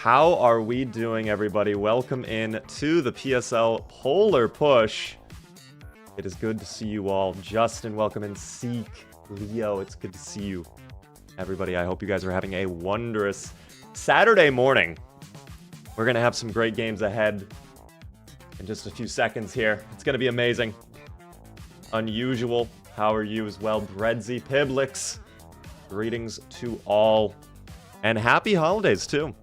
How are we doing, everybody? Welcome in to the PSL Polar Push. It is good to see you all. Justin, welcome in. Seek, Leo, it's good to see you. Everybody, I hope you guys are having a wondrous Saturday morning. We're going to have some great games ahead in just a few seconds here. It's going to be amazing. Unusual. How are you as well? Breadsy Piblix. Greetings to all. And happy holidays, too.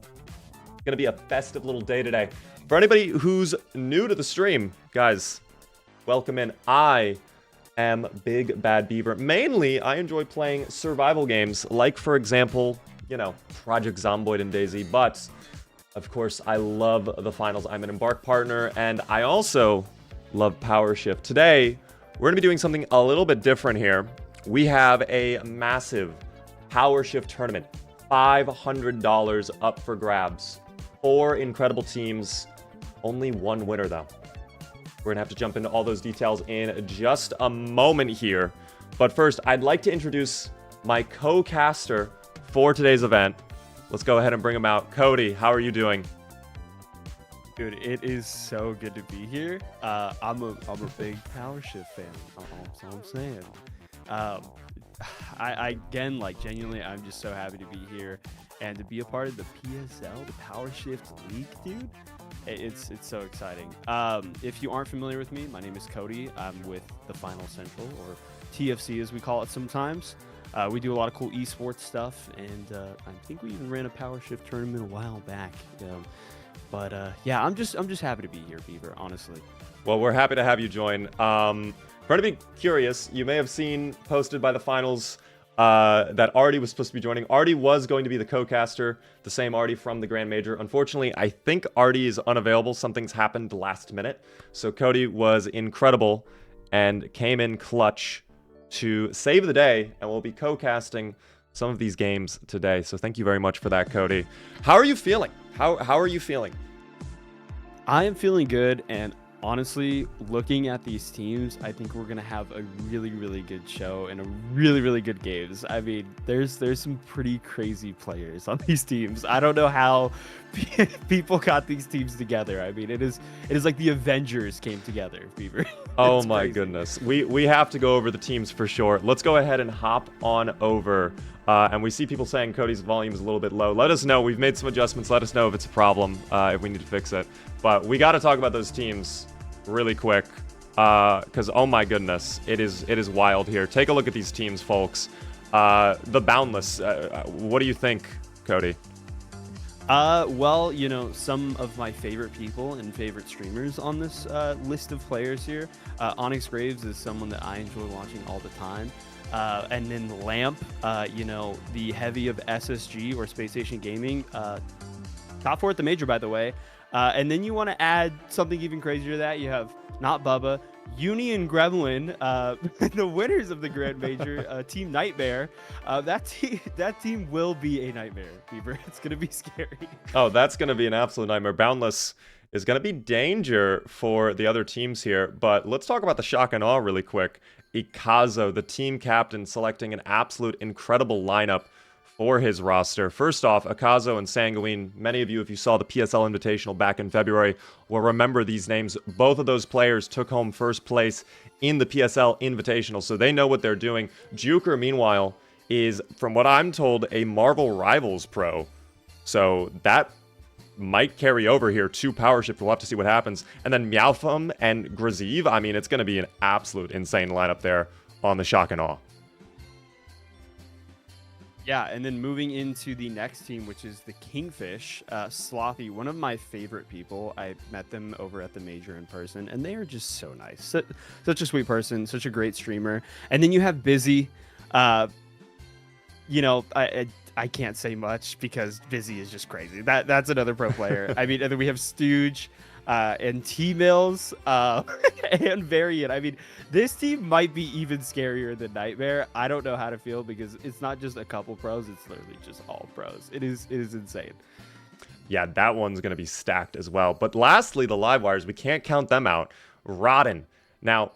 It's going to be a festive little day today. For anybody who's new to the stream, guys, welcome in. I am Big Bad Beaver. Mainly, I enjoy playing survival games, like, for example, you know, Project Zomboid and DayZ. But, of course, I love the finals. I'm an Embark partner, and I also love Powershift. Today, we're going to be doing something a little bit different here. We have a massive Powershift tournament. $500 up for grabs. 4 incredible teams. Only one winner, though. We're going to have to jump into all those details in just a moment here. But first, I'd like to introduce my co-caster for today's event. Let's go ahead and bring him out. Cody, how are you doing? Dude, it is so good to be here. I'm a big Powershift fan. That's all I'm saying. I again, like, genuinely, I'm just so happy to be here and to be a part of the PSL, the Powershift League, dude. It's so exciting. If you aren't familiar with me, my name is Cody. I'm with the Final Central, or TFC as we call it sometimes. We do a lot of cool esports stuff, and I think we even ran a Powershift tournament a while back. Yeah, I'm just happy to be here, Beaver, honestly. Well, we're happy to have you join. For anybody curious, you may have seen posted by the finals that Artie was supposed to be joining. Artie was going to be the co-caster, the same Artie from the Grand Major. Unfortunately, I think Artie is unavailable. Something's happened last minute. So Cody was incredible and came in clutch to save the day, and we'll be co-casting some of these games today. So thank you very much for that, Cody. How are you feeling? How are you feeling? I am feeling good, and honestly, looking at these teams, I think we're gonna have a really, really good show and a really, really good games. I mean, there's some pretty crazy players on these teams. I don't know how people got these teams together. I mean, it is like the Avengers came together, Beaver. Oh my goodness. We have to go over the teams for sure. Let's go ahead and hop on over. And we see people saying Cody's volume is a little bit low. Let us know. We've made some adjustments. Let us know if it's a problem, if we need to fix it. But we got to talk about those teams really quick, because oh my goodness, it is wild here. Take a look at these teams, folks. The Boundless. What do you think, Cody? Well, you know, some of my favorite people and favorite streamers on this list of players here. Onyx Graves is someone that I enjoy watching all the time. And then Lamp, you know, the heavy of SSG or Space Station Gaming, top 4 at the Major, by the way. And then you want to add something even crazier to that. You have Not Bubba, Uni and Gremlin, the winners of the Grand Major, Team Nightmare. That team will be a nightmare, Beaver. It's going to be scary. Oh, that's going to be an absolute nightmare. Boundless is going to be danger for the other teams here. But let's talk about the shock and awe really quick. Ikazo, the team captain, selecting an absolute incredible lineup for his roster. First off, Akazo and Sanguine. Many of you, if you saw the PSL Invitational back in February, will remember these names. Both of those players took home first place in the PSL Invitational, so they know what they're doing. Juker, meanwhile, is, from what I'm told, a Marvel Rivals pro. So that might carry over here to Powershift. We'll have to see what happens. And then Meowthum and Graziv. I mean, it's going to be an absolute insane lineup there on the shock and awe. Yeah, and then moving into the next team, which is the Kingfish, Slothy, one of my favorite people. I met them over at the Major in person, and they are just so nice. Such a sweet person, such a great streamer. And then you have Busy. You know, I can't say much because Busy is just crazy. That's another pro player. I mean, and then we have Stooge and T-Mills and Variant. I mean, this team might be even scarier than Nightmare. I don't know how to feel because it's not just a couple pros. It's literally just all pros. It is insane. Yeah, that one's going to be stacked as well. But lastly, the Livewires, we can't count them out. Rodden. Now,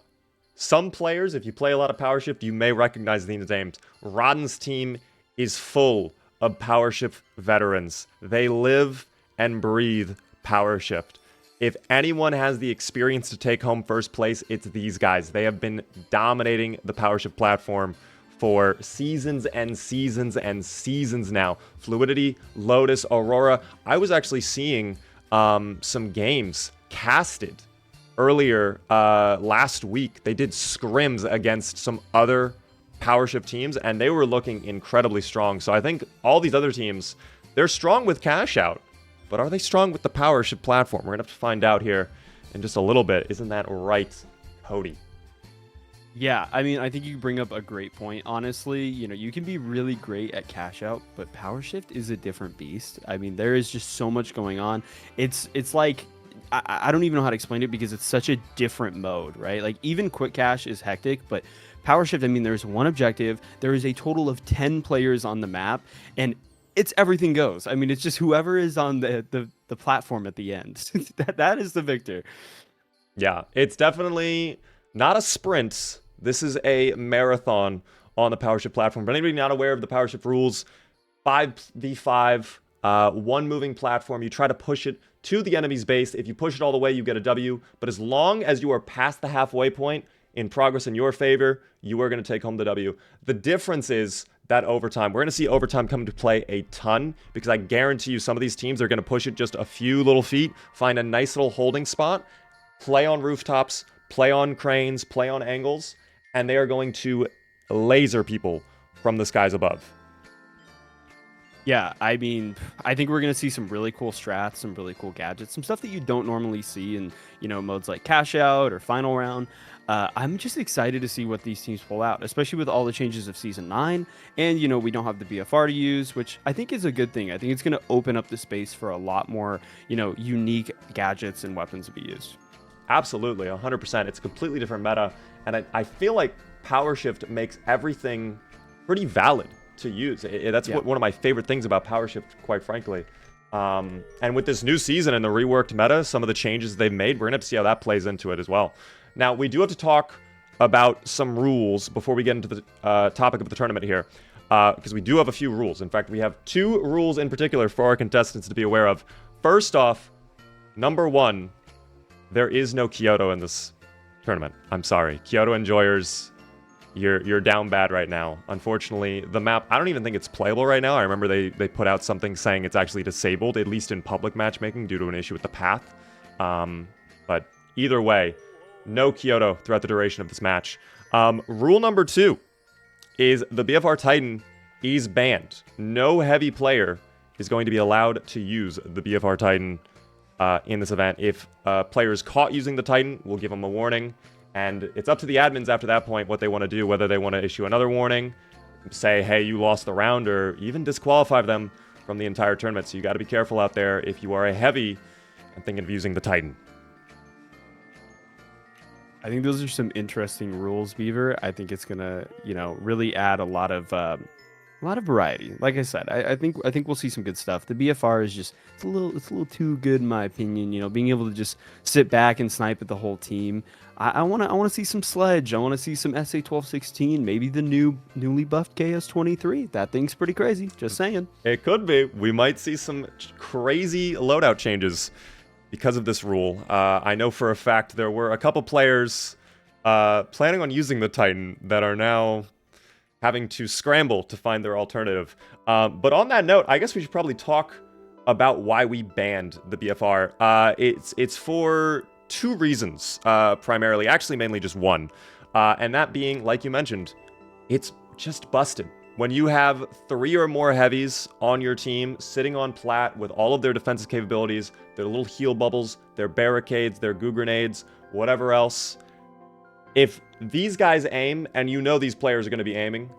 some players, if you play a lot of Powershift, you may recognize these names. Rodden's team is full of Powershift veterans. They live and breathe Powershift. If anyone has the experience to take home first place, it's these guys. They have been dominating the Powershift platform for seasons and seasons and seasons now. Fluidity, Lotus, Aurora. I was actually seeing some games casted earlier last week. They did scrims against some other Powershift teams, and they were looking incredibly strong. So I think all these other teams, they're strong with cash out, but are they strong with the Powershift platform? We're gonna have to find out here in just a little bit. Isn't that right, Cody? Yeah, I mean, I think you bring up a great point. Honestly, you can be really great at cash out, but Powershift is a different beast. I mean, there is just so much going on. It's like I don't even know how to explain it because it's such a different mode, right? Like even quick cash is hectic, but Powershift, I mean, there's one objective. There is a total of 10 players on the map, and it's everything goes. I mean, it's just whoever is on the platform at the end. that is the victor. Yeah, it's definitely not a sprint. This is a marathon on the Powershift platform. For anybody not aware of the Powershift rules, 5v5, one moving platform. You try to push it to the enemy's base. If you push it all the way, you get a W. But as long as you are past the halfway point, in progress in your favor, you are going to take home the W. The difference is that overtime. We're going to see overtime come into play a ton because I guarantee you some of these teams are going to push it just a few little feet, find a nice little holding spot, play on rooftops, play on cranes, play on angles, and they are going to laser people from the skies above. Yeah, I mean, I think we're going to see some really cool strats, some really cool gadgets, some stuff that you don't normally see in, modes like Cash Out or Final Round. I'm just excited to see what these teams pull out, especially with all the changes of Season 9. And, we don't have the BFR to use, which I think is a good thing. I think it's going to open up the space for a lot more, unique gadgets and weapons to be used. Absolutely, 100%. It's a completely different meta. And I feel like Powershift makes everything pretty valid to use. That's one of my favorite things about Powershift, quite frankly. And with this new season and the reworked meta, some of the changes they've made, we're going to have to see how that plays into it as well. Now, we do have to talk about some rules before we get into the topic of the tournament here, because we do have a few rules. In fact, we have 2 rules in particular for our contestants to be aware of. First off, number 1, there is no Kyoto in this tournament. I'm sorry. Kyoto enjoyers, you're down bad right now. Unfortunately, the map, I don't even think it's playable right now. I remember they put out something saying it's actually disabled, at least in public matchmaking, due to an issue with the path. But either way, no Kyoto throughout the duration of this match. Rule number 2 is the BFR Titan is banned. No heavy player is going to be allowed to use the BFR Titan in this event. If a player is caught using the Titan, we'll give them a warning. And it's up to the admins after that point what they want to do, whether they want to issue another warning, say, hey, you lost the round, or even disqualify them from the entire tournament. So you got to be careful out there if you are a heavy and thinking of using the Titan. I think those are some interesting rules, Beaver. I think it's gonna, really add a lot of variety. Like I said, I think we'll see some good stuff. The BFR is just it's a little too good in my opinion. Being able to just sit back and snipe at the whole team. I want to see some Sledge. I want to see some SA-1216. Maybe the newly buffed KS-23. That thing's pretty crazy. Just saying. It could be. We might see some crazy loadout changes because of this rule. I know for a fact there were a couple players planning on using the Titan that are now having to scramble to find their alternative. But on that note, I guess we should probably talk about why we banned the BFR. It's for 2 reasons, primarily. Actually, mainly just one. And that being, like you mentioned, it's just busted. When you have 3 or more heavies on your team sitting on plat with all of their defensive capabilities, their little heal bubbles, their barricades, their goo grenades, whatever else, if these guys aim, and these players are going to be aiming,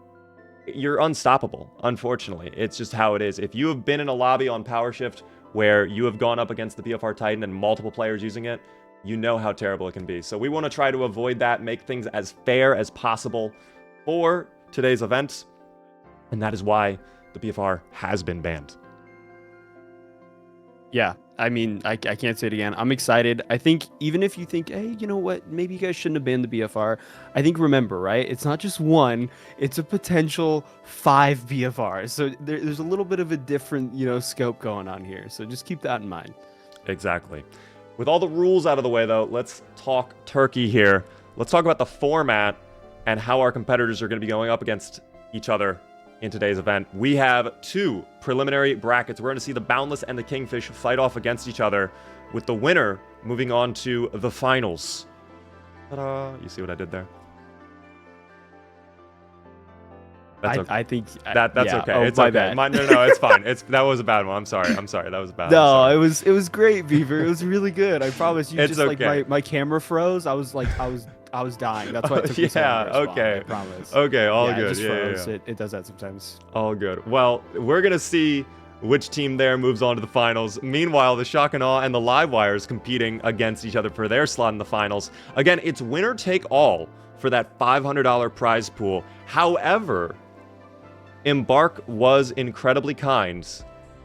you're unstoppable, unfortunately. It's just how it is. If you have been in a lobby on Powershift where you have gone up against the BFR Titan and multiple players using it, you know how terrible it can be. So we want to try to avoid that, make things as fair as possible for today's event, and that is why the BFR has been banned. Yeah, I mean, I can't say it again. I'm excited. I think even if you think, hey, you know what, maybe you guys shouldn't have banned the BFR. I think remember, right? It's not just one; it's a potential 5 BFRs. So there's a little bit of a different, scope going on here. So just keep that in mind. Exactly. With all the rules out of the way, though, let's talk turkey here. Let's talk about the format and how our competitors are going to be going up against each other in today's event. We have 2 preliminary brackets. We're going to see the Boundless and the Kingfish fight off against each other, with the winner moving on to the finals. Ta-da! You see what I did there? That's okay. I think that's yeah. okay. Oh, It's my okay. bad. No, it's fine. That was a bad one. I'm sorry. That was bad. No, it was great, Beaver. It was really good. I promise you. It's just okay. like my camera froze. I was dying. That's why it took me so long to respond, okay. I promise. Okay, all yeah, good. It just froze. Yeah. It does that sometimes. All good. Well, we're gonna see which team there moves on to the finals. Meanwhile, the Shock and Awe and the Livewires competing against each other for their slot in the finals. Again, it's winner take all for that $500 prize pool. However, Embark was incredibly kind,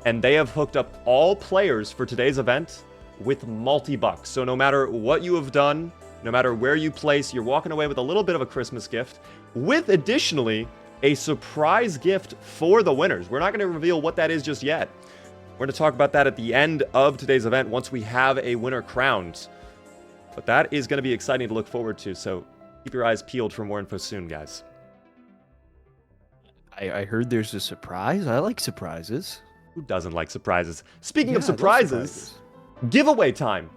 and they have hooked up all players for today's event with multi-bucks. So no matter what you have done, no matter where you place, you're walking away with a little bit of a Christmas gift, with additionally a surprise gift for the winners. We're not going to reveal what that is just yet. We're going to talk about that at the end of today's event once we have a winner crowned. But that is going to be exciting to look forward to, so keep your eyes peeled for more info soon, guys. I heard there's a surprise. I like surprises. Who doesn't like surprises? Speaking of surprises, giveaway time.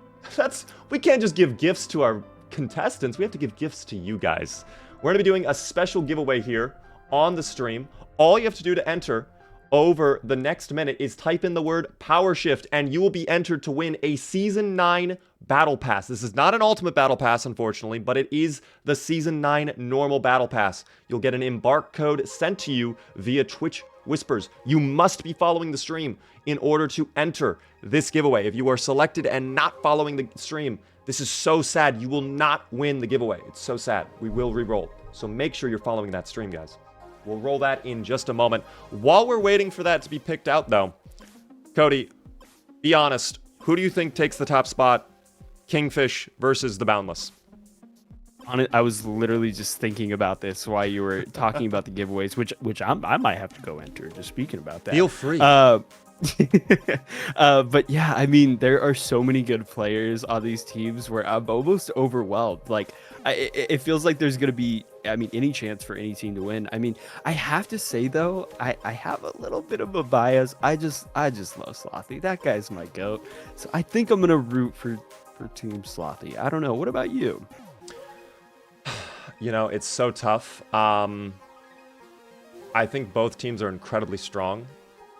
We can't just give gifts to our contestants. We have to give gifts to you guys. We're going to be doing a special giveaway here on the stream. All you have to do to enter over the next minute is type in the word Powershift, and you will be entered to win a Season 9 Battle Pass. This is not an Ultimate Battle Pass, unfortunately, but it is the Season 9 Normal Battle Pass. You'll get an Embark code sent to you via Twitch Whispers. You must be following the stream in order to enter this giveaway. If you are selected and not following the stream, this is so sad. You will not win the giveaway. It's so sad. We will re-roll. So make sure you're following that stream, guys. We'll roll that in just a moment. While we're waiting for that to be picked out, though, Cody, be honest. Who do you think takes the top spot? Kingfish versus the Boundless? I was literally just thinking about this while you were talking about the giveaways, which I might have to go enter. Just speaking about that. Feel free. But yeah, I mean, there are so many good players on these teams where I'm almost overwhelmed. Like, it feels like there's gonna be, any chance for any team to win. I have to say though, I have a little bit of a bias. I just love Slothy. That guy's my goat. So I think I'm gonna root for Team Slothy. I don't know. What about you? It's so tough. I think both teams are incredibly strong.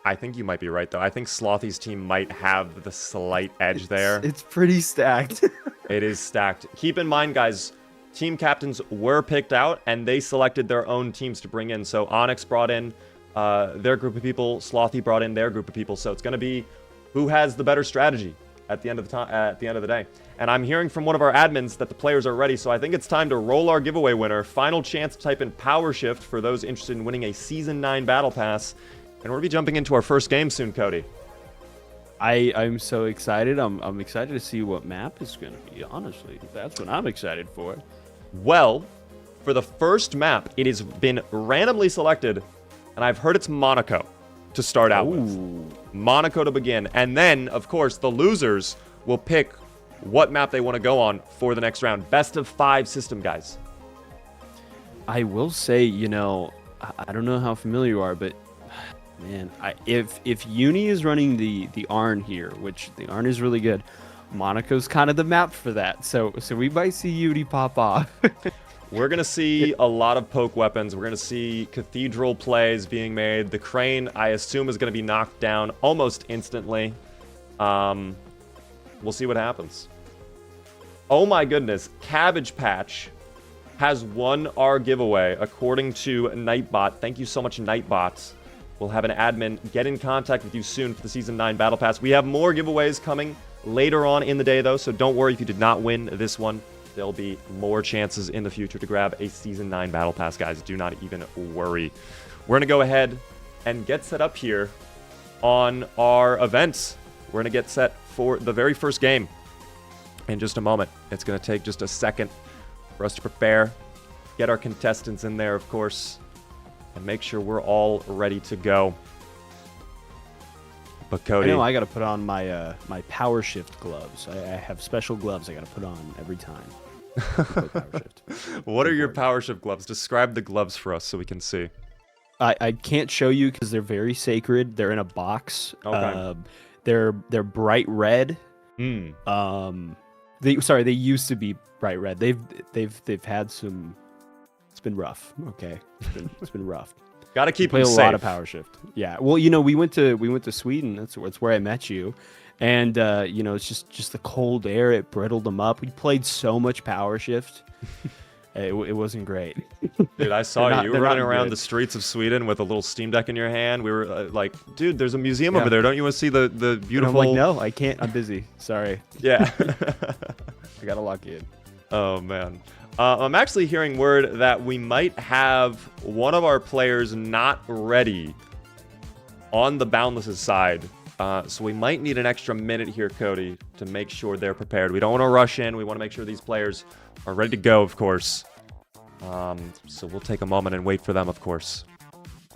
I think you might be right, though. I think Slothy's team might have the slight edge there. It's pretty stacked. It is stacked. Keep in mind, guys, team captains were picked out, and they selected their own teams to bring in. So Onyx brought in their group of people. Slothy brought in their group of people. So it's going to be who has the better strategy at the end of the day. And I'm hearing from one of our admins that the players are ready, so I think it's time to roll our giveaway winner. Final chance to type in Powershift for those interested in winning a Season 9 Battle Pass. And we're going to be jumping into our first game soon, Cody. I'm so excited. I'm excited to see what map is going to be, honestly. That's what I'm excited for. Well, for the first map, it has been randomly selected, and I've heard it's Monaco to start out with. Monaco to begin. And then, of course, the losers will pick what map they want to go on for the next round. Best of 5 system, guys. I will say, I don't know how familiar you are, but man, if Uni is running the Arn here, which the Arn is really good, Monaco's kind of the map for that. So we might see Uni pop off. We're going to see a lot of poke weapons. We're going to see cathedral plays being made. The crane, I assume, is going to be knocked down almost instantly. We'll see what happens. Oh my goodness. Cabbage Patch has won our giveaway, according to Nightbot. Thank you so much, Nightbot. We'll have an admin get in contact with you soon for the Season 9 Battle Pass. We have more giveaways coming later on in the day, though, so don't worry if you did not win this one. There'll be more chances in the future to grab a Season 9 Battle Pass, guys. Do not even worry. We're going to go ahead and get set up here on our event. we're going to get set for the very first game in just a moment. It's going to take just a second for us to prepare, get our contestants in there, of course, and make sure we're all ready to go. But Cody, I know I got to put on my my Powershift gloves. I have special gloves I got to put on every time. What are your Powershift gloves? Describe the gloves for us so we can see. I can't show you because they're very sacred. They're in a box. Okay. They're bright red. Hmm. They used to be bright red. They've had some. It's been rough. Okay, it's been rough. Got to keep play them a safe. lot of Powershift. Yeah. Well, we went to Sweden. That's where I met you, and it's just the cold air. It brittled them up. We played so much Powershift. It wasn't great. Dude, I saw you were running around good. the streets of Sweden with a little Steam Deck in your hand. We were like, dude, there's a museum over there. Don't you want to see the beautiful... And I'm like, no, I can't. I'm busy. Sorry. Yeah. I got to lock in. Oh, man. I'm actually hearing word that we might have one of our players not ready on the Boundless' side. So we might need an extra minute here, Cody, to make sure they're prepared. We don't want to rush in. We want to make sure these players are ready to go, of course. So we'll take a moment and wait for them, of course.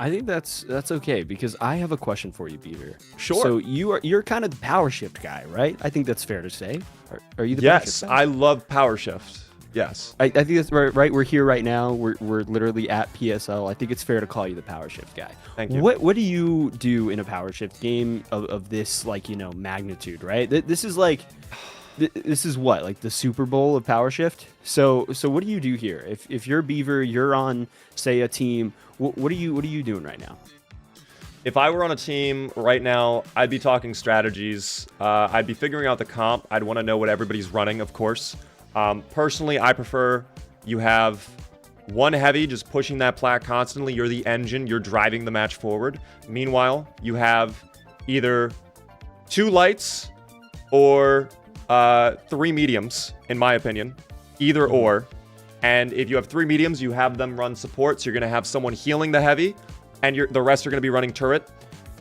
I think that's okay because I have a question for you, Beaver. Sure. So you're kind of the Powershift guy, right? I think that's fair to say. Are you the Yes, Powershift guy? I love Powershift. Yes. I think that's right. We're here right now. We're literally at PSL. I think it's fair to call you the Powershift guy. Thank you. What do you do in a Powershift game of this magnitude, right? This is like this is what, like the Super Bowl of Powershift. So what do you do here? If you're Beaver, you're on say a team. What are you doing right now? If I were on a team right now, I'd be talking strategies. I'd be figuring out the comp. I'd want to know what everybody's running, of course. Personally, I prefer you have one heavy just pushing that plat constantly. You're the engine. You're driving the match forward. Meanwhile, you have either 2 lights or 3 mediums, in my opinion. Either or. And if you have 3 mediums, you have them run support. So you're going to have someone healing the heavy, and the rest are going to be running turret.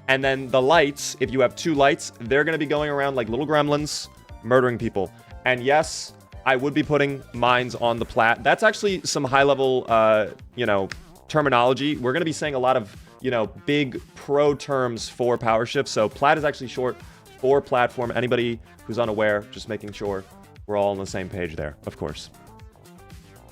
And then the lights, if you have 2 lights, they're going to be going around like little gremlins, murdering people. And yes, I would be putting mines on the plat. That's actually some high-level, terminology. We're going to be saying a lot of, big pro terms for Powershift. So plat is actually short for platform. Anybody who's unaware, just making sure we're all on the same page there, of course.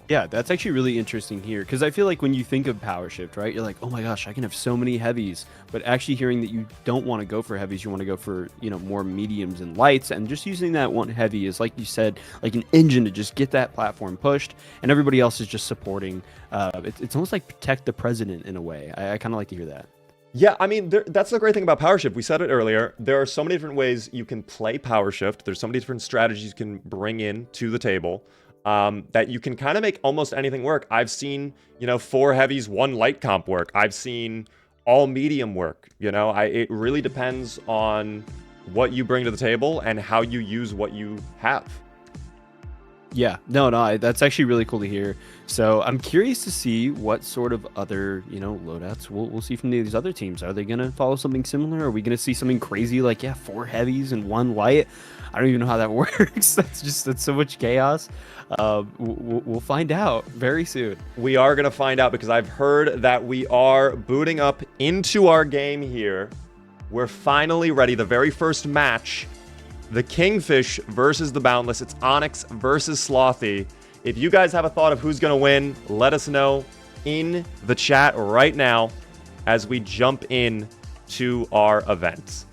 Yeah, that's actually really interesting here because I feel like when you think of Powershift, right, you're like, oh my gosh, I can have so many heavies. But actually hearing that you don't want to go for heavies, you want to go for, more mediums and lights. And just using that one heavy is, like you said, like an engine to just get that platform pushed. And everybody else is just supporting. It's almost like protect the president in a way. I kind of like to hear that. Yeah, I mean, that's the great thing about Powershift. We said it earlier. There are so many different ways you can play Powershift. There's so many different strategies you can bring in to the table. That you can kind of make almost anything work. I've seen, 4 heavies, 1 light comp work. I've seen all medium work. It really depends on what you bring to the table and how you use what you have. Yeah, no, that's actually really cool to hear. So I'm curious to see what sort of other, loadouts we'll see from these other teams. Are they going to follow something similar? Are we going to see something crazy like, 4 heavies and 1 light? I don't even know how that works. That's so much chaos. We'll find out very soon. We are going to find out because I've heard that we are booting up into our game here. We're finally ready. The very first match, the Kingfish versus the Boundless. It's Onyx versus Slothy. If you guys have a thought of who's going to win, let us know in the chat right now as we jump in to our event.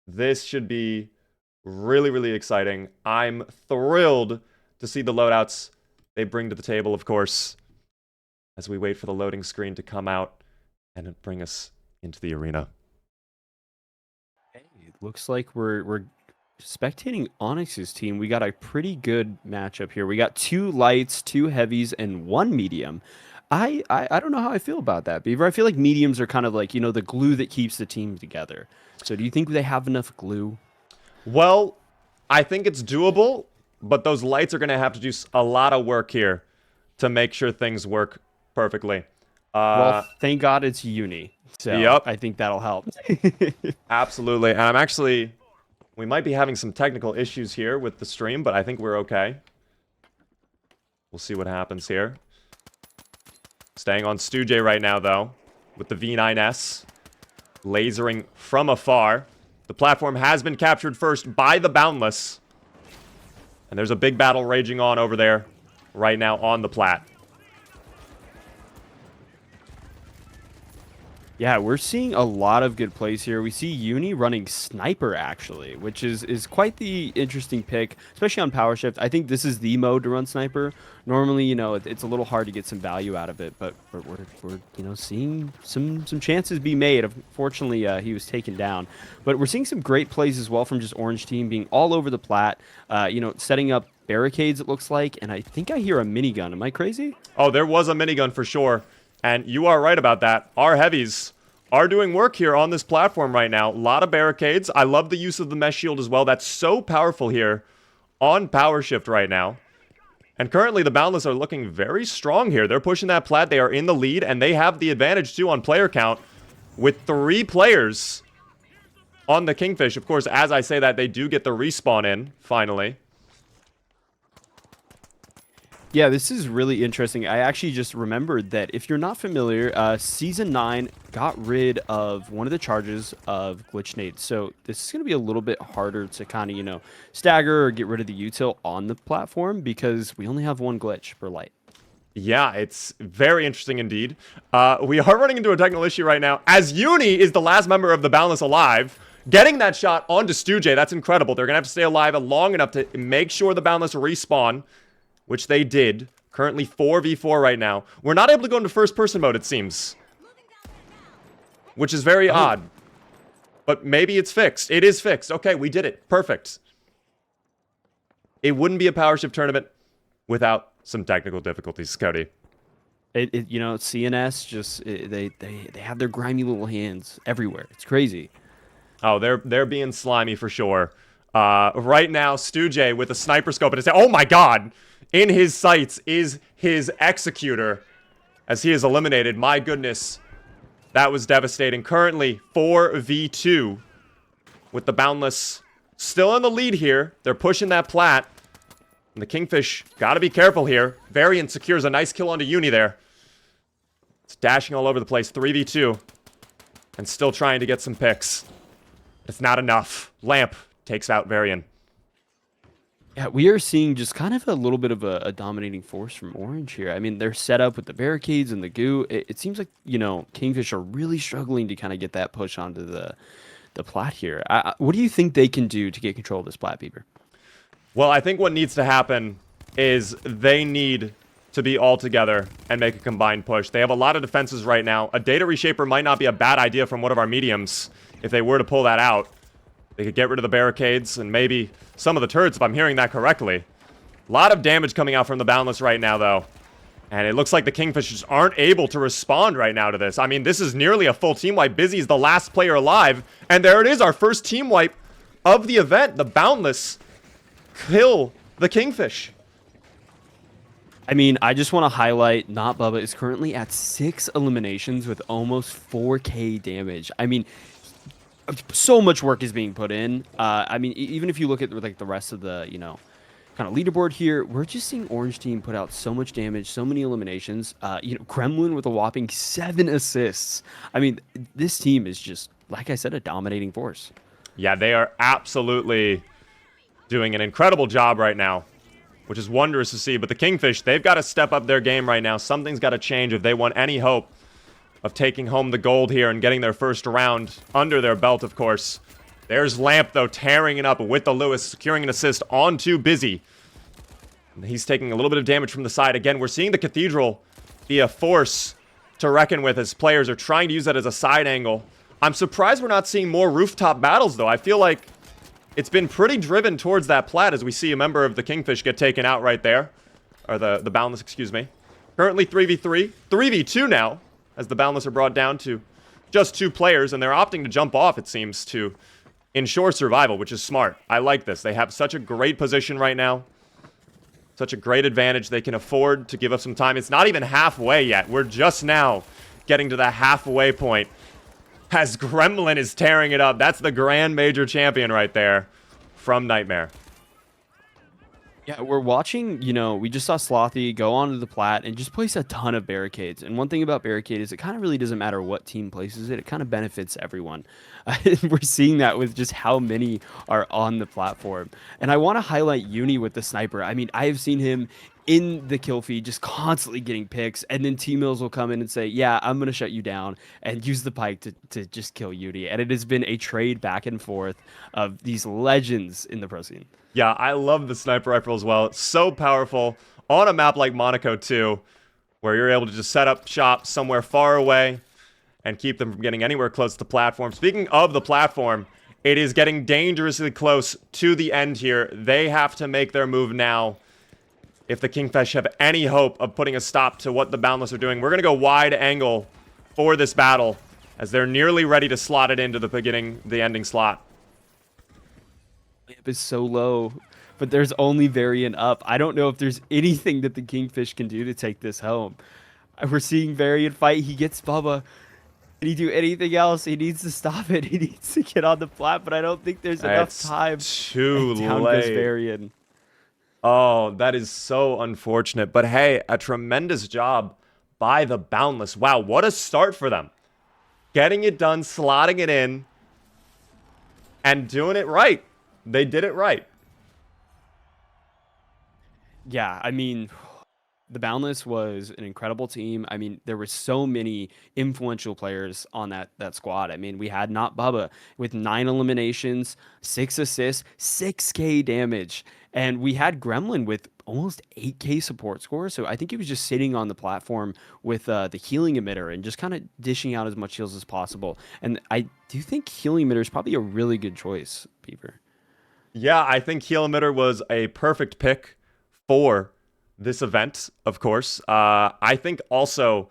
This should be really, really exciting. I'm thrilled to see the loadouts they bring to the table, of course, as we wait for the loading screen to come out and bring us into the arena. Hey, it looks like we're spectating Onyx's team. We got a pretty good matchup here. We got 2 lights, 2 heavies, and 1 medium. I don't know how I feel about that, Beaver. I feel like mediums are kind of like, the glue that keeps the team together. So do you think they have enough glue? Well, I think it's doable, but those lights are going to have to do a lot of work here to make sure things work perfectly. Well, thank God it's uni. So yep. I think that'll help. Absolutely. And I'm actually We might be having some technical issues here with the stream, but I think we're okay. We'll see what happens here. Staying on StuJ right now, though, with the V9S. Lasering from afar. The platform has been captured first by the Boundless. And there's a big battle raging on over there right now on the plat. Yeah, we're seeing a lot of good plays here. We see Uni running Sniper, actually, which is quite the interesting pick, especially on Powershift. I think this is the mode to run Sniper. Normally, you know, it's a little hard to get some value out of it, but we're you know, seeing some chances be made. Unfortunately, he was taken down. But we're seeing some great plays as well from just Orange Team being all over the plat, you know, setting up barricades, it looks like, and I think I hear a minigun. Am I crazy? Oh, there was a minigun for sure. And you are right about that. Our heavies are doing work here on this platform right now. A lot of barricades. I love the use of the mesh shield as well. That's so powerful here on Powershift right now. And currently the Boundless are looking very strong here. They're pushing that plat. They are in the lead, and they have the advantage too on player count with 3 players on the Kingfish. Of course, as I say that, they do get the respawn in, finally. Yeah, this is really interesting. I actually just remembered that if you're not familiar, Season 9 got rid of one of the charges of glitch nades. So this is going to be a little bit harder to kind of, you know, stagger or get rid of the util on the platform because we only have one glitch per light. Yeah, it's very interesting indeed. We are running into a technical issue right now, as Uni is the last member of the Boundless alive. Getting that shot onto StuJ, that's incredible. They're going to have to stay alive long enough to make sure the Boundless respawn, which they did. Currently 4v4 right now. We're not able to go into first-person mode, it seems. Which is very odd. But maybe it's fixed. It is fixed. Okay, we did it. Perfect. It wouldn't be a Powershift tournament without some technical difficulties, Cody. You know, CNS just they have their grimy little hands everywhere. It's crazy. Oh, they're being slimy for sure. Right now, StuJ with a sniper scope, and it's oh my god! In his sights is his executor as he is eliminated. My goodness, that was devastating. Currently 4v2 with the Boundless still in the lead here. They're pushing that plat. And the Kingfish got to be careful here. Varian secures a nice kill onto Uni there. It's dashing all over the place. 3v2. And still trying to get some picks. It's not enough. Lamp takes out Varian. Yeah, we are seeing just kind of a little bit of a dominating force from Orange here. I mean, they're set up with the barricades and the goo. It seems like, you know, Kingfish are really struggling to kind of get that push onto the plat here. What do you think they can do to get control of this plat, Bieber? Well, I think what needs to happen is they need to be all together and make a combined push. They have a lot of defenses right now. A data reshaper might not be a bad idea from one of our mediums if they were to pull that out. They could get rid of the barricades and maybe some of the turrets, if I'm hearing that correctly. A lot of damage coming out from the Boundless right now, though. And it looks like the Kingfishers aren't able to respond right now to this. I mean, this is nearly a full team wipe. Busy is the last player alive. And there it is, our first team wipe of the event. The Boundless kill the Kingfish. I mean, I just want to highlight Not Bubba is currently at 6 eliminations with almost 4k damage. I mean, so much work is being put in. I mean, even if you look at like the rest of the, you know, kind of leaderboard here, we're just seeing Orange Team put out so much damage, so many eliminations. You know, Kremlin with a whopping 7 assists. I mean, this team is just, like I said, a dominating force. Yeah, they are absolutely doing an incredible job right now, which is wondrous to see. But the Kingfish, they've got to step up their game right now. Something's got to change if they want any hope of taking home the gold here and getting their first round under their belt, of course. There's Lamp, though, tearing it up with the Lewis, securing an assist onto Busy. And he's taking a little bit of damage from the side. Again, we're seeing the Cathedral be a force to reckon with as players are trying to use that as a side angle. I'm surprised we're not seeing more rooftop battles, though. I feel like it's been pretty driven towards that plat as we see a member of the Kingfish get taken out right there. Or the Boundless, excuse me. Currently 3v3. 3v2 now, as the Boundless are brought down to just 2 players, and they're opting to jump off, it seems, to ensure survival, which is smart. I like this. They have such a great position right now. Such a great advantage. They can afford to give up some time. It's not even halfway yet. We're just now getting to the halfway point as Gremlin is tearing it up. That's the Grand Major champion right there. from Nightmare. Yeah, we're watching, we just saw Slothy go onto the plat and just place a ton of barricades. And one thing about barricade is it kind of really doesn't matter what team places it. It kind of benefits everyone. We're seeing that with just how many are on the platform. And I want to highlight Uni with the sniper. I mean, I have seen him in the kill feed just constantly getting picks, and then T-Mills will come in and say, yeah, I'm going to shut you down, and use the pike to just kill Uni. And it has been a trade back and forth of these legends in the pro scene. Yeah, I love the sniper rifle as well. It's so powerful on a map like Monaco 2, where you're able to just set up shop somewhere far away and keep them from getting anywhere close to the platform. Speaking of the platform, it is getting dangerously close to the end here. They have to make their move now if the Kingfish have any hope of putting a stop to what the Boundless are doing. We're going to go wide angle for this battle, as they're nearly ready to slot it into the ending slot. Lamp is so low, but there's only Varian up. I don't know if there's anything that the Kingfish can do to take this home. We're seeing Varian fight. He gets Bubba. Can he do anything else? He needs to stop it. He needs to get on the plat, but I don't think there's enough time. Too down late. Goes Varian. Oh, that is so unfortunate. But hey, a tremendous job by the Boundless. Wow, what a start for them. Getting it done, slotting it in, and doing it right. They did it right. Yeah, I mean, the Boundless was an incredible team. I mean, there were so many influential players on that squad. I mean, we had Not Bubba with 9 eliminations, 6 assists, 6K damage. And we had Gremlin with almost 8K support score. So I think he was just sitting on the platform with the healing emitter and just kind of dishing out as much heals as possible. And I do think healing emitter is probably a really good choice, Beaver. Yeah, I think heal emitter was a perfect pick for this event, of course. I think also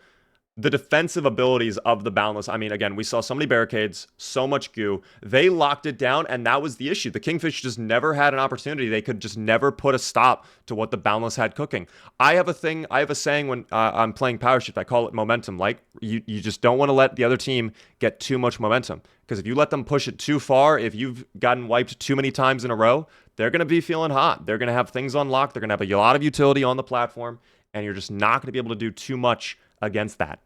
the defensive abilities of the Boundless. I mean, again, we saw so many barricades, so much goo. They locked it down, and that was the issue. The Kingfish just never had an opportunity. They could just never put a stop to what the Boundless had cooking. I have a saying when I'm playing Powershift. I call it momentum. Like, you just don't want to let the other team get too much momentum. Because if you let them push it too far, if you've gotten wiped too many times in a row, they're going to be feeling hot. They're going to have things unlocked. They're going to have a lot of utility on the platform, and you're just not going to be able to do too much against that.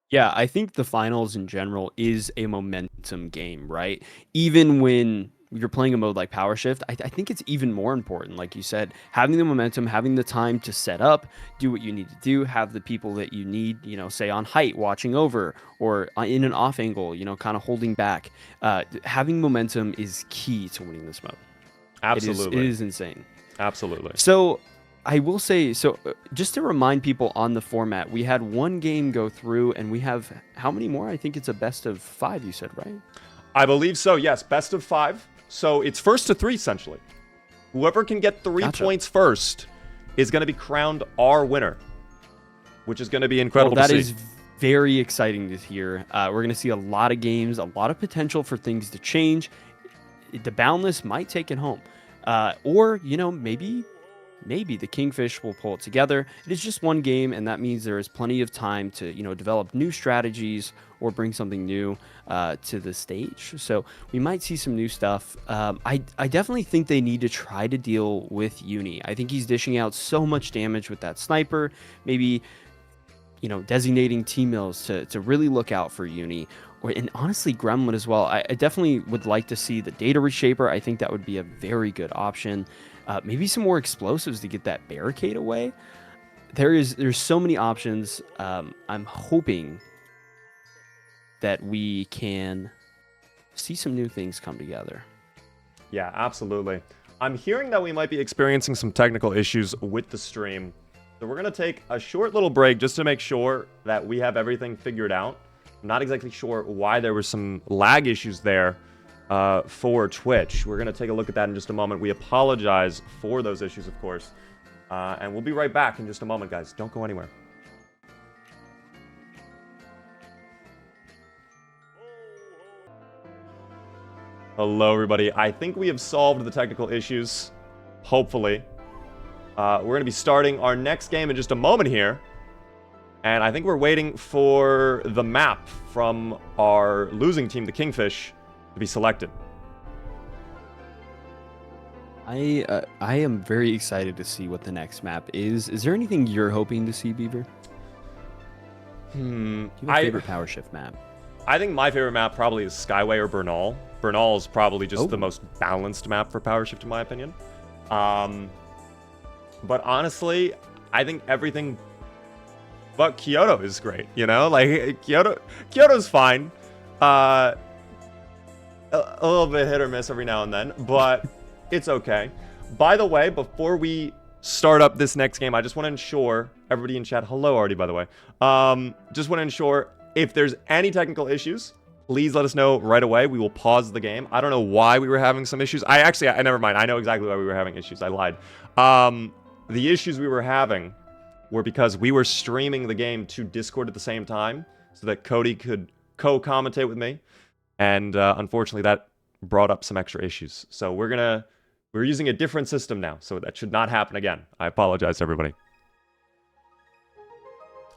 Yeah, I think the finals in general is a momentum game, right? Even when you're playing a mode like Powershift, I think it's even more important, like you said, having the momentum, having the time to set up, do what you need to do, have the people that you need, say on height, watching over, or in an off angle, kind of holding back. Having momentum is key to winning this mode. Absolutely. It is insane. Absolutely. So I will say, just to remind people on the format, we had one game go through, and we have how many more? I think it's a best of 5, you said, right? I believe so, yes. Best of 5. So it's first to 3, essentially. Whoever can get 3 points first is going to be crowned our winner, which is going to be incredible to see. That is very exciting to hear. We're going to see a lot of games, a lot of potential for things to change. The Boundless might take it home. Or, maybe the Kingfish will pull it together. It is just one game, and that means there is plenty of time to, develop new strategies or bring something new to the stage. So we might see some new stuff. I definitely think they need to try to deal with Uni. I think he's dishing out so much damage with that sniper. Maybe, designating T-Mills to really look out for Uni. And honestly, Gremlin as well. I definitely would like to see the Data Reshaper. I think that would be a very good option. Maybe some more explosives to get that barricade away. There's so many options. I'm hoping that we can see some new things come together. Yeah, absolutely. I'm hearing that we might be experiencing some technical issues with the stream. So we're going to take a short little break just to make sure that we have everything figured out. I'm not exactly sure why there were some lag issues there for Twitch. We're going to take a look at that in just a moment. We apologize for those issues, of course. And we'll be right back in just a moment, guys. Don't go anywhere. Hello, everybody. I think we have solved the technical issues, hopefully. We're going to be starting our next game in just a moment here. And I think we're waiting for the map from our losing team, the Kingfish, to be selected. I am very excited to see what the next map is. Is there anything you're hoping to see, Beaver? Do you have a favorite Powershift map? I think my favorite map probably is Skyway or Bernal. Bernal is probably just the most balanced map for Powershift in my opinion. But honestly, I think everything but Kyoto is great, you know? Like, Kyoto's fine. A little bit hit or miss every now and then, but it's okay. By the way, before we start up this next game, I just want to ensure, everybody in chat, hello already, by the way. Just want to ensure, if there's any technical issues, please let us know right away. We will pause the game. I don't know why we were having some issues. I never mind. I know exactly why we were having issues. I lied. The issues we were having were because we were streaming the game to Discord at the same time so that Cody could co-commentate with me. And unfortunately, that brought up some extra issues. So we're using a different system now, so that should not happen again. I apologize to everybody.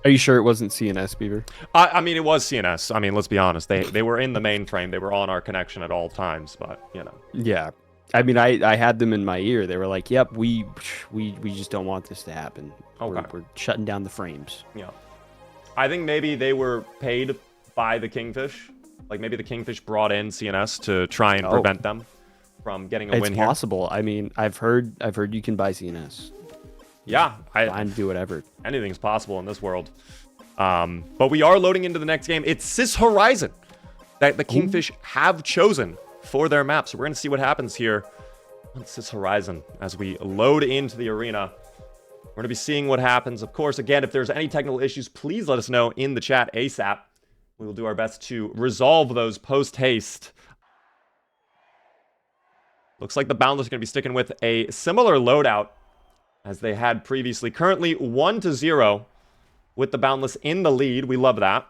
Are you sure it wasn't CNS, Beaver? I mean, it was CNS. I mean, let's be honest. They were in the mainframe. They were on our connection at all times, but, you know. Yeah. I mean, I had them in my ear. They were like, yep, we just don't want this to happen. Okay. We're shutting down the frames. Yeah. I think maybe they were paid by the Kingfish. Like, maybe the Kingfish brought in CNS to try and prevent them from getting a win here. It's possible. I mean, I've heard you can buy CNS. Yeah. Fine, do whatever. Anything's possible in this world. But we are loading into the next game. It's Cis Horizon that the Kingfish have chosen for their map. So we're going to see what happens here on Cis Horizon as we load into the arena. We're going to be seeing what happens. Of course, again, if there's any technical issues, please let us know in the chat ASAP. We will do our best to resolve those post-haste. Looks like the Boundless are going to be sticking with a similar loadout as they had previously. Currently 1-0 with the Boundless in the lead. We love that.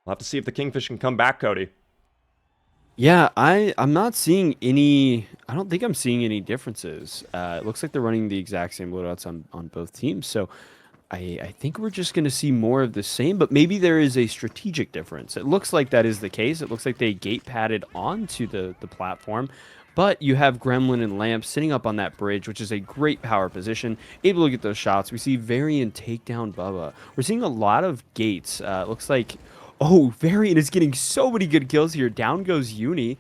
We'll have to see if the Kingfish can come back, Cody. Yeah, I'm not seeing any... I don't think I'm seeing any differences. It looks like they're running the exact same loadouts on both teams, so I think we're just going to see more of the same, but maybe there is a strategic difference. It looks like that is the case. It looks like they gate padded onto the platform, but you have Gremlin and Lamp sitting up on that bridge, which is a great power position, able to get those shots. We see Varian take down Bubba. We're seeing a lot of gates. It looks like... Oh, Varian is getting so many good kills here. Down goes Uni.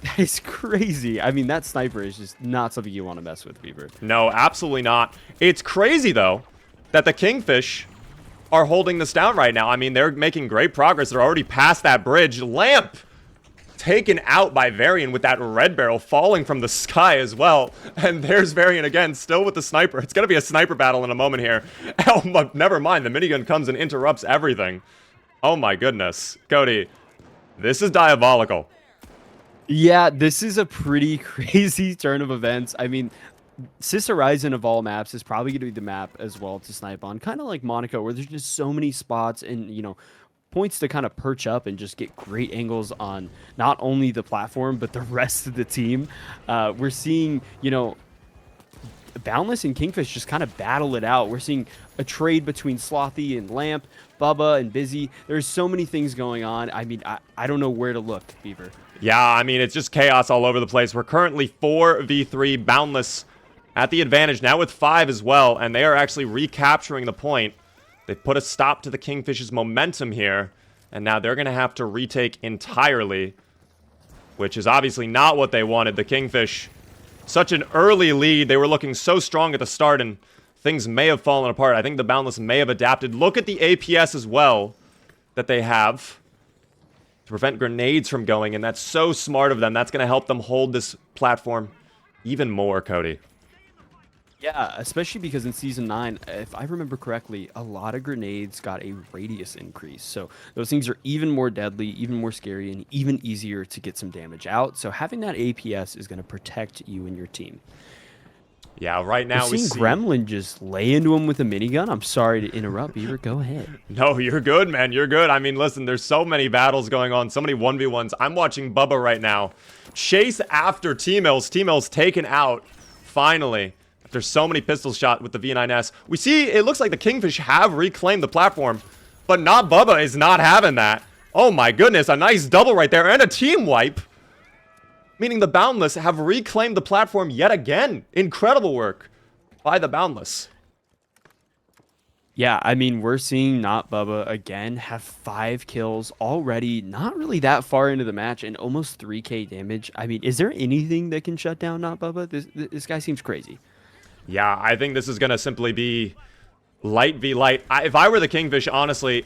That is crazy. I mean, that sniper is just not something you want to mess with, Beaver. No, absolutely not. It's crazy, though, that the Kingfish are holding this down right now. I mean, they're making great progress. They're already past that bridge. Lamp taken out by Varian with that red barrel falling from the sky as well. And there's Varian again, still with the sniper. It's going to be a sniper battle in a moment here. Oh, never mind. The minigun comes and interrupts everything. Oh my goodness. Cody, this is diabolical. Yeah, this is a pretty crazy turn of events. I mean, Cis Horizon of all maps is probably going to be the map as well to snipe on. Kind of like Monaco, where there's just so many spots and, you know, points to kind of perch up and just get great angles on not only the platform, but the rest of the team. We're seeing, you know, Boundless and Kingfish just kind of battle it out. We're seeing a trade between Slothy and Lamp, Bubba and Busy. There's so many things going on. I mean, I don't know where to look, Beaver. Yeah, I mean, it's just chaos all over the place. We're currently 4v3, Boundless at the advantage, now with 5 as well, and they are actually recapturing the point. They've put a stop to the Kingfish's momentum here, and now they're going to have to retake entirely, which is obviously not what they wanted. The Kingfish, such an early lead. They were looking so strong at the start, and things may have fallen apart. I think the Boundless may have adapted. Look at the APS as well that they have to prevent grenades from going, and that's so smart of them. That's going to help them hold this platform even more, Cody. Yeah, especially because in Season 9, if I remember correctly, a lot of grenades got a radius increase. So those things are even more deadly, even more scary, and even easier to get some damage out. So having that APS is going to protect you and your team. Yeah, right now we see Gremlin just lay into him with a minigun. I'm sorry to interrupt, Beaver. Go ahead. No, you're good, man. You're good. I mean, listen, there's so many battles going on, so many 1v1s. I'm watching Bubba right now chase after T-Mills. T-Mills taken out, finally. There's so many pistol shot with the V9S. We see it looks like the Kingfish have reclaimed the platform, but not Bubba is not having that. Oh my goodness, a nice double right there and a team wipe. meaning the Boundless have reclaimed the platform yet again. Incredible work by the Boundless. Yeah, I mean, we're seeing Not Bubba again have 5 kills already, not really that far into the match, and almost 3k damage. I mean, is there anything that can shut down Not Bubba? This guy seems crazy. Yeah, I think this is going to simply be light v light. If I were the Kingfish, honestly,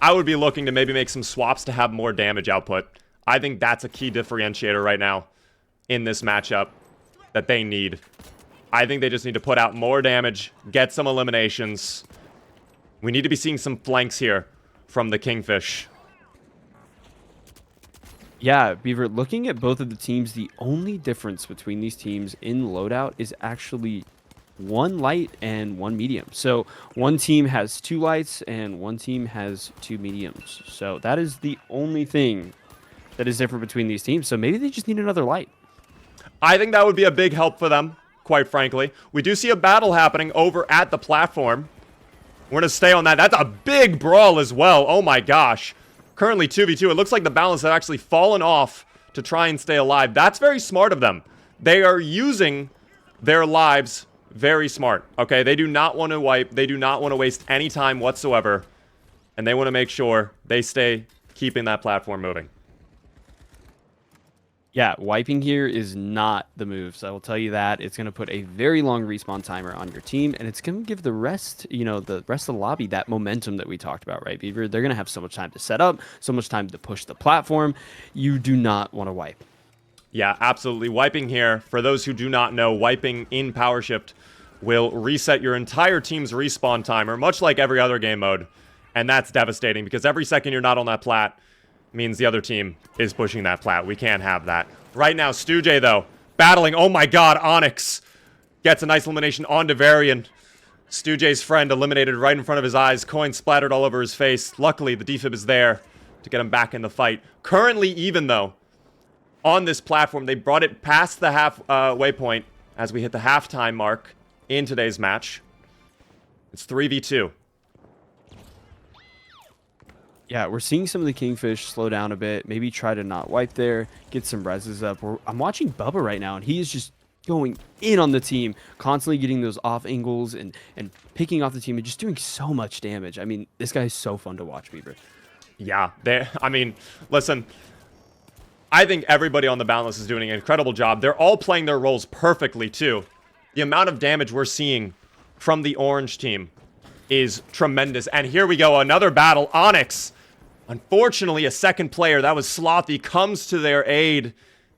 I would be looking to maybe make some swaps to have more damage output. I think that's a key differentiator right now in this matchup that they need. I think they just need to put out more damage, get some eliminations. We need to be seeing some flanks here from the Kingfish. Yeah, Beaver, looking at both of the teams, the only difference between these teams in loadout is actually 1 light and 1 medium. So one team has 2 lights and one team has 2 mediums. So that is the only thing that is different between these teams. So maybe they just need another light. I think that would be a big help for them, quite frankly. We do see a battle happening over at the platform. We're going to stay on that. That's a big brawl as well. Oh my gosh. Currently 2v2. It looks like the Balance have actually fallen off to try and stay alive. That's very smart of them. They are using their lives very smart. Okay, they do not want to wipe. They do not want to waste any time whatsoever. And they want to make sure they stay keeping that platform moving. Yeah, wiping here is not the move. So I will tell you that. It's going to put a very long respawn timer on your team, and it's going to give the rest, the rest of the lobby that momentum that we talked about, right, Beaver? They're going to have so much time to set up, so much time to push the platform. You do not want to wipe. Yeah, absolutely. Wiping here, for those who do not know, wiping in Powershift will reset your entire team's respawn timer, much like every other game mode. And that's devastating, because every second you're not on that plat means the other team is pushing that plat. We can't have that. Right now, Stu-J, though, battling. Oh my god, Onyx gets a nice elimination onto Varian. Stu-J's friend eliminated right in front of his eyes. Coin splattered all over his face. Luckily, the defib is there to get him back in the fight. Currently even, though, on this platform, they brought it past the halfway point as we hit the halftime mark in today's match. It's 3v2. Yeah, we're seeing some of the Kingfish slow down a bit, maybe try to not wipe there, get some reses up. I'm watching Bubba right now, and he is just going in on the team, constantly getting those off angles and picking off the team and just doing so much damage. I mean, this guy is so fun to watch, Beaver. Yeah, I mean, listen, I think everybody on the Boundless is doing an incredible job. They're all playing their roles perfectly, too. The amount of damage we're seeing from the orange team is tremendous. And here we go, another battle. Onyx, unfortunately, a second player, that was Slothy, comes to their aid,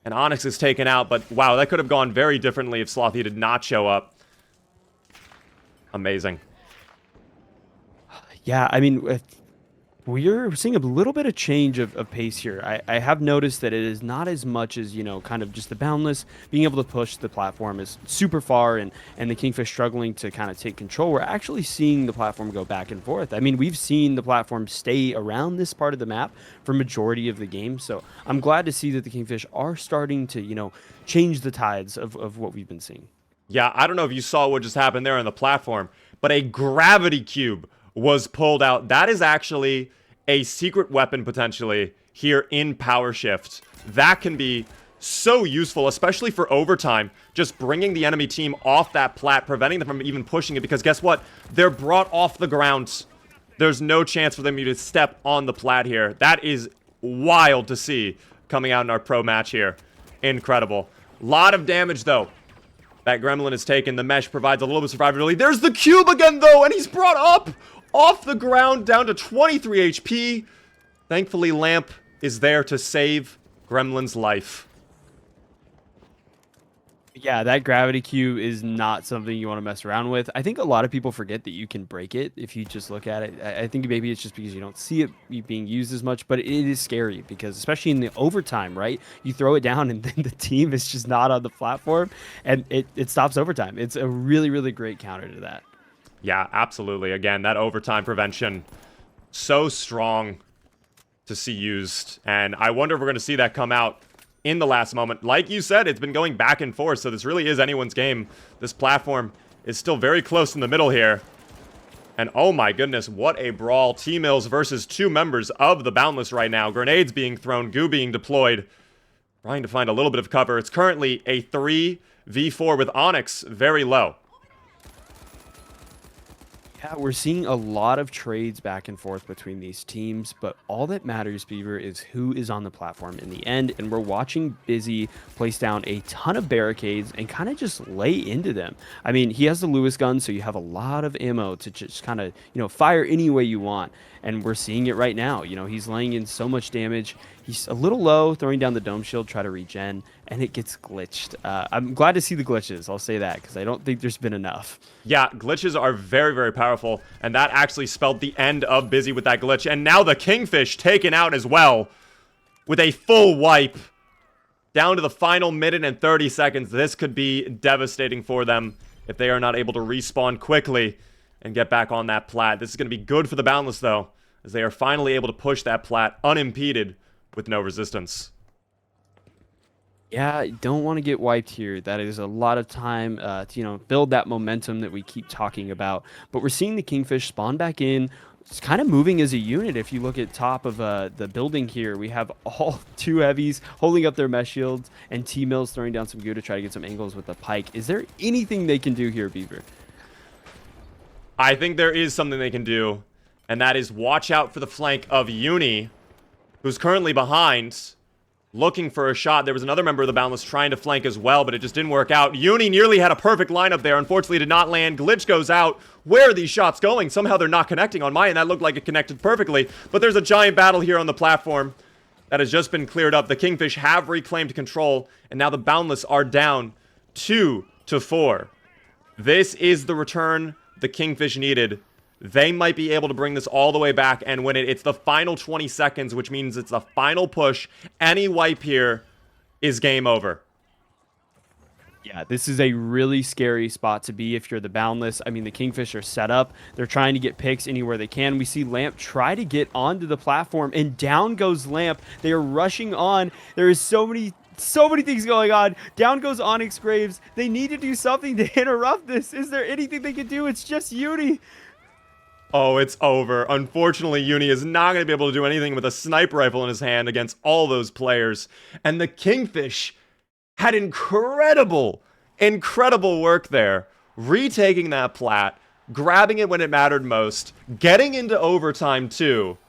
and Onyx is taken out. But wow, that could have gone very differently if Slothy did not show up. Amazing. Yeah, I mean, we're seeing a little bit of change of pace here. I have noticed that it is not as much as, kind of just the Boundless being able to push the platform is super far and the Kingfish struggling to kind of take control. We're actually seeing the platform go back and forth. I mean, we've seen the platform stay around this part of the map for majority of the game. So I'm glad to see that the Kingfish are starting to, change the tides of what we've been seeing. Yeah, I don't know if you saw what just happened there on the platform, but a gravity cube was pulled out. That is actually a secret weapon potentially here in Powershift. That can be so useful, especially for overtime, just bringing the enemy team off that plat, preventing them from even pushing it, because guess what? They're brought off the ground. There's no chance for them to step on the plat here. That is wild to see coming out in our pro match here. Incredible. Lot of damage, though, that Gremlin has taken. The mesh provides a little bit of survivability. There's the cube again, though, and he's brought up off the ground down to 23 HP. Thankfully, Lamp is there to save Gremlin's life. Yeah, that gravity cube is not something you want to mess around with. I think a lot of people forget that you can break it if you just look at it. I think maybe it's just because you don't see it being used as much, but it is scary because especially in the overtime, right? You throw it down and then the team is just not on the platform and it stops overtime. It's a really, really great counter to that. Yeah, absolutely. Again, that overtime prevention, so strong to see used. And I wonder if we're going to see that come out in the last moment. Like you said, it's been going back and forth, so this really is anyone's game. This platform is still very close in the middle here. And oh my goodness, what a brawl. T-Mills versus 2 members of the Boundless right now. Grenades being thrown, goo being deployed. trying to find a little bit of cover. It's currently a 3v4 with Onyx very low. Yeah, we're seeing a lot of trades back and forth between these teams, but all that matters, Beaver, is who is on the platform in the end. And we're watching Busy place down a ton of barricades and kind of just lay into them. I mean, he has the Lewis gun, so you have a lot of ammo to just kind of, fire any way you want. And we're seeing it right now. He's laying in so much damage. He's a little low, throwing down the dome shield, try to regen, and it gets glitched. I'm glad to see the glitches, I'll say that, because I don't think there's been enough. Yeah, glitches are very, very powerful, and that actually spelled the end of Busy with that glitch. And now the Kingfish taken out as well with a full wipe. Down to the final minute and 30 seconds. This could be devastating for them if they are not able to respawn quickly and get back on that plat. This is going to be good for the Boundless, though, as they are finally able to push that plat unimpeded with no resistance. Yeah, don't want to get wiped here. That is a lot of time to, build that momentum that we keep talking about. But we're seeing the Kingfish spawn back in. It's kind of moving as a unit. If you look at top of the building here, we have all two heavies holding up their mesh shields and T-Mills throwing down some goo to try to get some angles with the pike. Is there anything they can do here, Beaver? I think there is something they can do, and that is watch out for the flank of Uni, who's currently behind, looking for a shot. There was another member of the Boundless trying to flank as well, but it just didn't work out. Uni nearly had a perfect lineup there. Unfortunately, did not land. Glitch goes out. Where are these shots going? Somehow they're not connecting on my end. That looked like it connected perfectly, but there's a giant battle here on the platform that has just been cleared up. The Kingfish have reclaimed control, and now the Boundless are down 2-4. This is the return the Kingfish needed. They might be able to bring this all the way back and win it. It's the final 20 seconds, which means it's the final push. Any wipe here is game over. Yeah, this is a really scary spot to be if you're the Boundless. I mean, the Kingfish are set up. They're trying to get picks anywhere they can. We see Lamp try to get onto the platform, and down goes Lamp. They are rushing on. There is so many things going on. Down goes Onyx Graves. They need to do something to interrupt this. Is there anything they can do? It's just Uni. Oh, it's over. Unfortunately, Uni is not going to be able to do anything with a sniper rifle in his hand against all those players. And the Kingfish had incredible work there. Retaking that plat, grabbing it when it mattered most, getting into overtime too.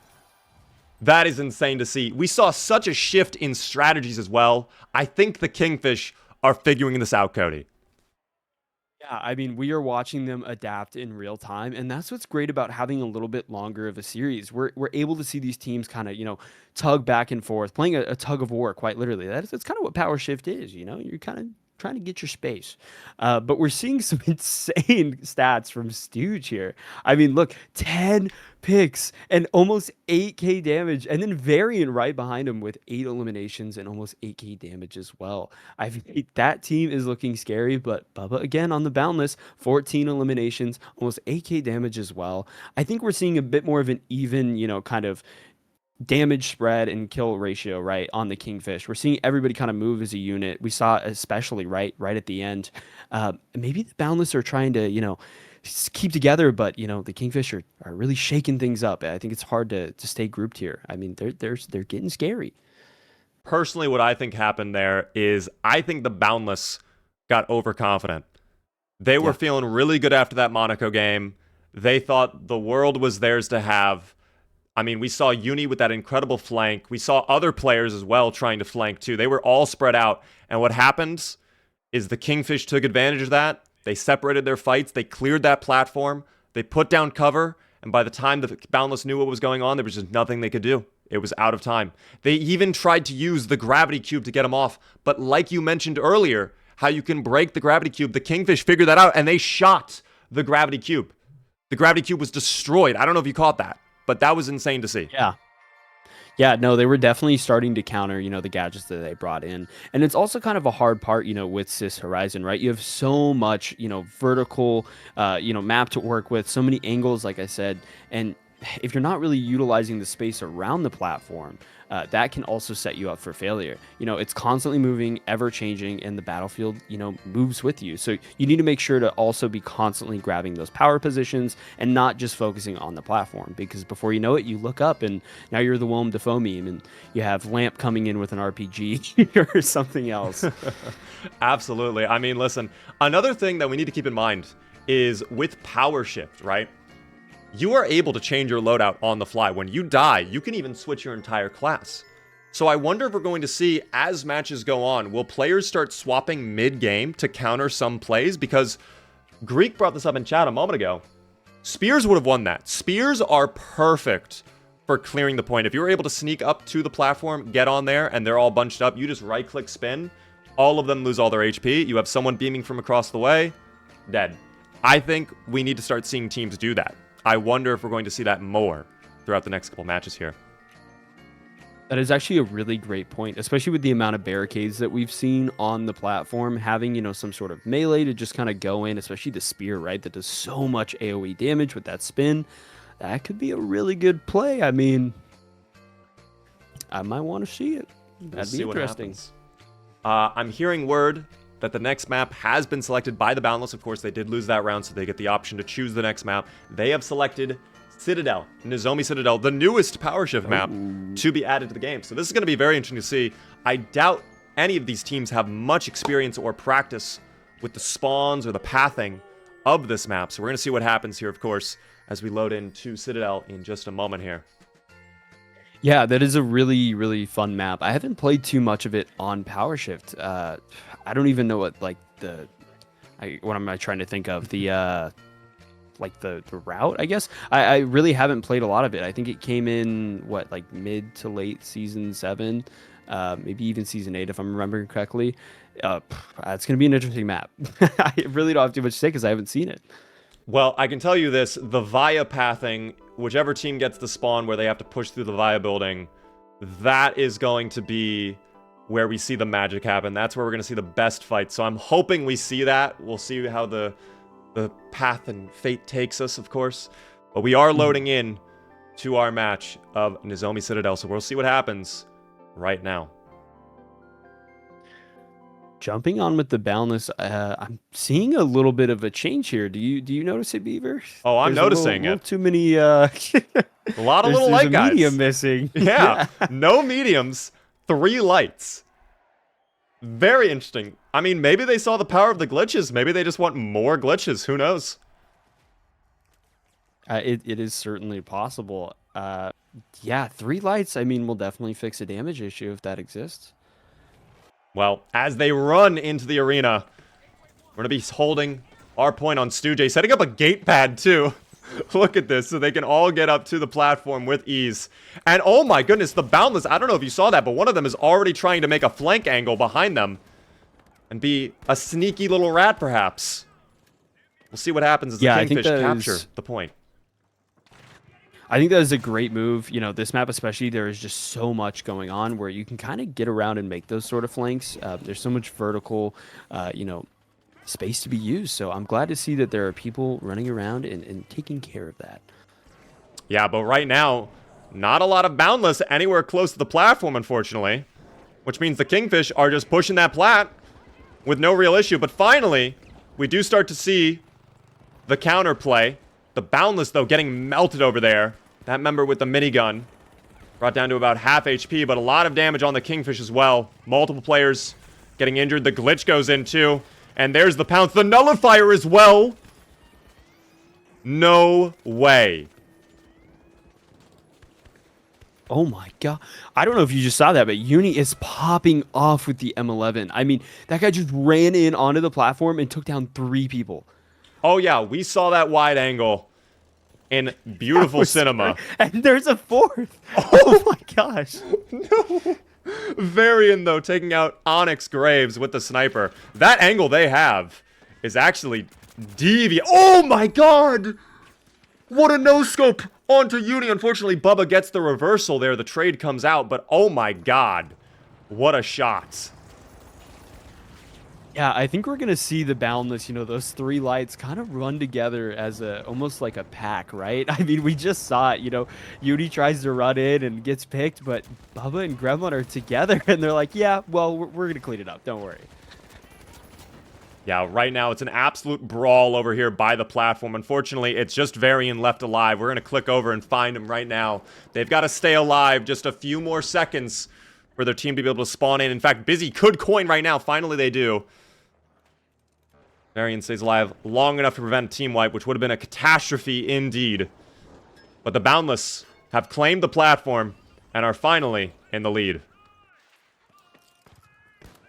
That is insane to see. We saw such a shift in strategies as well. I think the Kingfish are figuring this out, Cody. Yeah, I mean, we are watching them adapt in real time, and that's what's great about having a little bit longer of a series. We're able to see these teams kind of, tug back and forth, playing a tug of war, quite literally. That's kind of what Powershift is, You're kind of trying to get your space. But we're seeing some insane stats from Stooge here. I mean, look, 10 picks and almost 8k damage, and then Variant right behind him with 8 eliminations and almost 8k damage as well. I think that team is looking scary, but Bubba again on the Boundless, 14 eliminations, almost 8k damage as well. I think we're seeing a bit more of an even, kind of damage spread and kill ratio, right, on the Kingfish. We're seeing everybody kind of move as a unit. We saw especially right at the end. Maybe the Boundless are trying to, keep together, but the Kingfish are really shaking things up. I think it's hard to stay grouped here. I mean, they're getting scary. Personally, what I think happened there is I think the Boundless got overconfident. They were feeling really good after that Monaco game. They thought the world was theirs to have. I mean, we saw Uni with that incredible flank. We saw other players as well trying to flank too. They were all spread out. And what happened is the Kingfish took advantage of that. They separated their fights. They cleared that platform. They put down cover. And by the time the Boundless knew what was going on, there was just nothing they could do. It was out of time. They even tried to use the gravity cube to get them off. But like you mentioned earlier, how you can break the gravity cube, the Kingfish figured that out and they shot the gravity cube. The gravity cube was destroyed. I don't know if you caught that, but that was insane to see. Yeah, no, they were definitely starting to counter, the gadgets that they brought in. And it's also kind of a hard part, with Sys Horizon, right? You have so much, vertical, map to work with, so many angles, like I said. And if you're not really utilizing the space around the platform, that can also set you up for failure. It's constantly moving, ever changing, and the battlefield, moves with you. So you need to make sure to also be constantly grabbing those power positions and not just focusing on the platform, because before you know it, you look up and now you're the Willem Dafoe meme and you have Lamp coming in with an RPG or something else. Absolutely. I mean, listen, another thing that we need to keep in mind is with Powershift, right? You are able to change your loadout on the fly. When you die, you can even switch your entire class. So I wonder if we're going to see, as matches go on, will players start swapping mid-game to counter some plays? Because Greek brought this up in chat a moment ago. Spears would have won that. Spears are perfect for clearing the point. If you were able to sneak up to the platform, get on there, and they're all bunched up, you just right-click spin, all of them lose all their HP. You have someone beaming from across the way, dead. I think we need to start seeing teams do that. I wonder if we're going to see that more throughout the next couple matches here. That is actually a really great point, especially with the amount of barricades that we've seen on the platform. Having, some sort of melee to just kind of go in, especially the spear, right? That does so much AoE damage with that spin. That could be a really good play. I mean, I might want to see it. That'd be interesting. I'm hearing word that the next map has been selected by the Boundless. Of course, they did lose that round, so they get the option to choose the next map. They have selected Citadel, Nozomi Citadel, the newest Powershift map to be added to the game. So this is going to be very interesting to see. I doubt any of these teams have much experience or practice with the spawns or the pathing of this map. So we're going to see what happens here, of course, as we load into Citadel in just a moment here. Yeah, that is a really, really fun map. I haven't played too much of it on Powershift. I don't even know what, what am I trying to think of? The route, I guess. I really haven't played a lot of it. I think it came in, mid to late Season 7, maybe even Season 8, if I'm remembering correctly. It's going to be an interesting map. I really don't have too much to say because I haven't seen it. Well, I can tell you this, the Via pathing, whichever team gets the spawn where they have to push through the Via building, that is going to be where we see the magic happen. That's where we're going to see the best fight. So I'm hoping we see that. We'll see how the path and fate takes us, of course. But we are loading in to our match of Nozomi Citadel, so we'll see what happens right now. Jumping on with the Boundless, I'm seeing a little bit of a change here. Do you notice it, Beaver? Oh, I'm noticing it. Too many. A lot of little light guys. Medium missing. Yeah, no mediums, 3 lights. Very interesting. I mean, maybe they saw the power of the glitches. Maybe they just want more glitches. Who knows? It is certainly possible. Yeah, 3 lights. I mean, will definitely fix a damage issue if that exists. Well, as they run into the arena, we're going to be holding our point on Stu-J, setting up a gate pad too. Look at this, so they can all get up to the platform with ease. And oh my goodness, the Boundless, I don't know if you saw that, but one of them is already trying to make a flank angle behind them and be a sneaky little rat, perhaps. We'll see what happens as the Kingfish capture the point. I think that is a great move. This map especially, there is just so much going on where you can kind of get around and make those sort of flanks. There's so much vertical, space to be used. So I'm glad to see that there are people running around and taking care of that. Yeah, but right now, not a lot of Boundless anywhere close to the platform, unfortunately. Which means the Kingfish are just pushing that plat with no real issue. But finally, we do start to see the counterplay. The Boundless, though, getting melted over there. That member with the minigun brought down to about half HP, but a lot of damage on the Kingfish as well. Multiple players getting injured. The glitch goes in, too. And there's the pounce. The nullifier as well. No way. Oh my god. I don't know if you just saw that, but Uni is popping off with the M11. I mean, that guy just ran in onto the platform and took down 3 people. Oh, yeah. We saw that wide angle in beautiful cinema. And there's a 4th. Oh my gosh. No. Varian, though, taking out Onyx Graves with the sniper. That angle they have is actually deviant. Oh my god! What a no-scope onto Uni. Unfortunately, Bubba gets the reversal there. The trade comes out, but oh my god. What a shot. Yeah, I think we're gonna see the Boundless, those three lights kind of run together as almost like a pack, right? I mean, we just saw it, Uni tries to run in and gets picked, but Bubba and Gremlin are together and they're like, yeah, well, we're gonna clean it up, don't worry. Yeah, right now it's an absolute brawl over here by the platform. Unfortunately, it's just Varian left alive. We're going to click over and find him right now. They've got to stay alive just a few more seconds for their team to be able to spawn in. In fact, Busy could coin right now. Finally, they do. Varian stays alive long enough to prevent a team wipe, which would have been a catastrophe indeed. But the Boundless have claimed the platform and are finally in the lead.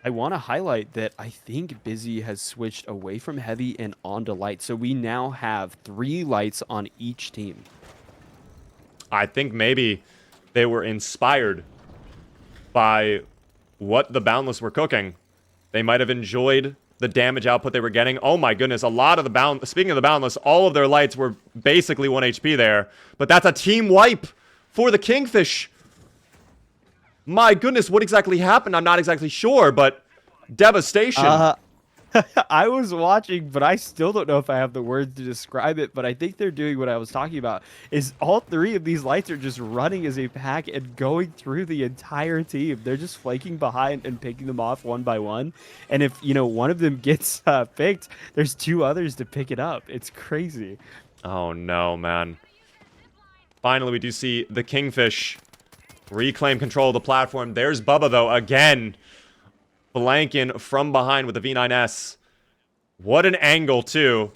I want to highlight that I think Busy has switched away from heavy and onto light. So we now have 3 lights on each team. I think maybe they were inspired by what the Boundless were cooking. They might have enjoyed the damage output they were getting. Oh my goodness, a lot of the speaking of the Boundless, all of their lights were basically 1 HP there. But that's a team wipe for the Kingfish. My goodness, what exactly happened? I'm not exactly sure, but devastation. I was watching, but I still don't know if I have the words to describe it, but I think they're doing what I was talking about, is all 3 of these lights are just running as a pack and going through the entire team. They're just flanking behind and picking them off one by one. And if, one of them gets picked, there's 2 others to pick it up. It's crazy. Oh no, man. Finally, we do see the Kingfish reclaim control of the platform. There's Bubba, though, again. Blanking from behind with the V9S. What an angle, too.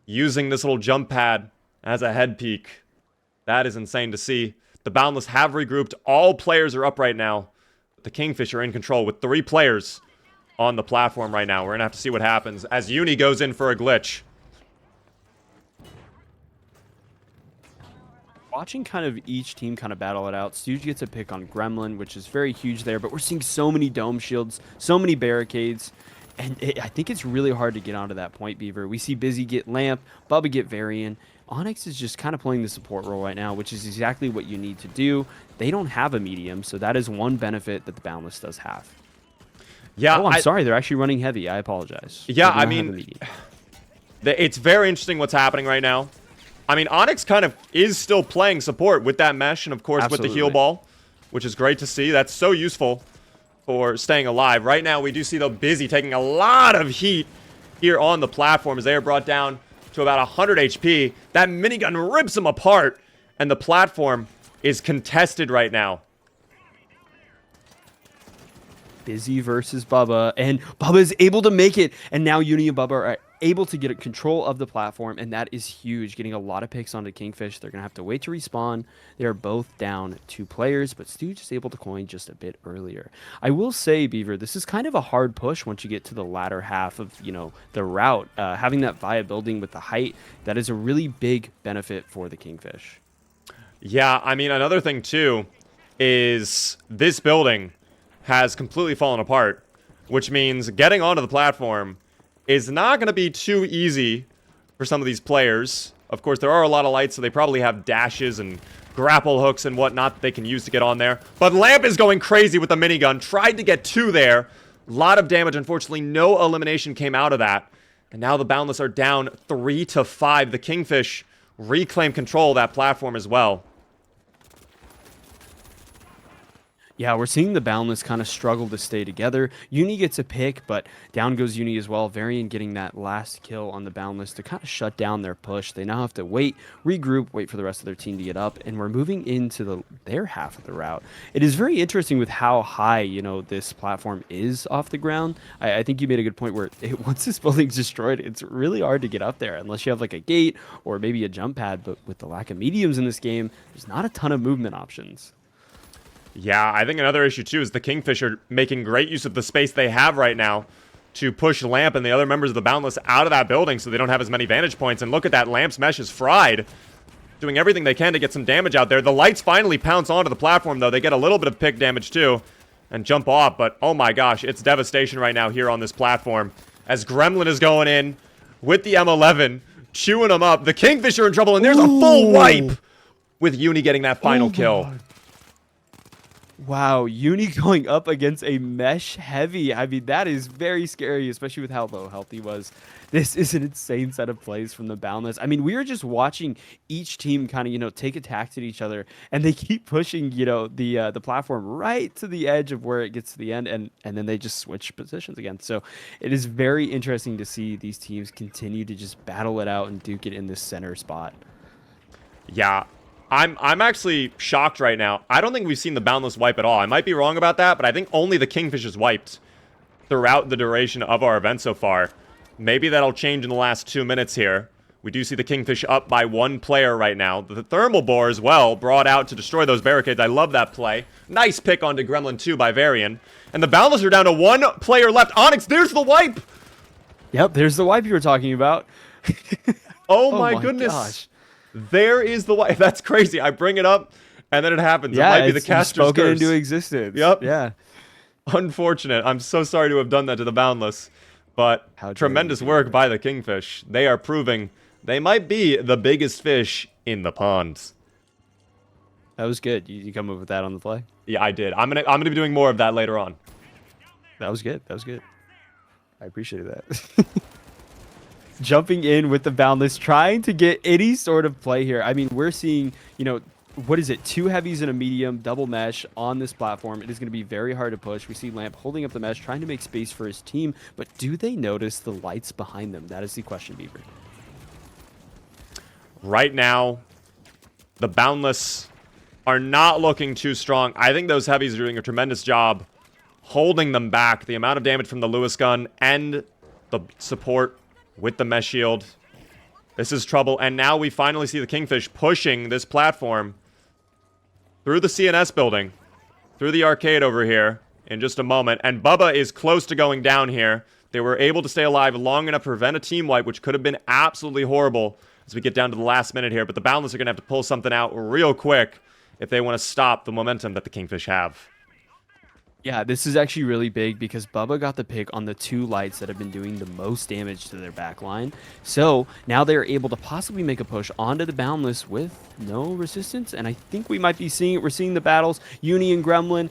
Using this little jump pad as a head peek. That is insane to see. The Boundless have regrouped. All players are up right now. The Kingfish are in control with 3 players on the platform right now. We're going to have to see what happens as Uni goes in for a glitch. Watching kind of each team kind of battle it out. Stooge gets a pick on Gremlin, which is very huge there, but we're seeing so many dome shields, so many barricades, and I think it's really hard to get onto that point, Beaver. We see Busy get Lamp, Bubba get Varian. Onyx is just kind of playing the support role right now, which is exactly what you need to do. They don't have a medium, so that is one benefit that the Boundless does have. Yeah, oh, I'm sorry. They're actually running heavy. I apologize. Yeah, I mean, it's very interesting what's happening right now. I mean, Onyx kind of is still playing support with that mesh and, of course, with the heal ball, which is great to see. That's so useful for staying alive. Right now, we do see, though, Busy taking a lot of heat here on the platform as they are brought down to about 100 HP. That minigun rips them apart, and the platform is contested right now. Busy versus Bubba, and Bubba is able to make it, and now Uni and Bubba are able to get control of the platform, and that is huge, getting a lot of picks onto Kingfish. They're gonna have to wait to respawn. They are both down 2 players, but Stooge is able to coin just a bit earlier. I will say, Beaver, this is kind of a hard push once you get to the latter half of the route. Having that Via building with the height, that is a really big benefit for the Kingfish. Yeah, I mean, another thing too is this building has completely fallen apart, which means getting onto the platform is not going to be too easy for some of these players. Of course, there are a lot of lights, so they probably have dashes and grapple hooks and whatnot that they can use to get on there. But Lamp is going crazy with the minigun. Tried to get 2 there. A lot of damage. Unfortunately, no elimination came out of that. And now the Boundless are down 3-5. The Kingfish reclaim control of that platform as well. Yeah, we're seeing the Boundless kind of struggle to stay together. Uni gets a pick, but down goes Uni as well. Varian getting that last kill on the Boundless to kind of shut down their push. They now have to wait, regroup, wait for the rest of their team to get up, and we're moving into their half of the route. It is very interesting with how high, this platform is off the ground. I think you made a good point where once this building's destroyed, it's really hard to get up there unless you have like a gate or maybe a jump pad, but with the lack of mediums in this game, there's not a ton of movement options. Yeah, I think another issue, too, is the Kingfish are making great use of the space they have right now to push Lamp and the other members of the Boundless out of that building so they don't have as many vantage points. And look at that, Lamp's mesh is fried. Doing everything they can to get some damage out there. The lights finally pounce onto the platform, though. They get a little bit of pick damage, too, and jump off. But, oh my gosh, it's devastation right now here on this platform. As Gremlin is going in with the M11, chewing them up. The Kingfish are in trouble, and there's a full wipe with Uni getting that final kill. God. Wow, Uni going up against a mesh heavy. I mean, that is very scary, especially with how low health he was. This is an insane set of plays from the Boundless. I mean, we are just watching each team kind of, take attacks at each other, and they keep pushing, the platform right to the edge of where it gets to the end, and then they just switch positions again. So it is very interesting to see these teams continue to just battle it out and duke it in this center spot. Yeah, I'm actually shocked right now. I don't think we've seen the Boundless wipe at all. I might be wrong about that, but I think only the Kingfish is wiped throughout the duration of our event so far. Maybe that'll change in the last 2 minutes here. We do see the Kingfish up by 1 player right now. The Thermal Bore as well, brought out to destroy those barricades. I love that play. Nice pick onto Gremlin 2 by Varian. And the Boundless are down to 1 player left. Onyx, there's the wipe! Yep, there's the wipe you were talking about. Oh my goodness. Gosh. There is the wipe. That's crazy. I bring it up, and then it happens. Yeah, it might be the caster's spoken curse. into existence. Yep. Yeah. Unfortunate. I'm so sorry to have done that to the Boundless. But tremendous work by the Kingfish. They are proving they might be the biggest fish in the pond. That was good. You come up with that on the fly? Yeah, I did. I'm gonna be doing more of that later on. That was good. That was good. I appreciated that. Jumping in with the Boundless, trying to get any sort of play here. I mean, we're seeing, what is it? 2 heavies and a medium, double mesh on this platform. It is going to be very hard to push. We see Lamp holding up the mesh, trying to make space for his team. But do they notice the lights behind them? That is the question, Beaver. Right now, the Boundless are not looking too strong. I think those heavies are doing a tremendous job holding them back. The amount of damage from the Lewis gun and the support with the mesh shield. This is trouble. And now we finally see the Kingfish pushing this platform through the CNS building, through the arcade over here in just a moment. And Bubba is close to going down here. They were able to stay alive long enough to prevent a team wipe, which could have been absolutely horrible as we get down to the last minute here. But the Boundless are going to have to pull something out real quick if they want to stop the momentum that the Kingfish have. Yeah, this is actually really big because Bubba got the pick on the 2 lights that have been doing the most damage to their backline. So now they're able to possibly make a push onto the Boundless with no resistance. And I think we might be seeing it. We're seeing the battles. Uni and Gremlin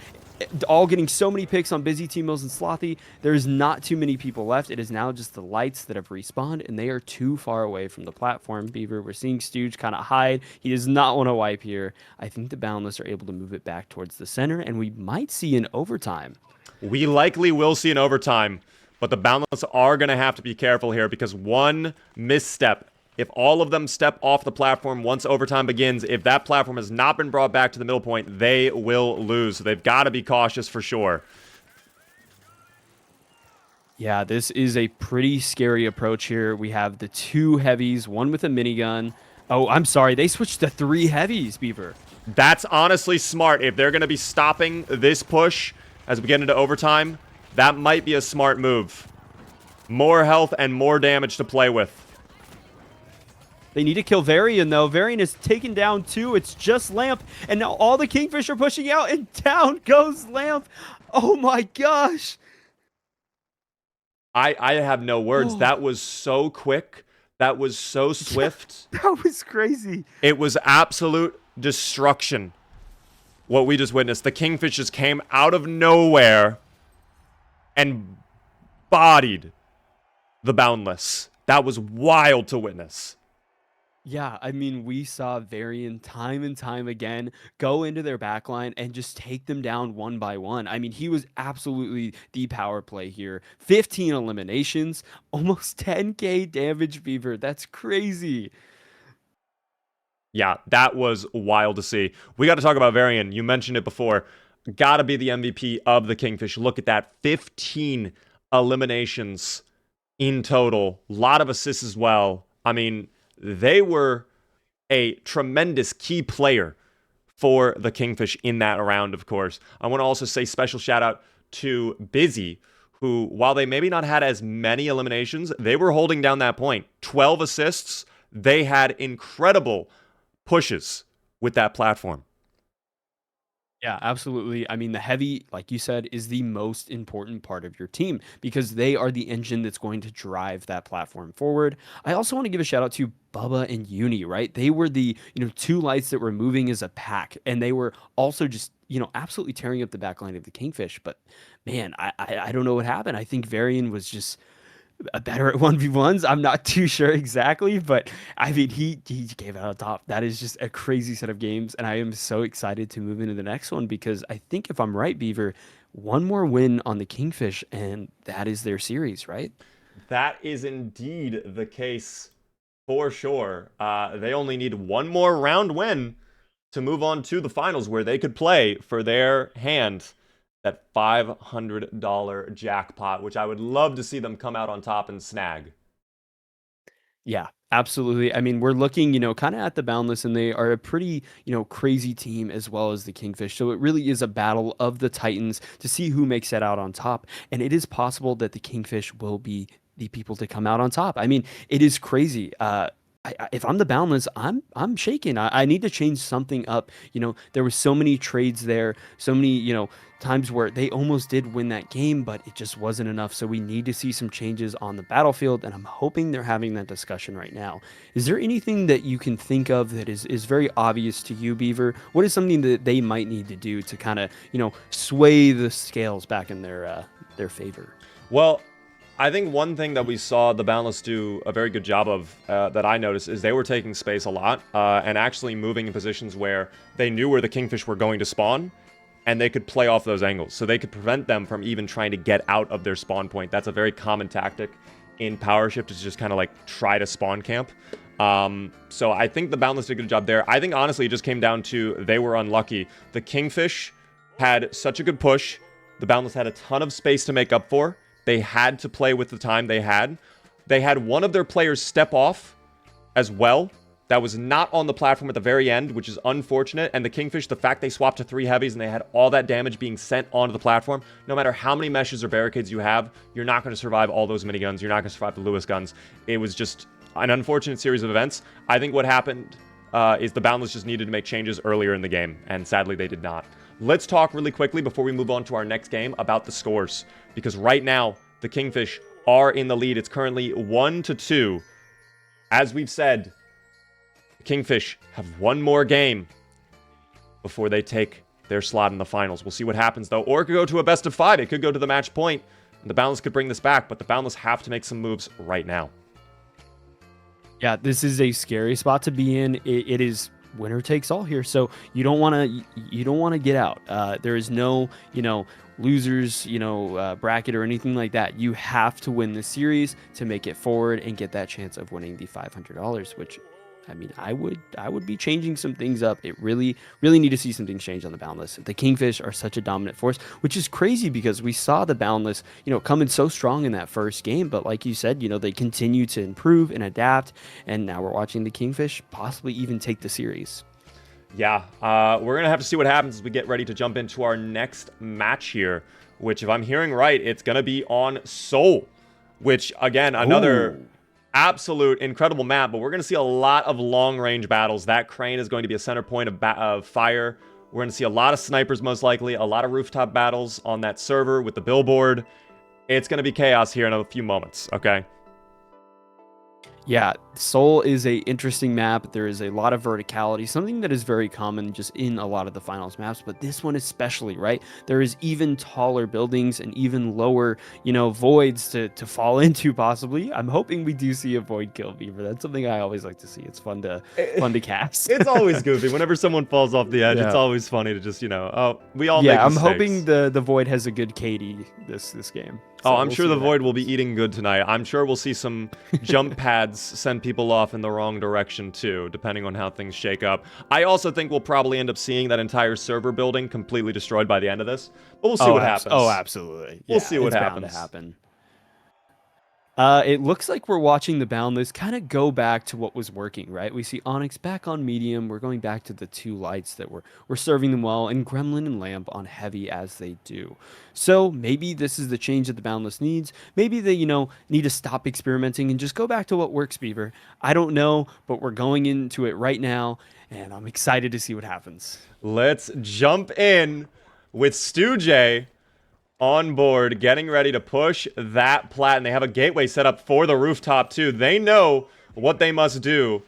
all getting so many picks on Busy, T-Mills, and Slothy. There's not too many people left. It is now just the lights that have respawned, and they are too far away from the platform, Beaver. We're seeing Stooge kind of hide. He does not want to wipe here. I think the Boundless are able to move it back towards the center, and we might see an overtime. We likely will see an overtime, but the Boundless are going to have to be careful here because one misstep, if all of them step off the platform once overtime begins, if that platform has not been brought back to the middle point, they will lose. So they've got to be cautious for sure. Yeah, this is a pretty scary approach here. We have the 2 heavies, one with a minigun. Oh, I'm sorry. They switched to 3 heavies, Beaver. That's honestly smart. If they're going to be stopping this push as we get into overtime, that might be a smart move. More health and more damage to play with. They need to kill Varian, though. Varian is taken down, too. It's just Lamp. And now all the Kingfish are pushing out, and down goes Lamp. Oh, my gosh. I have no words. That was so quick. That was so swift. That was crazy. It was absolute destruction, what we just witnessed. The Kingfish just came out of nowhere and bodied the Boundless. That was wild to witness. Yeah, I mean, we saw Varian time and time again go into their backline and just take them down one by one. I mean, he was absolutely the power play here. 15 eliminations, almost 10k damage, Beaver. That's crazy. Yeah, that was wild to see. We got to talk about Varian. You mentioned it before. Got to be the MVP of the Kingfish. Look at that. 15 eliminations in total. A lot of assists as well. I mean, they were a tremendous key player for the Kingfish in that round, of course. I want to also say special shout out to Busy, who, while they maybe not had as many eliminations, they were holding down that point. 12 assists. They had incredible pushes with that platform. Yeah, absolutely. I mean, the heavy, like you said, is the most important part of your team because they are the engine that's going to drive that platform forward. I also want to give a shout out to Bubba and Uni, right? They were the, 2 lights that were moving as a pack, and they were also just absolutely tearing up the back line of the Kingfish. But man, I don't know what happened. I think Varian was just better at 1v1s. I'm not too sure exactly, but I mean, he gave it on top. That is just a crazy set of games, and I am so excited to move into the next one because I think if I'm right, Beaver, one more win on the Kingfish, and that is their series, right? That is indeed the case for sure. They only need one more round win to move on to the finals where they could play for their hand that $500 jackpot, which I would love to see them come out on top and snag. Yeah, absolutely. I mean, we're looking, kind of at the Boundless, and they are a pretty, crazy team as well as the Kingfish. So it really is a battle of the Titans to see who makes it out on top. And it is possible that the Kingfish will be the people to come out on top. I mean, it is crazy. If I'm the Boundless, I'm shaking. I need to change something up. There were so many trades there, so many times where they almost did win that game, but it just wasn't enough. So we need to see some changes on the battlefield, and I'm hoping they're having that discussion right now. Is there anything that you can think of that is very obvious to you, Beaver? What is something that they might need to do to kind of sway the scales back in their favor? Well, I think one thing that we saw the Boundless do a very good job of that I noticed is they were taking space a lot and actually moving in positions where they knew where the Kingfish were going to spawn, and they could play off those angles. So they could prevent them from even trying to get out of their spawn point. That's a very common tactic in Powershift, is just kind of like try to spawn camp. So I think the Boundless did a good job there. I think honestly it just came down to they were unlucky. The Kingfish had such a good push. The Boundless had a ton of space to make up for. They had to play with the time they had. They had one of their players step off as well. That was not on the platform at the very end, which is unfortunate. And the Kingfish, the fact they swapped to 3 heavies and they had all that damage being sent onto the platform, no matter how many meshes or barricades you have, you're not going to survive all those miniguns. You're not going to survive the Lewis guns. It was just an unfortunate series of events. I think what happened is the Boundless just needed to make changes earlier in the game, and sadly they did not. Let's talk really quickly before we move on to our next game about the scores, because right now the Kingfish are in the lead. It's currently 1-2. As we've said, the Kingfish have one more game before they take their slot in the finals. We'll see what happens though, or it could go to a best of 5. It could go to the match point, and the Boundless could bring this back, but the Boundless have to make some moves right now. Yeah, this is a scary spot to be in. It is winner takes all here, so you don't want to get out. There is no losers bracket or anything like that. You have to win this series to make it forward and get that chance of winning the $500, which I mean, I would be changing some things up. It really need to see some things change on the Boundless. The Kingfish are such a dominant force, which is crazy because we saw the Boundless, coming so strong in that first game. But like you said, they continue to improve and adapt. And now we're watching the Kingfish possibly even take the series. Yeah, we're going to have to see what happens as we get ready to jump into our next match here, which if I'm hearing right, it's going to be on Seoul, which again, another... Ooh. Absolute incredible map, but we're going to see a lot of long-range battles. That crane is going to be a center point of fire. We're going to see a lot of snipers, most likely, a lot of rooftop battles on that server with the billboard. It's going to be chaos here in a few moments, okay? Yeah, Seoul is a interesting map. There is a lot of verticality, something that is very common just in a lot of the finals maps, but this one especially, right? There is even taller buildings and even lower, voids to fall into possibly. I'm hoping we do see a void kill Beaver. That's something I always like to see. It's fun to cast. It's always goofy. Whenever someone falls off the edge, Yeah. It's always funny to just, we all make mistakes. I'm hoping the void has a good KD this game. So I'm we'll sure see the what Void will happens. be eating good tonight. I'm sure we'll see some jump pads send people off in the wrong direction too, depending on how things shake up. I also think we'll probably end up seeing that entire server building completely destroyed by the end of this. But we'll see what happens. Oh, absolutely. We'll see what it's happens. Bound to happen. It looks like we're watching the Boundless kind of go back to what was working, right? We see Onyx back on medium. We're going back to the 2 lights that were serving them well, and Gremlin and Lamp on heavy as they do. So maybe this is the change that the Boundless needs. Maybe they, need to stop experimenting and just go back to what works, Beaver. I don't know, but we're going into it right now, and I'm excited to see what happens. Let's jump in with Stu J on board, getting ready to push that plat, and they have a gateway set up for the rooftop too. They know what they must do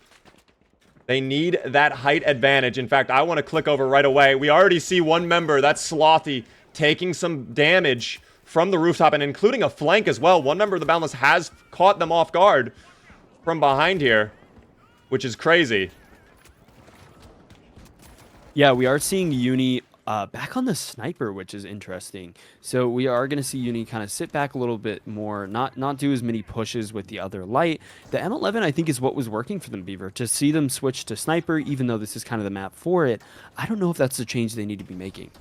They need that height advantage. In fact, I want to click over right away. We already see one member, that's Slothy, taking some damage from the rooftop and including a flank as well. One member of the Boundless has caught them off guard from behind here, which is crazy. Yeah, we are seeing Uni back on the sniper, which is interesting. So we are going to see Uni kind of sit back a little bit more, not do as many pushes with the other light. The M11, I think, is what was working for them, Beaver. To see them switch to sniper, even though this is kind of the map for it, I don't know if that's the change they need to be making.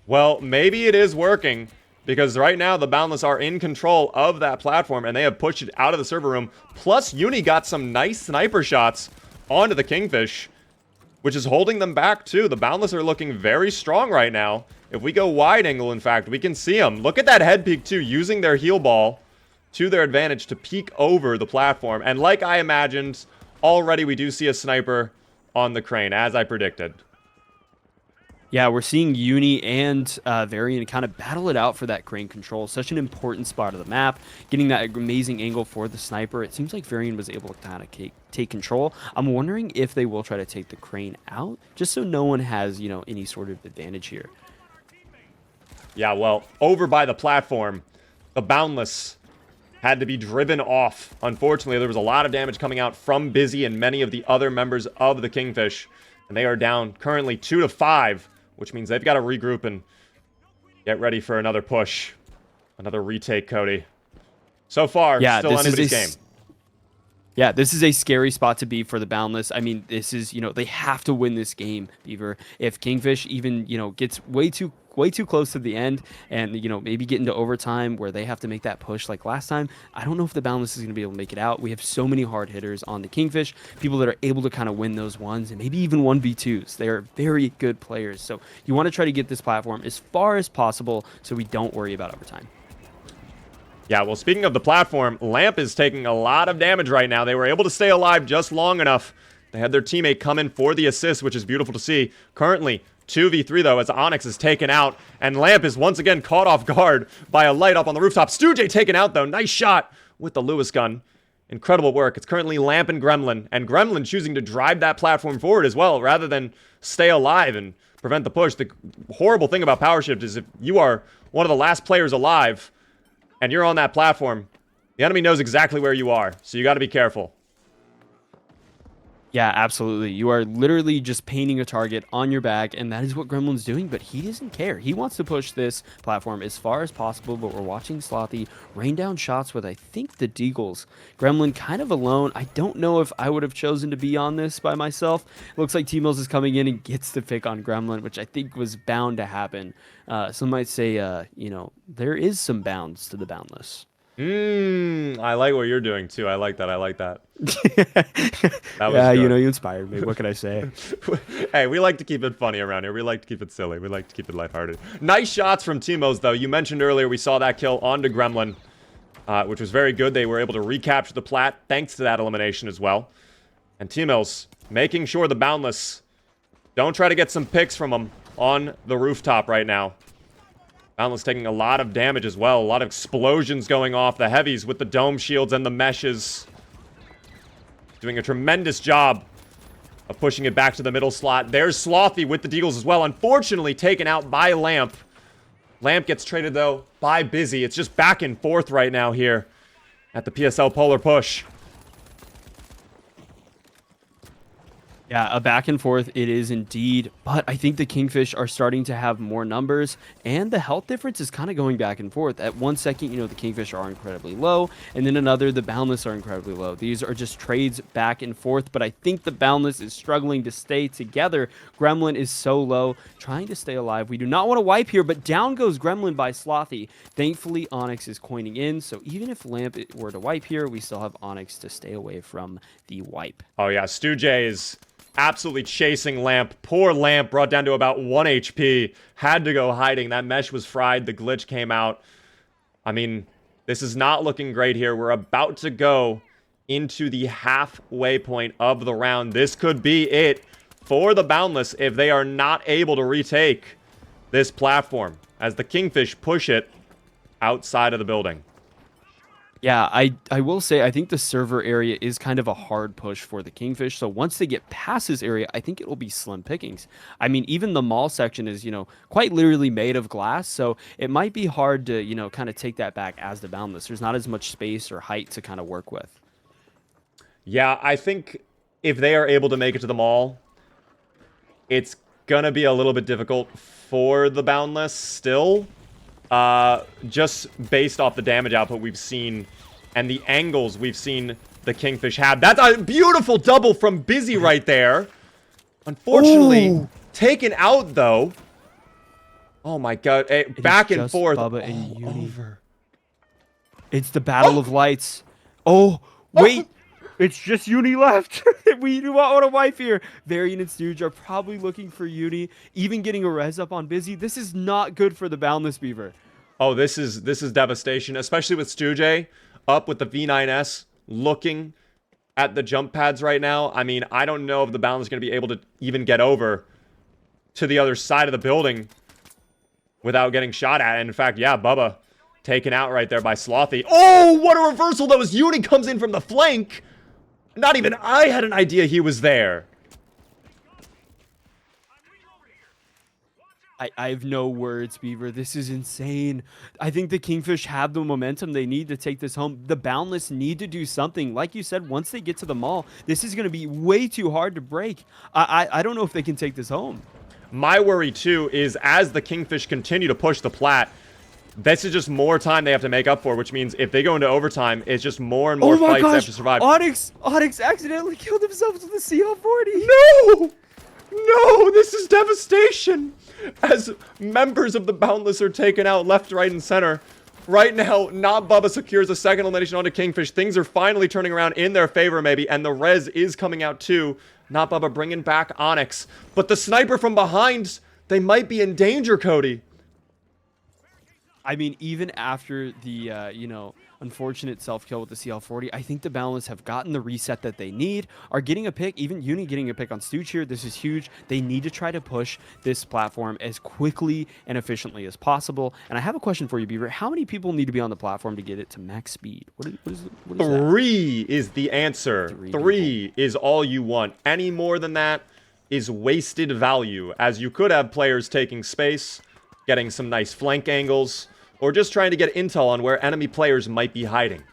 Well, maybe it is working, because right now the Boundless are in control of that platform, and they have pushed it out of the server room. Plus, Uni got some nice sniper shots onto the Kingfish, which is holding them back too. The Boundless are looking very strong right now. If we go wide angle, in fact, we can see them. Look at that head peek too, using their heal ball to their advantage to peek over the platform. And like I imagined, already we do see a sniper on the crane, as I predicted. Yeah, we're seeing Uni and Varian kind of battle it out for that crane control. Such an important spot of the map. Getting that amazing angle for the sniper. It seems like Varian was able to kind of take control. I'm wondering if they will try to take the crane out, just so no one has, you know, any sort of advantage here. Yeah, well, over by the platform, the Boundless had to be driven off. Unfortunately, there was a lot of damage coming out from Busy and many of the other members of the Kingfish. And they are down currently 2-5. Which means they've got to regroup and get ready for another push. Another retake, Cody. So far, still anybody's game. Yeah, this is a scary spot to be for the Boundless. I mean, this is, you know, they have to win this game, Beaver. If Kingfish even, you know, gets way too close to the end and, you know, maybe get into overtime where they have to make that push like last time, I don't know if the Boundless is going to be able to make it out. We have so many hard hitters on the Kingfish, people that are able to kind of win those ones and maybe even 1v2s. They are very good players. So you want to try to get this platform as far as possible so we don't worry about overtime. Yeah, well, speaking of the platform, Lamp is taking a lot of damage right now. They were able to stay alive just long enough. They had their teammate come in for the assist, which is beautiful to see. Currently, 2v3, though, as Onyx is taken out, and Lamp is once again caught off guard by a light up on the rooftop. Stujay taken out, though. Nice shot with the Lewis gun. Incredible work. It's currently Lamp and Gremlin choosing to drive that platform forward as well, rather than stay alive and prevent the push. The horrible thing about Powershift is if you are one of the last players alive, and you're on that platform, the enemy knows exactly where you are, so you got to be careful. Yeah, absolutely. You are literally just painting a target on your back, and that is what Gremlin's doing, but he doesn't care. He wants to push this platform as far as possible, but we're watching Slothy rain down shots with, I think, the Deagles. Gremlin kind of alone. I don't know if I would have chosen to be on this by myself. It looks like T-Mills is coming in and gets the pick on Gremlin, which I think was bound to happen. Some might say, you know, there is some bounds to the Boundless. I like what you're doing too. I like that. Yeah, you know, you inspired me. What can I say? Hey, we like to keep it funny around here. We like to keep it silly. We like to keep it lighthearted. Nice shots from Timo's, though. You mentioned earlier we saw that kill onto Gremlin, which was very good. They were able to recapture the plat thanks to that elimination as well. And Timo's making sure the Boundless don't try to get some picks from them on the rooftop right now. Boundless taking a lot of damage as well. A lot of explosions going off. The heavies with the dome shields and the meshes. Doing a tremendous job of pushing it back to the middle slot. There's Slothy with the Deagles as well. Unfortunately taken out by Lamp. Lamp gets traded, though, by Busy. It's just back and forth right now here at the PSL Polar Push. Yeah, a back and forth it is indeed, but I think the Kingfish are starting to have more numbers, and the health difference is kind of going back and forth. At 1 second, you know, the Kingfish are incredibly low, and then another, the Boundless are incredibly low. These are just trades back and forth, but I think the Boundless is struggling to stay together. Gremlin is so low, trying to stay alive. We do not want to wipe here, but down goes Gremlin by Slothy. Thankfully, Onyx is coining in, so even if Lamp were to wipe here, we still have Onyx to stay away from the wipe. Oh yeah, Stujay is absolutely chasing Lamp. Poor Lamp, brought down to about 1 HP. Had to go hiding. That mesh was fried. The glitch came out. I mean, this is not looking great here. We're about to go into the halfway point of the round. This could be it for the Boundless if they are not able to retake this platform as the Kingfish push it outside of the building. Yeah, I will say I think the server area is kind of a hard push for the Kingfish. So once they get past this area, I think it will be slim pickings. I mean, even the mall section is, quite literally made of glass, so it might be hard to, kind of take that back as the Boundless. There's not as much space or height to kind of work with. Yeah, I think if they are able to make it to the mall, it's gonna be a little bit difficult for the Boundless still. Just based off the damage output we've seen and the angles we've seen the Kingfish have. That's a beautiful double from Busy right there. Unfortunately, Ooh. taken out though. Oh my god. Back and forth. Bubba and Uni. Over. It's the Battle of Lights. Oh, wait. It's just Uni left. We do not want a wipe here. Varian and Stooge are probably looking for Uni. Even getting a res up on Busy. This is not good for the Boundless Beaver. Oh, this is devastation, especially with Stooge up with the V9S looking at the jump pads right now. I mean, I don't know if the Boundless is going to be able to even get over to the other side of the building without getting shot at. And in fact, yeah, Bubba taken out right there by Slothy. Oh, what a reversal. That was Uni comes in from the flank. Not even I had an idea he was there. I have no words, Beaver. This is insane. I think the Kingfish have the momentum they need to take this home. The Boundless need to do something. Like you said, once they get to the mall, this is going to be way too hard to break. I don't know if they can take this home. My worry, too, is as the Kingfish continue to push the plat, this is just more time they have to make up for, which means if they go into overtime, it's just more and more fights they have to survive. Onyx accidentally killed himself with the CL40. No! No, this is devastation! As members of the Boundless are taken out left, right, and center. Right now, Not Bubba secures a second elimination onto Kingfish. Things are finally turning around in their favor, maybe, and the res is coming out too. Not Bubba bringing back Onyx. But the sniper from behind, they might be in danger, Cody. I mean, even after the, unfortunate self-kill with the CL40, I think the Boundless have gotten the reset that they need, are getting a pick, even Uni getting a pick on Stooge here. This is huge. They need to try to push this platform as quickly and efficiently as possible. And I have a question for you, Beaver. How many people need to be on the platform to get it to max speed? What is that? 3 is the answer. 3 is all you want. Any more than that is wasted value, as you could have players taking space, getting some nice flank angles, or just trying to get intel on where enemy players might be hiding.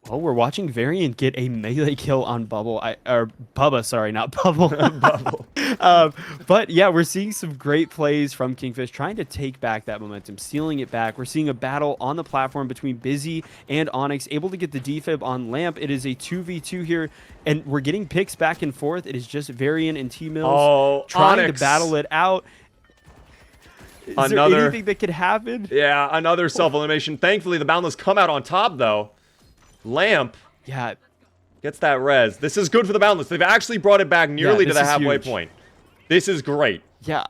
Well, we're watching Varian get a melee kill on Bubba, sorry, not Bubble. Bubble. But yeah, we're seeing some great plays from Kingfish, trying to take back that momentum, stealing it back. We're seeing a battle on the platform between Busy and Onyx, able to get the defib on Lamp. It is a 2v2 here, and we're getting picks back and forth. It is just Varian and T-Mills trying Onyx to battle it out. Is there anything that could happen? Yeah, another self-elimination. Thankfully, the Boundless come out on top, though. Lamp gets that res. This is good for the Boundless. They've actually brought it back nearly to the halfway point. This is great. Yeah,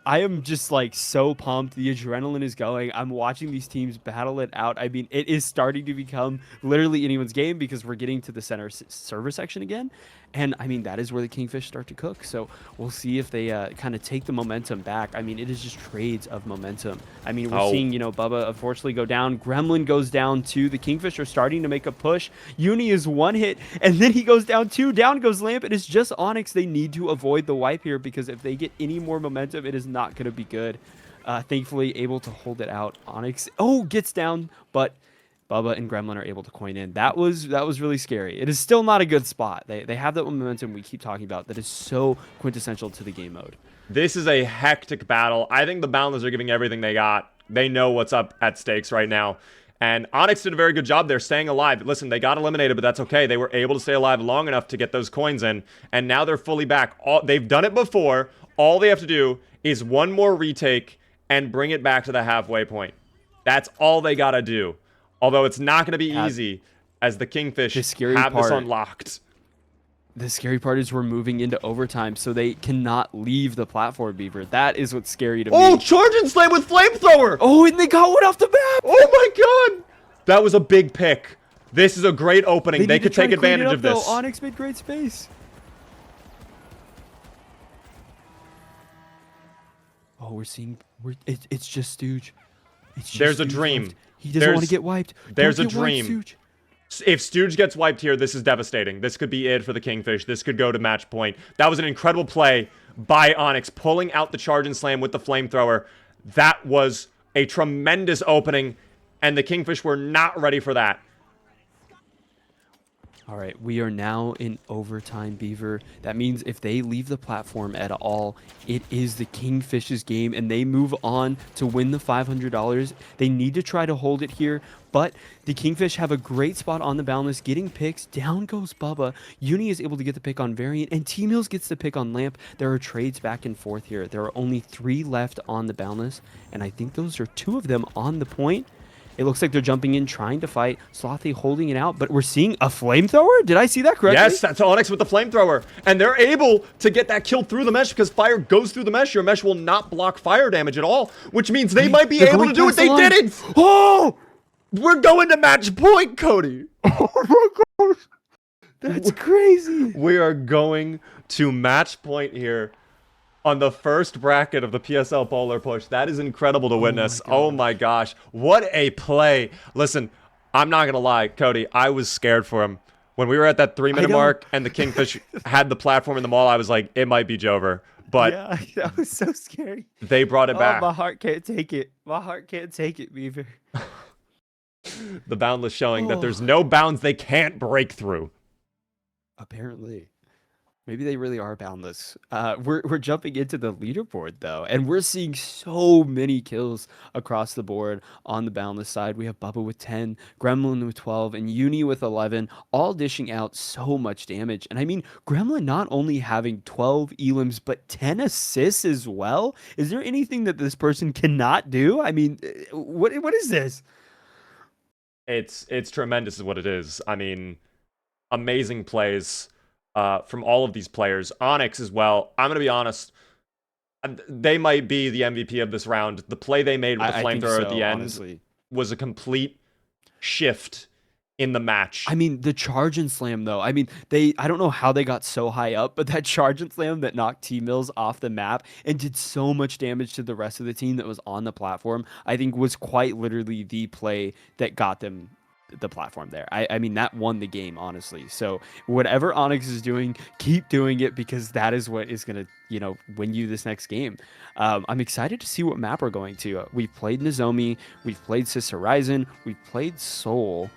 I am just like so pumped. The adrenaline is going. I'm watching these teams battle it out. I mean, it is starting to become literally anyone's game because we're getting to the center server section again. And I mean, that is where the Kingfish start to cook. So we'll see if they kind of take the momentum back. I mean, it is just trades of momentum. I mean, we're seeing, Bubba unfortunately go down. Gremlin goes down too. The Kingfish are starting to make a push. Uni is one hit, and then he goes down two. Down goes Lamp. It is just Onyx. They need to avoid the wipe here because if they get any more momentum, it is not going to be good. Thankfully, able to hold it out. Onyx, gets down, but Bubba and Gremlin are able to coin in. That was really scary. It is still not a good spot. They have that momentum we keep talking about that is so quintessential to the game mode. This is a hectic battle. I think the Boundless are giving everything they got. They know what's up at stakes right now. And Onyx did a very good job there staying alive. Listen, they got eliminated, but that's okay. They were able to stay alive long enough to get those coins in. And now they're fully back. They've done it before. All they have to do is one more retake and bring it back to the halfway point. That's all they got to do. Although it's not going to be easy, as the Kingfish have this unlocked. The scary part is we're moving into overtime, so they cannot leave the platform, Beaver. That is what's scary to me. Oh, charge and slam with flamethrower! Oh, and they got one off the map! Oh my god! That was a big pick. This is a great opening. They could take advantage of this. Onyx made great space. Oh, we're seeing... It's just Stooge. There's a dream. He doesn't want to get wiped. There's Don't a get wiped, dream. Stooge. If Stooge gets wiped here, this is devastating. This could be it for the Kingfish. This could go to match point. That was an incredible play by Onyx, pulling out the charge and slam with the flamethrower. That was a tremendous opening, and the Kingfish were not ready for that. All right, we are now in overtime, Beaver. That means if they leave the platform at all, it is the Kingfish's game, and they move on to win the $500. They need to try to hold it here, but the Kingfish have a great spot on the Boundless, getting picks. Down goes Bubba. Uni is able to get the pick on Variant, and T-Mills gets the pick on Lamp. There are trades back and forth here. There are only 3 left on the Boundless, and I think those are 2 of them on the point. It looks like they're jumping in, trying to fight. Slothy holding it out, but we're seeing a flamethrower? Did I see that correctly? Yes, that's Onyx with the flamethrower. And they're able to get that kill through the mesh because fire goes through the mesh. Your mesh will not block fire damage at all, which means they might be able to do it. They didn't! Oh! We're going to match point, Cody! Oh my gosh! That's crazy! We are going to match point here on the first bracket of the PSL Polar Push. That is incredible to witness. Oh my gosh. What a play. Listen, I'm not going to lie, Cody. I was scared for him. When we were at that 3-minute mark and the Kingfish had the platform in the mall, I was like, it might be Jover. But yeah, that was so scary. They brought it back. My heart can't take it. My heart can't take it, Beaver. The Boundless showing that there's no bounds they can't break through. Apparently. Maybe they really are boundless. We're jumping into the leaderboard, though, and we're seeing so many kills across the board on the boundless side. We have Bubba with 10, Gremlin with 12, and Uni with 11, all dishing out so much damage. And I mean, Gremlin not only having 12 elims, but 10 assists as well. Is there anything that this person cannot do? I mean, what is this? It's tremendous is what it is. I mean, amazing plays from all of these players. Onyx as well. I'm going to be honest. They might be the MVP of this round. The play they made with the flamethrower at the end honestly was a complete shift in the match. I mean, the charge and slam, though. I mean, I don't know how they got so high up, but that charge and slam that knocked T-Mills off the map and did so much damage to the rest of the team that was on the platform, I think was quite literally the play that got them the platform there. I mean, that won the game, honestly. So whatever Onyx is doing, keep doing it, because that is what is going to, win you this next game. I'm excited to see what map we're going to. We've played Nozomi, we've played Sis Horizon, we've played Seoul.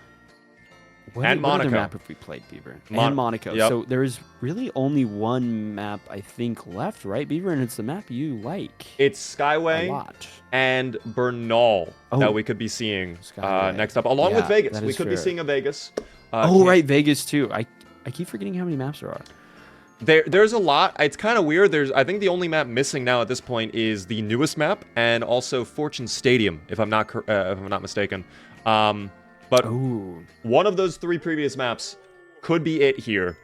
What Monaco. What other map have we played, Beaver? And Monaco. Yep. So there is really only one map, I think, left, right, Beaver? And it's the map you like. It's Skyway and Bernal that we could be seeing next up, along with Vegas. We could be seeing a Vegas. Right, Vegas too. I keep forgetting how many maps there are. There's a lot. It's kind of weird. I think the only map missing now at this point is the newest map and also Fortune Stadium, if I'm not mistaken. But one of those 3 previous maps could be it here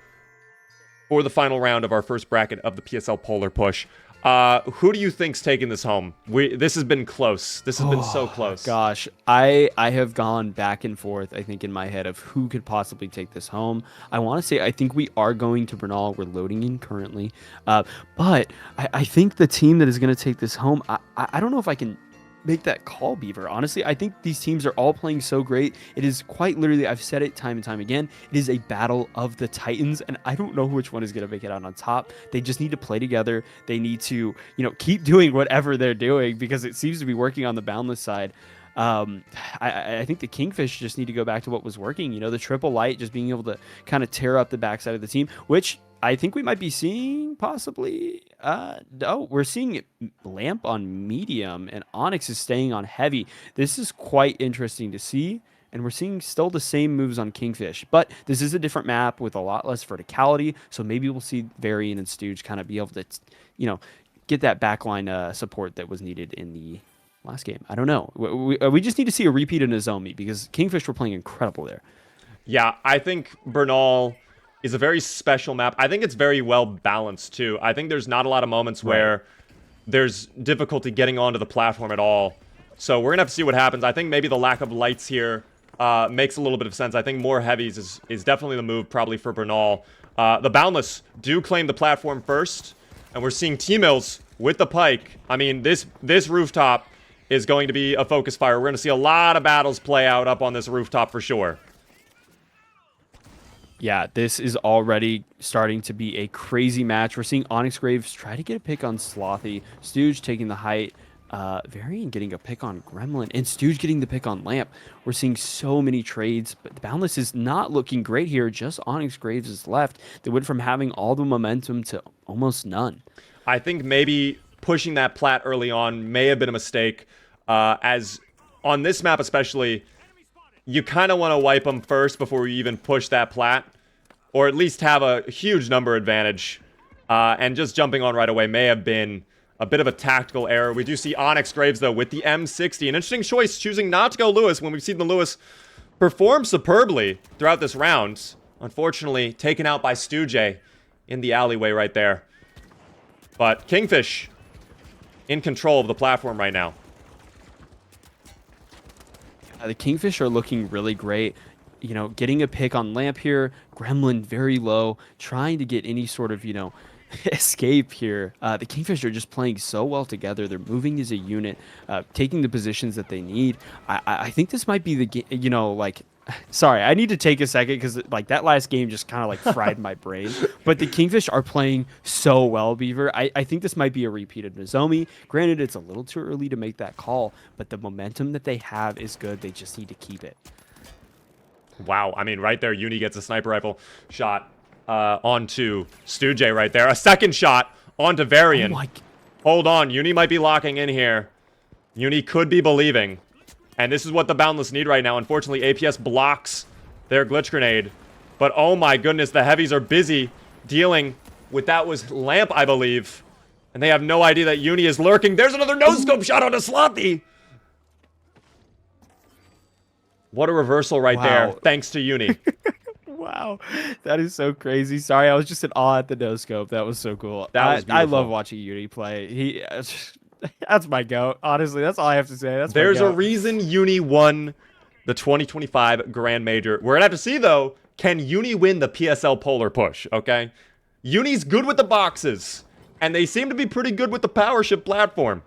for the final round of our first bracket of the PSL Polar Push. Who do you think's taking this home? This has been close. This has been so close. Gosh, I have gone back and forth, I think, in my head of who could possibly take this home. I want to say I think we are going to Bernal. We're loading in currently. But I think the team that is going to take this home, I don't know if I can make that call, Beaver. Honestly, I think these teams are all playing so great. It is quite literally, I've said it time and time again, it is a battle of the Titans, and I don't know which one is going to make it out on top. They just need to play together. They need to, keep doing whatever they're doing, because it seems to be working on the Boundless side. I think the Kingfish just need to go back to what was working. The triple light, just being able to kind of tear up the backside of the team, which I think we might be seeing possibly. We're seeing Lamp on medium and Onyx is staying on heavy. This is quite interesting to see. And we're seeing still the same moves on Kingfish, but this is a different map with a lot less verticality. So maybe we'll see Varian and Stooge kind of be able to, get that backline support that was needed in the last game. I don't know. We just need to see a repeat of Nozomi, because Kingfish were playing incredible there. Yeah, I think Bernal is a very special map. I think it's very well balanced too. I think there's not a lot of moments where there's difficulty getting onto the platform at all. So we're gonna have to see what happens. I think maybe the lack of lights here makes a little bit of sense. I think more heavies is definitely the move, probably for Bernal. The Boundless do claim the platform first, and we're seeing T-Mills with the pike. I mean, this rooftop is going to be a focus fire. We're going to see a lot of battles play out up on this rooftop for sure. Yeah, this is already starting to be a crazy match. We're seeing Onyx Graves try to get a pick on Slothy. Stooge taking the height. Varian getting a pick on Gremlin. And Stooge getting the pick on Lamp. We're seeing so many trades. But Boundless is not looking great here. Just Onyx Graves is left. They went from having all the momentum to almost none. I think maybe pushing that plat early on may have been a mistake. As on this map especially, you kind of want to wipe them first before you even push that plat, or at least have a huge number advantage. And just jumping on right away may have been a bit of a tactical error. We do see Onyx Graves, though, with the M60. An interesting choice, choosing not to go Lewis when we've seen the Lewis perform superbly throughout this round. Unfortunately, taken out by Stooge in the alleyway right there. But Kingfish in control of the platform right now. The Kingfish are looking really great. You know, getting a pick on Lamp here. Gremlin very low, trying to get any sort of, escape here. The Kingfish are just playing so well together. They're moving as a unit, taking the positions that they need. I think this might be the game, sorry, I need to take a second because that last game just kind of fried my brain. But the Kingfish are playing so well, Beaver. I think this might be a repeat of Nozomi. Granted, it's a little too early to make that call, but the momentum that they have is good. They just need to keep it. Wow, I mean, right there, Uni gets a sniper rifle shot onto Stooge right there. A second shot onto Varian. Oh Hold on, Uni might be locking in here. Uni could be believing. And this is what the Boundless need right now. Unfortunately, APS blocks their glitch grenade. But oh my goodness, the heavies are busy dealing with that was Lamp, I believe. And they have no idea that Uni is lurking. There's another no-scope shot onto Slothy. What a reversal right there, thanks to Uni. Wow, that is so crazy. Sorry, I was just in awe at the no-scope. That was so cool. I love watching Uni play. That's my goat. Honestly, that's all I have to say. There's a reason Uni won the 2025 Grand Major. We're going to have to see, though, can Uni win the PSL Polar Push, okay? Uni's good with the boxes, and they seem to be pretty good with the Powershift platform.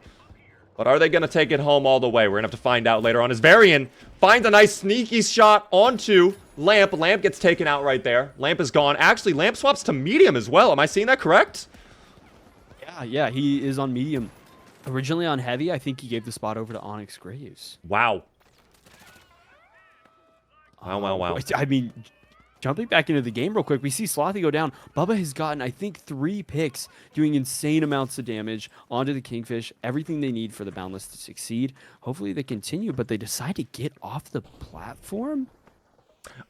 But are they going to take it home all the way? We're going to have to find out later on. As Varian finds a nice sneaky shot onto Lamp. Lamp gets taken out right there. Lamp is gone. Actually, Lamp swaps to medium as well. Am I seeing that correct? Yeah, he is on medium. Originally on heavy, I think he gave the spot over to Onyx Graves. Wow. Wow. I mean, jumping back into the game real quick, we see Slothy go down. Bubba has gotten, I think, 3 picks, doing insane amounts of damage onto the Kingfish. Everything they need for the Boundless to succeed. Hopefully they continue, but they decide to get off the platform?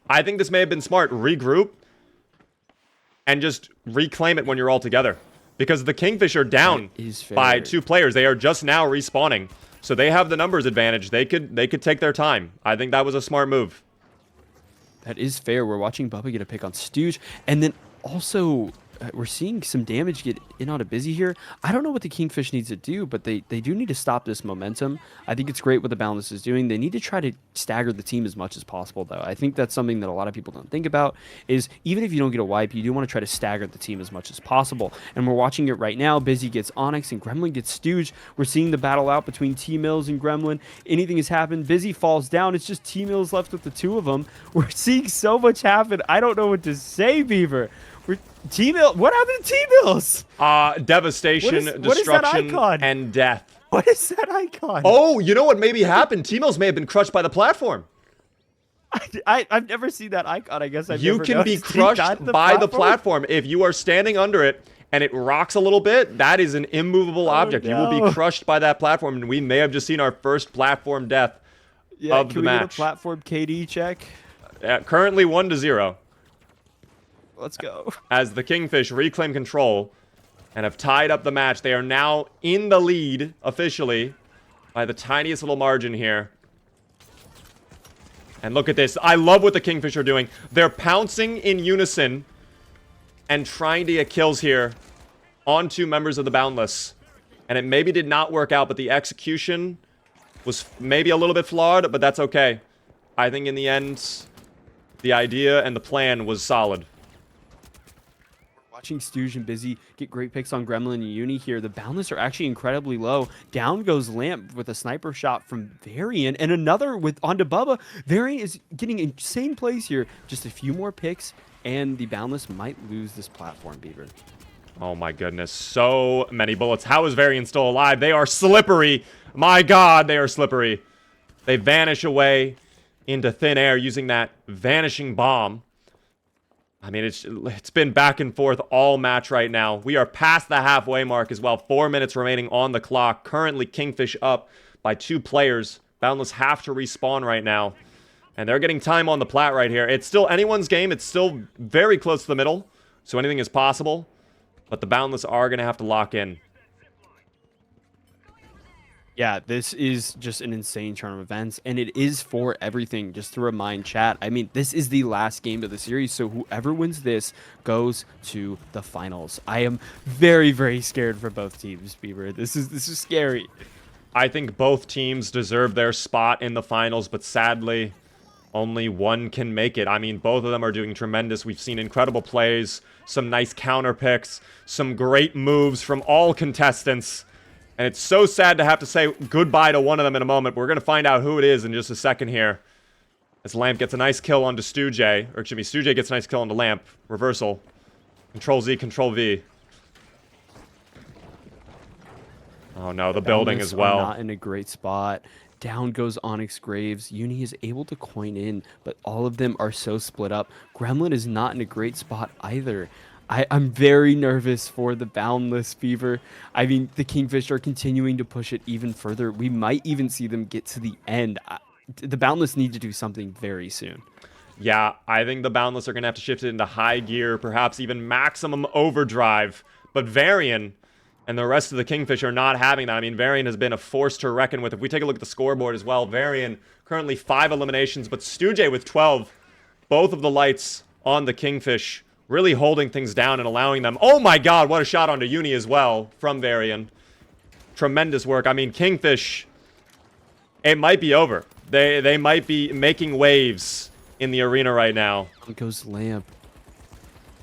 I think this may have been smart. Regroup and just reclaim it when you're all together. Because the Kingfish are down by 2 players. They are just now respawning. So they have the numbers advantage. They could take their time. I think that was a smart move. That is fair. We're watching Bubba get a pick on Stooge. And then also, we're seeing some damage get in on a Busy here. I don't know what the Kingfish needs to do, but they do need to stop this momentum. I think it's great what the Boundless is doing. They need to try to stagger the team as much as possible, though. I think that's something that a lot of people don't think about, is even if you don't get a wipe, you do want to try to stagger the team as much as possible. And we're watching it right now. Busy gets Onyx and Gremlin gets Stooge. We're seeing the battle out between T-Mills and Gremlin. Anything has happened. Busy falls down. It's just T-Mills left with the 2 of them. We're seeing so much happen. I don't know what to say, Beaver. T-Mill, what happened to T-Mills? Devastation, destruction, and death. What is that icon? Oh, you know what maybe happened? T-Mills may have been crushed by the platform. I've never seen that icon. I guess you can be crushed by the platform if you are standing under it and it rocks a little bit. That is an immovable object. No. You will be crushed by that platform, and we may have just seen our first platform death of the match. Can we get a platform KD check? Currently 1-0. Let's go. As the Kingfish reclaim control and have tied up the match. They are now in the lead officially by the tiniest little margin here. And look at this. I love what the Kingfish are doing. They're pouncing in unison and trying to get kills here on 2 members of the Boundless. And it maybe did not work out, but the execution was maybe a little bit flawed, but that's okay. I think in the end, the idea and the plan was solid. watching Stooge and Busy get great picks on Gremlin and Uni here. The Boundless are actually incredibly low. Down goes Lamp with a sniper shot from Varian, and another with onto Bubba. Varian is getting insane plays here. Just a few more picks, and the Boundless might lose this platform, Beaver. Oh my goodness, so many bullets. How is Varian still alive? They are slippery. My God, they are slippery. They vanish away into thin air using that vanishing bomb. I mean, it's been back and forth all match right now. We are past the halfway mark as well. 4 minutes remaining on the clock. Currently, Kingfish up by 2 players. Boundless have to respawn right now. And they're getting time on the plat right here. It's still anyone's game. It's still very close to the middle. So anything is possible. But the Boundless are going to have to lock in. Yeah, this is just an insane turn of events, and it is for everything. Just to remind chat, I mean, this is the last game of the series, so whoever wins this goes to the finals. I am very, very scared for both teams, Beaver. This is scary. I think both teams deserve their spot in the finals, but sadly, only one can make it. I mean, both of them are doing tremendous. We've seen incredible plays, some nice counter picks, some great moves from all contestants. And it's so sad to have to say goodbye to one of them in a moment. But we're going to find out who it is in just a second here. As Lamp gets a nice kill onto Stooge. Or excuse me, Stooge gets a nice kill onto Lamp. Reversal. Control Z, Control V. Oh no, the building as well. Not in a great spot. Down goes Onyx Graves. Uni is able to coin in, but all of them are so split up. Gremlin is not in a great spot either. I'm very nervous for the Boundless, Beaver. I mean, the Kingfish are continuing to push it even further. We might even see them get to the end. The Boundless need to do something very soon. Yeah, I think the Boundless are going to have to shift it into high gear, perhaps even maximum overdrive. But Varian and the rest of the Kingfish are not having that. I mean, Varian has been a force to reckon with. If we take a look at the scoreboard as well, Varian currently 5 eliminations, but Stooge with 12. Both of the lights on the Kingfish really holding things down and allowing them. Oh my God, what a shot onto Uni as well from Varian. Tremendous work. I mean, Kingfish, it might be over. They might be making waves in the arena right now. It goes Lamp.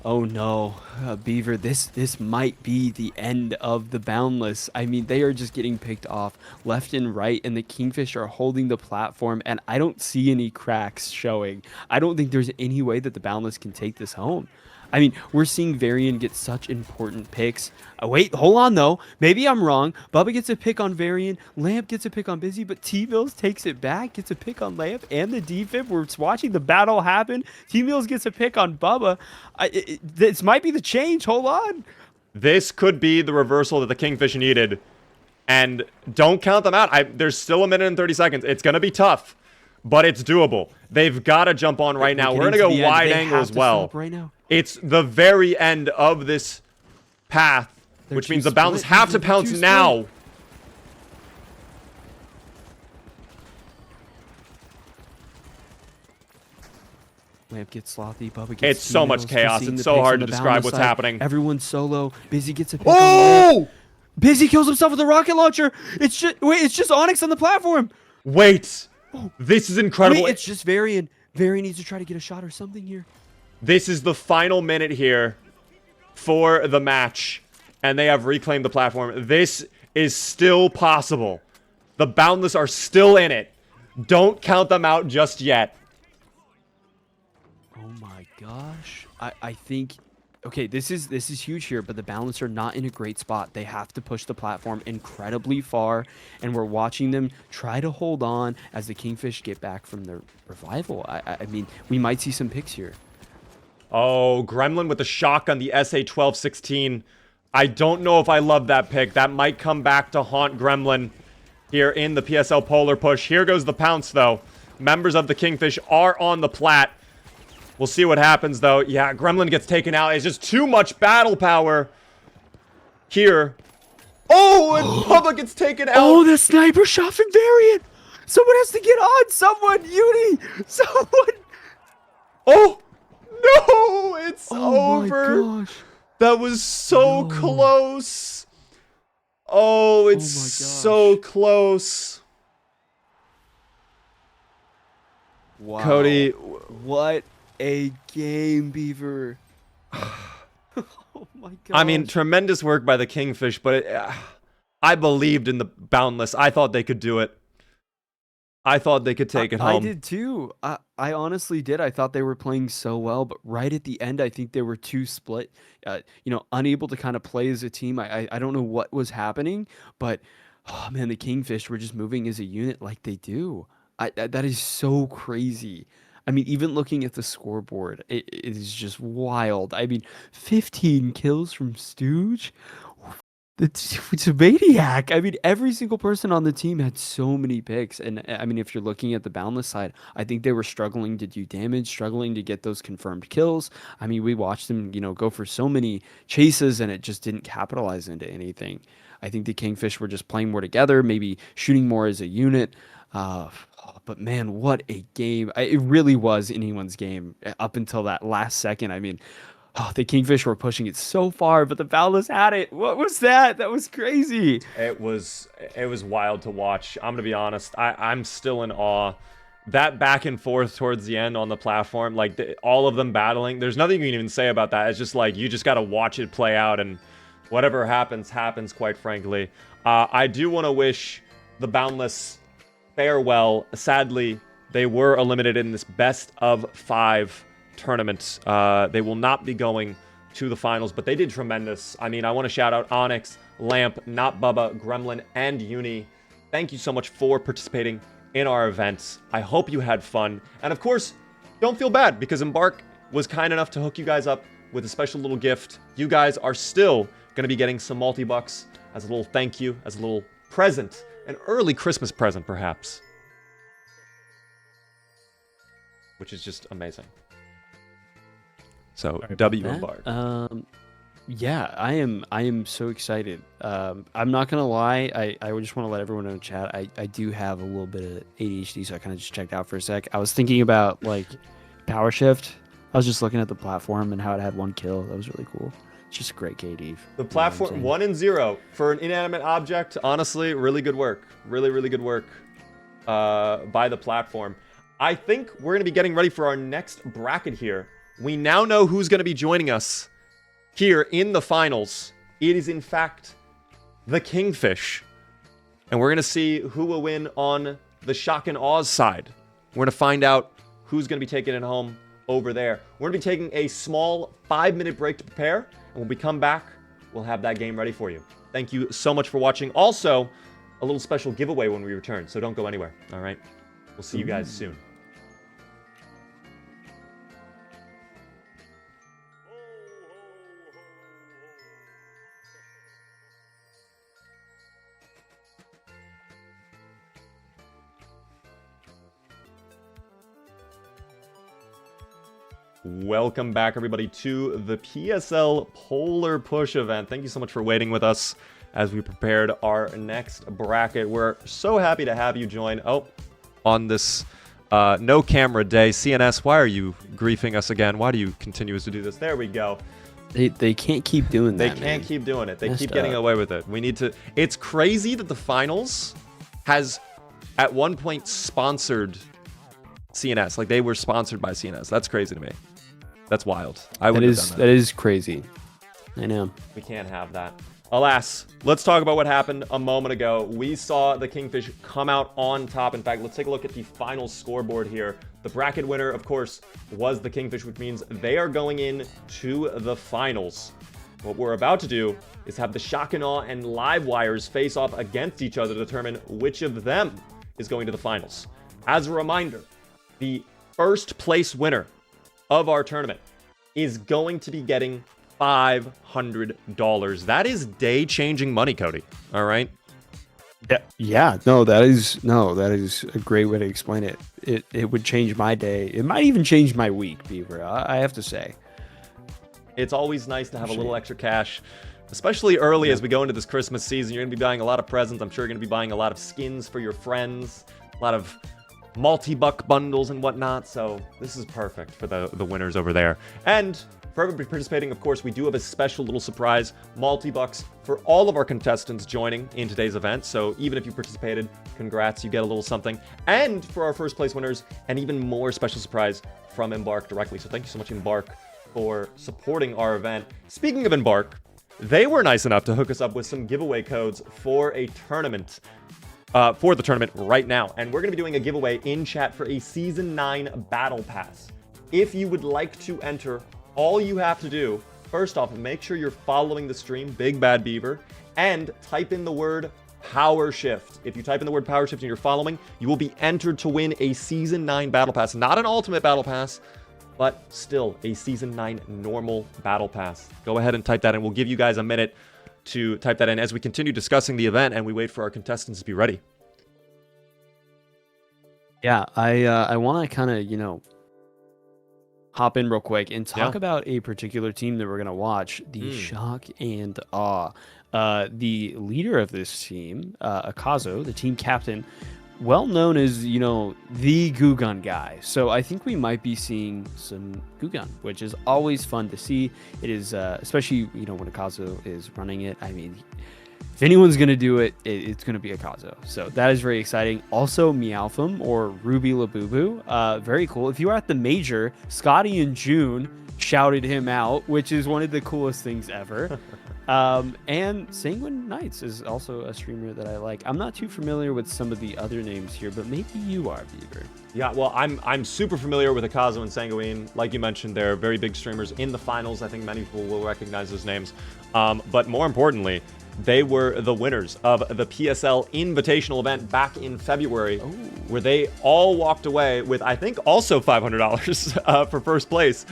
Oh no, Beaver, this might be the end of the Boundless. I mean, they are just getting picked off left and right, and the Kingfish are holding the platform, and I don't see any cracks showing. I don't think there's any way that the Boundless can take this home. I mean, we're seeing Varian get such important picks. Wait, hold on, though. Maybe I'm wrong. Bubba gets a pick on Varian. Lamp gets a pick on Busy, but T-Mills takes it back, gets a pick on Lamp and the defib. We're watching the battle happen. T-Mills gets a pick on Bubba. This might be the change. Hold on. This could be the reversal that the Kingfish needed. And don't count them out. There's still 1 minute and 30 seconds. It's going to be tough, but it's doable. They've got to jump on right now. We're going to go wide angle as well. Right now. It's the very end of this path, which means the Boundless have to pounce now. Lamp gets slothy, Bubba gets It's so much chaos. It's so hard to describe what's happening. Everyone's solo. Busy gets a pick on Lamp. Busy kills himself with a rocket launcher. It's just Onyx on the platform. Wait. This is incredible. Wait, it's just Varian. Varian needs to try to get a shot or something here. This is the final minute here for the match, and they have reclaimed the platform. This is still possible. The Boundless are still in it. Don't count them out just yet. Oh my gosh. I think... Okay, this is huge here, but the Boundless are not in a great spot. They have to push the platform incredibly far, and we're watching them try to hold on as the Kingfish get back from their revival. I mean, we might see some picks here. Oh, Gremlin with the shotgun, the SA-1216. I don't know if I love that pick. That might come back to haunt Gremlin here in the PSL Polar Push. Here goes the pounce, though. Members of the Kingfish are on the plat. We'll see what happens, though. Yeah, Gremlin gets taken out. It's just too much battle power here. Oh, and Bubba gets taken out. Oh, the sniper shot from Varian. Someone has to get on. Someone, Uni. Someone. Oh. No, it's over. My gosh. That was so close. Oh, it's so close. Wow. Cody, what a game, Beaver. Oh Oh my god. I mean, tremendous work by the Kingfish, but I believed in the Boundless. I thought they could do it. I thought they could take it home. I did too. I honestly did. I thought they were playing so well, but right at the end, I think they were too split. Unable to kind of play as a team. I don't know what was happening, but oh man, the Kingfish were just moving as a unit like they do. That is so crazy. I mean, even looking at the scoreboard, it is just wild. I mean, 15 kills from Stooge. It's a maniac. I mean, every single person on the team had so many picks. And I mean, if you're looking at the Boundless side, I think they were struggling to do damage, struggling to get those confirmed kills. I mean, we watched them, go for so many chases and it just didn't capitalize into anything. I think the Kingfish were just playing more together, maybe shooting more as a unit. But man, what a game. It really was anyone's game up until that last second. I mean, the Kingfish were pushing it so far, but the Boundless had it. What was that? That was crazy. It was wild to watch. I'm gonna be honest. I'm still in awe. That back and forth towards the end on the platform, like all of them battling. There's nothing you can even say about that. It's just like you just gotta watch it play out, and whatever happens, quite frankly. I do want to wish the Boundless farewell. Sadly, they were eliminated in this best of 5 tournament. They will not be going to the finals, but they did tremendous. I mean, I want to shout out Onyx, Lamp, Not Bubba, Gremlin, and Uni. Thank you so much for participating in our events. I hope you had fun. And of course, don't feel bad because Embark was kind enough to hook you guys up with a special little gift. You guys are still going to be getting some multi-bucks as a little thank you, as a little present, an early Christmas present perhaps, which is just amazing. So W Embark. Yeah, I am so excited. I'm not gonna lie, I just want to let everyone know in chat, I do have a little bit of ADHD, so I kind of just checked out for a sec. I was thinking about like Powershift. I was just looking at the platform and how it had 1 kill. That was really cool. It's just a great KD. The platform 1 and 0 for an inanimate object. Honestly, really good work. Really good work by the platform. I think we're gonna be getting ready for our next bracket here. We now know who's going to be joining us here in the finals. It is, in fact, the Kingfish. And we're going to see who will win on the Shock and Awes side. We're going to find out who's going to be taking it home over there. We're going to be taking a small 5-minute break to prepare. And when we come back, we'll have that game ready for you. Thank you so much for watching. Also, a little special giveaway when we return. So don't go anywhere. All right? We'll see you guys soon. Welcome back, everybody, to the PSL Polar Push event. Thank you so much for waiting with us as we prepared our next bracket. We're so happy to have you join. On this no camera day. CNS, why are you griefing us again? Why do you continue to do this? There we go. They can't keep doing that. They can't keep doing it. They keep getting away with it. We need to. It's crazy that the finals has at one point sponsored CNS. Like they were sponsored by CNS. That's crazy to me. That's wild. I would have done that. That is crazy. I know. We can't have that. Alas, let's talk about what happened a moment ago. We saw the Kingfish come out on top. In fact, let's take a look at the final scoreboard here. The bracket winner, of course, was the Kingfish, which means they are going in to the finals. What we're about to do is have the Shock and Awe and Livewires face off against each other to determine which of them is going to the finals. As a reminder, the first place winner of our tournament is going to be getting $500. That is day-changing money, Cody. All right? Yeah. No, that is a great way to explain it. It would change my day. It might even change my week, Beaver. I have to say. It's always nice to have a little extra cash, especially early as we go into this Christmas season. You're going to be buying a lot of presents. I'm sure you're going to be buying a lot of skins for your friends, a lot of multi-buck bundles and whatnot. So this is perfect for the winners over there. And for everybody participating, of course, we do have a special little surprise multi-bucks for all of our contestants joining in today's event. So even if you participated, congrats, you get a little something. And for our first place winners, an even more special surprise from Embark directly. So thank you so much, Embark, for supporting our event. Speaking of Embark, they were nice enough to hook us up with some giveaway codes for a tournament. For the tournament right now. And we're going to be doing a giveaway in chat for a Season 9 Battle Pass. If you would like to enter, all you have to do, first off, make sure you're following the stream, Big Bad Beaver, and type in the word Powershift. If you type in the word Powershift and you're following, you will be entered to win a Season 9 Battle Pass. Not an Ultimate Battle Pass, but still a Season 9 normal Battle Pass. Go ahead and type that in. We'll give you guys a minute to type that in as we continue discussing the event and we wait for our contestants to be ready. Yeah, I want to kind of, hop in real quick and talk about a particular team that we're going to watch, the Shock and Awe. The leader of this team, Akazo, the team captain, well known as, the Gugun guy. So I think we might be seeing some Gugun, which is always fun to see. It is, especially, when Akazo is running it. I mean, if anyone's going to do it, it's going to be Akazo. So that is very exciting. Also, Meowthum or Ruby Labubu. Very cool. If you were at the major, Scotty and June shouted him out, which is one of the coolest things ever. And Sanguine Knights is also a streamer that I like. I'm not too familiar with some of the other names here, but maybe you are, Beaver. Yeah, well, I'm super familiar with Akazo and Sanguine. Like you mentioned, they're very big streamers in the finals. I think many people will recognize those names. But more importantly, they were the winners of the PSL Invitational event back in February, where they all walked away with, I think, also $500 for first place,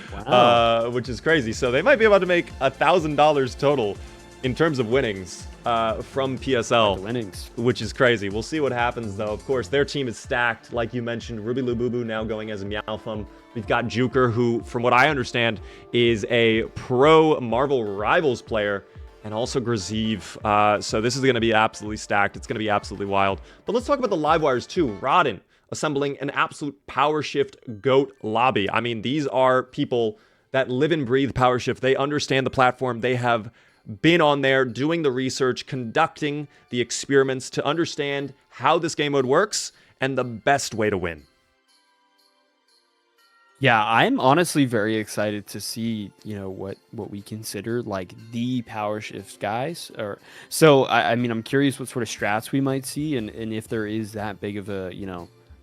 which is crazy. So they might be about to make $1,000 total in terms of winnings from PSL, which is crazy. We'll see what happens, though. Of course, their team is stacked. Like you mentioned, Ruby Lububu now going as a Meowthum. We've got Juker, who, from what I understand, is a pro Marvel Rivals player, and also Graziv. So this is going to be absolutely stacked. It's going to be absolutely wild. But let's talk about the Livewires too. Rodden assembling an absolute Powershift GOAT lobby. I mean, these are people that live and breathe Powershift. They understand the platform. They have been on there doing the research, conducting the experiments to understand how this game mode works and the best way to win. Yeah, I'm honestly very excited to see, what we consider like the Powershift guys. So I mean, I'm curious what sort of strats we might see, and if there is that big of a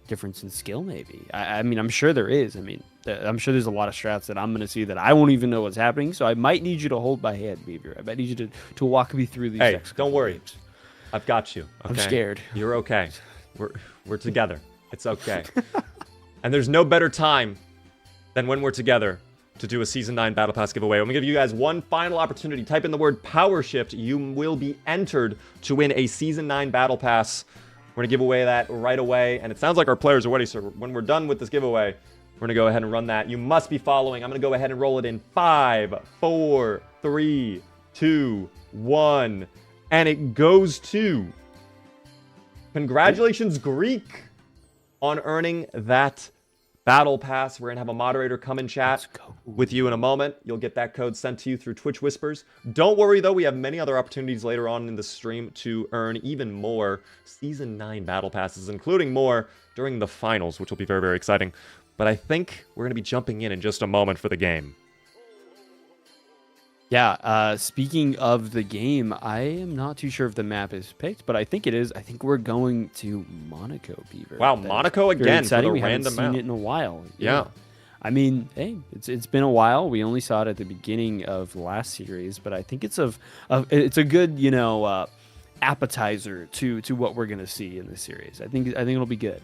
difference in skill. Maybe I mean, I'm sure there is. I mean, I'm sure there's a lot of strats that I'm going to see that I won't even know what's happening. So I might need you to hold my hand, Beaver. I might need you to walk me through these. Hey, don't worry, I've got you. Okay? I'm scared. You're okay. We're together. It's okay. And there's no better time than when we're together to do a Season 9 Battle Pass giveaway. I'm going to give you guys one final opportunity. Type in the word Powershift. You will be entered to win a Season 9 Battle Pass. We're going to give away that right away. And it sounds like our players are ready, so when we're done with this giveaway, we're going to go ahead and run that. You must be following. I'm going to go ahead and roll it in 5, 4, 3, 2, 1. And it goes to... Congratulations, Greek, on earning that Battle Pass. We're going to have a moderator come and chat with you in a moment. You'll get that code sent to you through Twitch Whispers. Don't worry, though. We have many other opportunities later on in the stream to earn even more Season 9 Battle Passes, including more during the finals, which will be very, very exciting. But I think we're going to be jumping in just a moment for the game. Yeah, speaking of the game, I am not too sure if the map is picked, but I think it is. I think we're going to Monaco, Beaver. Wow, Monaco again for the we random haven't seen it in a while. Yeah. I mean, hey, it's been a while. We only saw it at the beginning of last series, but I think it's it's a good, appetizer to what we're going to see in this series. I think it'll be good.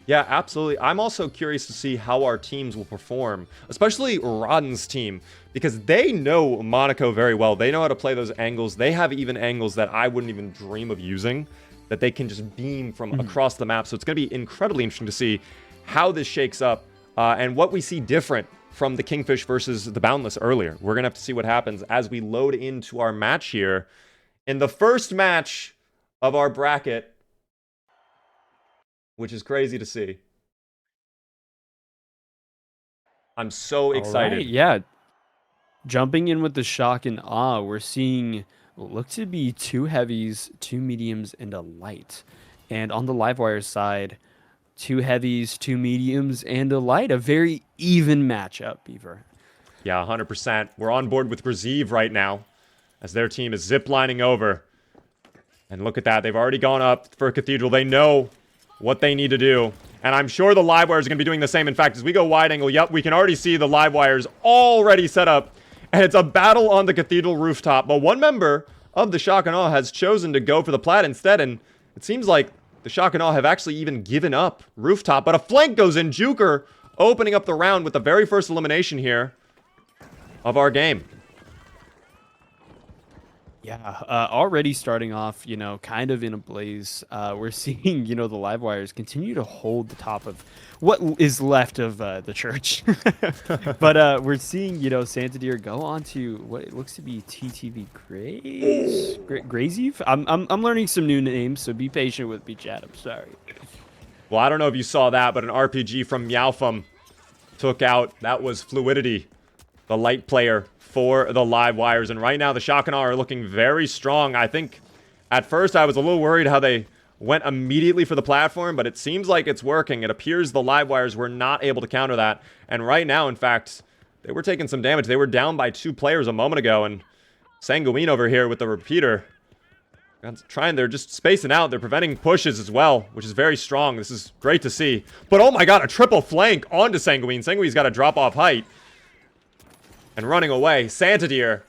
Yeah, absolutely. I'm also curious to see how our teams will perform, especially Rodden's team, because they know Monaco very well. They know how to play those angles. They have even angles that I wouldn't even dream of using, that they can just beam from across the map. So it's going to be incredibly interesting to see how this shakes up and what we see different from the Kingfish versus the Boundless earlier. We're going to have to see what happens as we load into our match here. In the first match of our bracket, which is crazy to see. I'm so excited. Right, yeah. Jumping in with the Shock and Awe, we're seeing what look to be 2 heavies, 2 mediums, and a light. And on the Livewire side, 2 heavies, 2 mediums, and a light. A very even matchup, Beaver. Yeah, 100%. We're on board with Grazeev right now, as their team is ziplining over. And look at that. They've already gone up for a Cathedral. They know what they need to do. And I'm sure the Livewires are going to be doing the same. In fact, as we go wide angle, yep, we can already see the Livewires already set up. And it's a battle on the Cathedral rooftop. But one member of the Shock and Awe has chosen to go for the plat instead. And it seems like the Shock and Awe have actually even given up rooftop. But a flank goes in. Juker opening up the round with the very first elimination here of our game. Yeah, already starting off, kind of in a blaze. We're seeing, the Livewires continue to hold the top of what is left of the church. But we're seeing, Santadir go on to what it looks to be TTV Grazeev. I'm learning some new names, so be patient with me, chat. I'm sorry. Well, I don't know if you saw that, but an RPG from Meowfum took out, that was Fluidity, the light player for the Livewires. And right now, the Shock and Awe are looking very strong. I think at first I was a little worried how they went immediately for the platform, but it seems like it's working. It appears the Livewires were not able to counter that. And right now, in fact, they were taking some damage. They were down by 2 players a moment ago, and Sanguine over here with the repeater. They're just spacing out. They're preventing pushes as well, which is very strong. This is great to see. But oh my god, a triple flank onto Sanguine. Sanguine's got to drop off height. And running away. Santadir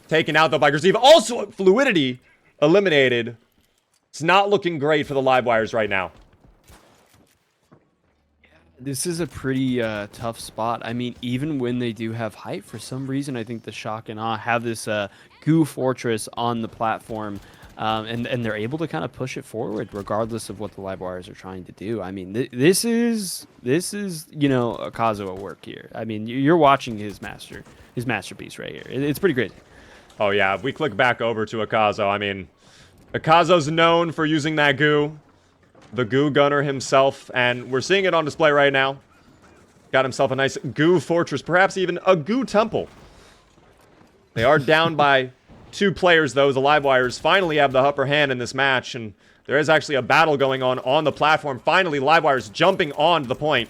taken out though by Grazeev. Also, Fluidity eliminated. It's not looking great for the Livewires right now. This is a pretty tough spot. I mean, even when they do have height, for some reason, I think the Shock and Awe have this goo fortress on the platform. And they're able to kind of push it forward regardless of what the Livewires are trying to do. I mean, this is Akazo at work here. I mean, you're watching his masterpiece right here. It's pretty great. Oh yeah, if we click back over to Akazo, I mean, Akazo's known for using that goo. The goo gunner himself, and we're seeing it on display right now. Got himself a nice goo fortress, perhaps even a goo temple. They are down by 2 players, though. The Livewires finally have the upper hand in this match, and there is actually a battle going on the platform. Finally, Livewires jumping on the point.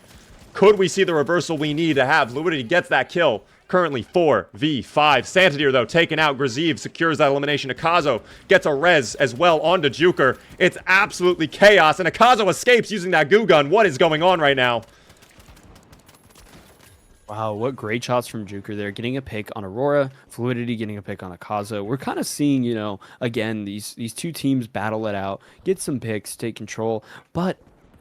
Could we see the reversal we need to have? Fluidity gets that kill. Currently 4v5. Santadir, though, taken out. Grazeev secures that elimination. Akazo gets a res as well onto Juker. It's absolutely chaos, and Akazo escapes using that goo gun. What is going on right now? Wow, what great shots from Juker there. Getting a pick on Aurora, Fluidity getting a pick on Akazo. We're kind of seeing, again, these 2 teams battle it out, get some picks, take control. But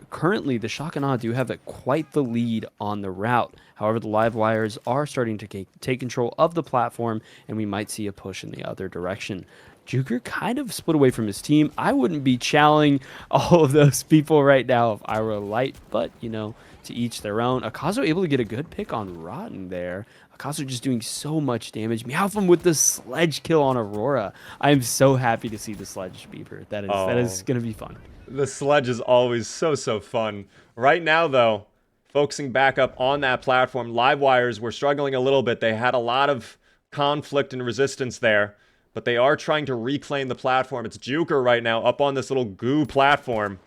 currently, the Shock and Awe do have quite the lead on the route. However, the Livewires are starting to take control of the platform, and we might see a push in the other direction. Juker kind of split away from his team. I wouldn't be challenging all of those people right now if I were light, but, to each their own. Akazo able to get a good pick on Rotten there. Akazo just doing so much damage. Meowfum with the sledge kill on Aurora. I'm so happy to see the sledge, Beaver. That is going to be fun. The sledge is always so fun. Right now, though, focusing back up on that platform, Livewires were struggling a little bit. They had a lot of conflict and resistance there, but they are trying to reclaim the platform. It's Juker right now up on this little goo platform,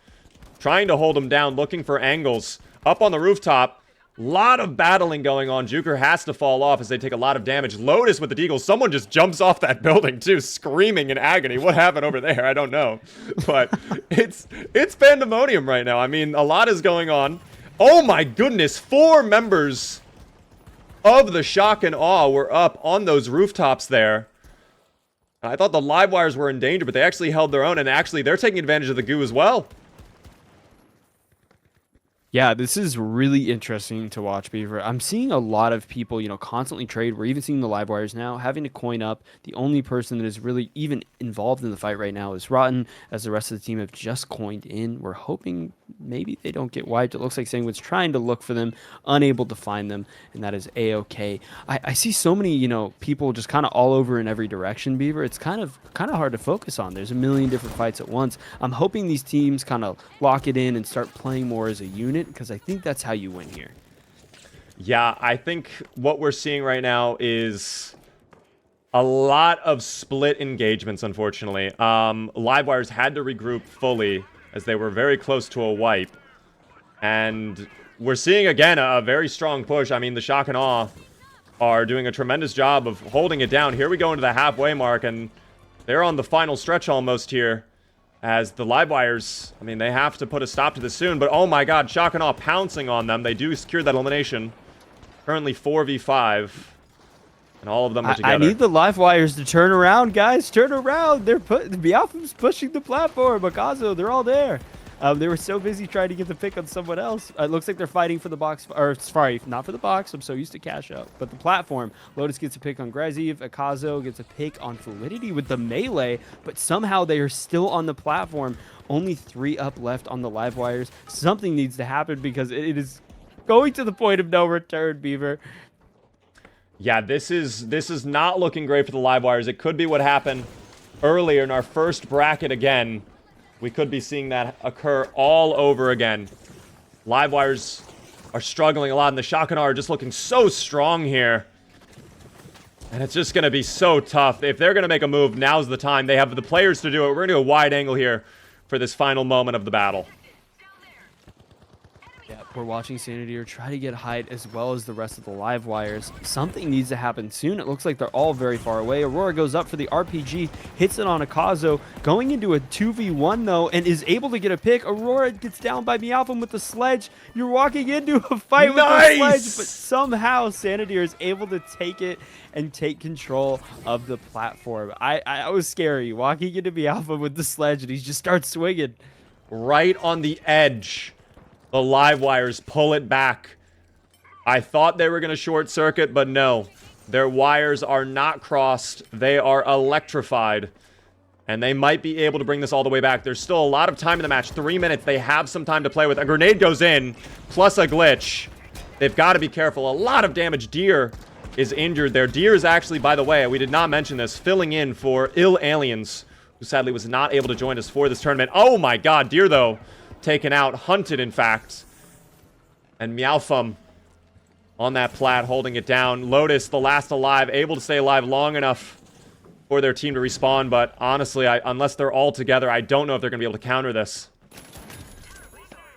trying to hold him down, looking for angles. Up on the rooftop, lot of battling going on. Juker has to fall off as they take a lot of damage. Lotus with the deagle. Someone just jumps off that building too, screaming in agony. What happened over there? I don't know. But it's pandemonium right now. I mean, a lot is going on. Oh my goodness, 4 members of the Shock and Awe were up on those rooftops there. I thought the Livewires were in danger, but they actually held their own, and actually they're taking advantage of the goo as well. Yeah, this is really interesting to watch, Beaver. I'm seeing a lot of people, constantly trade. We're even seeing the Livewires now having to coin up. The only person that is really even involved in the fight right now is Rotten, as the rest of the team have just coined in. We're hoping maybe they don't get wiped. It looks like Sanguine's trying to look for them, unable to find them, and that is A-okay. I see so many, people just kind of all over in every direction, Beaver. It's kind of hard to focus on. There's a million different fights at once. I'm hoping these teams kind of lock it in and start playing more as a unit, because I think that's how you win here. Yeah, I think what we're seeing right now is a lot of split engagements, unfortunately. Livewires had to regroup fully as they were very close to a wipe. And we're seeing, again, a very strong push. I mean, the Shock and Awe are doing a tremendous job of holding it down. Here we go into the halfway mark, and they're on the final stretch almost here. As the Livewires, I mean, they have to put a stop to this soon. But oh my god, Shock and Awe pouncing on them. They do secure that elimination. Currently 4v5. And all of them are together. I need the Livewires to turn around, guys. Turn around. They're Meowthum's pushing the platform. Akazo, they're all there. They were so busy trying to get the pick on someone else. It looks like they're fighting for the box. Or, sorry, not for the box. I'm so used to cash out. But the platform. Lotus gets a pick on Graziv. Akazo gets a pick on Fluidity with the melee. But somehow they are still on the platform. Only 3 up left on the Livewires. Something needs to happen because it is going to the point of no return, Beaver. Yeah, this is not looking great for the Livewires. It could be what happened earlier in our first bracket again. We could be seeing that occur all over again. Livewires are struggling a lot, and the Shock and Awe are just looking so strong here. And it's just going to be so tough. If they're going to make a move, now's the time. They have the players to do it. We're going to do a wide angle here for this final moment of the battle. Yeah, we're watching Sanity try to get height as well as the rest of the Livewires. Something needs to happen soon. It looks like they're all very far away. Aurora goes up for the RPG, hits it on Akazo, going into a 2v1 though, and is able to get a pick. Aurora gets down by Meowthum with the sledge. You're walking into a fight with the sledge, but somehow Sanity is able to take it and take control of the platform. I was scary walking into Meowthum with the sledge, and he just starts swinging. Right on the edge. The Livewires pull it back. I thought they were going to short circuit, but no. Their wires are not crossed. They are electrified. And they might be able to bring this all the way back. There's still a lot of time in the match. 3 minutes. They have some time to play with. A grenade goes in, plus a glitch. They've got to be careful. A lot of damage. Deer is injured there. Deer is actually, by the way, we did not mention this, filling in for Ill Aliens, who sadly was not able to join us for this tournament. Oh my god, Deer, though, taken out. Hunted, in fact. And Meowthum on that plat, holding it down. Lotus, the last alive, able to stay alive long enough for their team to respawn. But honestly, unless they're all together, I don't know if they're going to be able to counter this.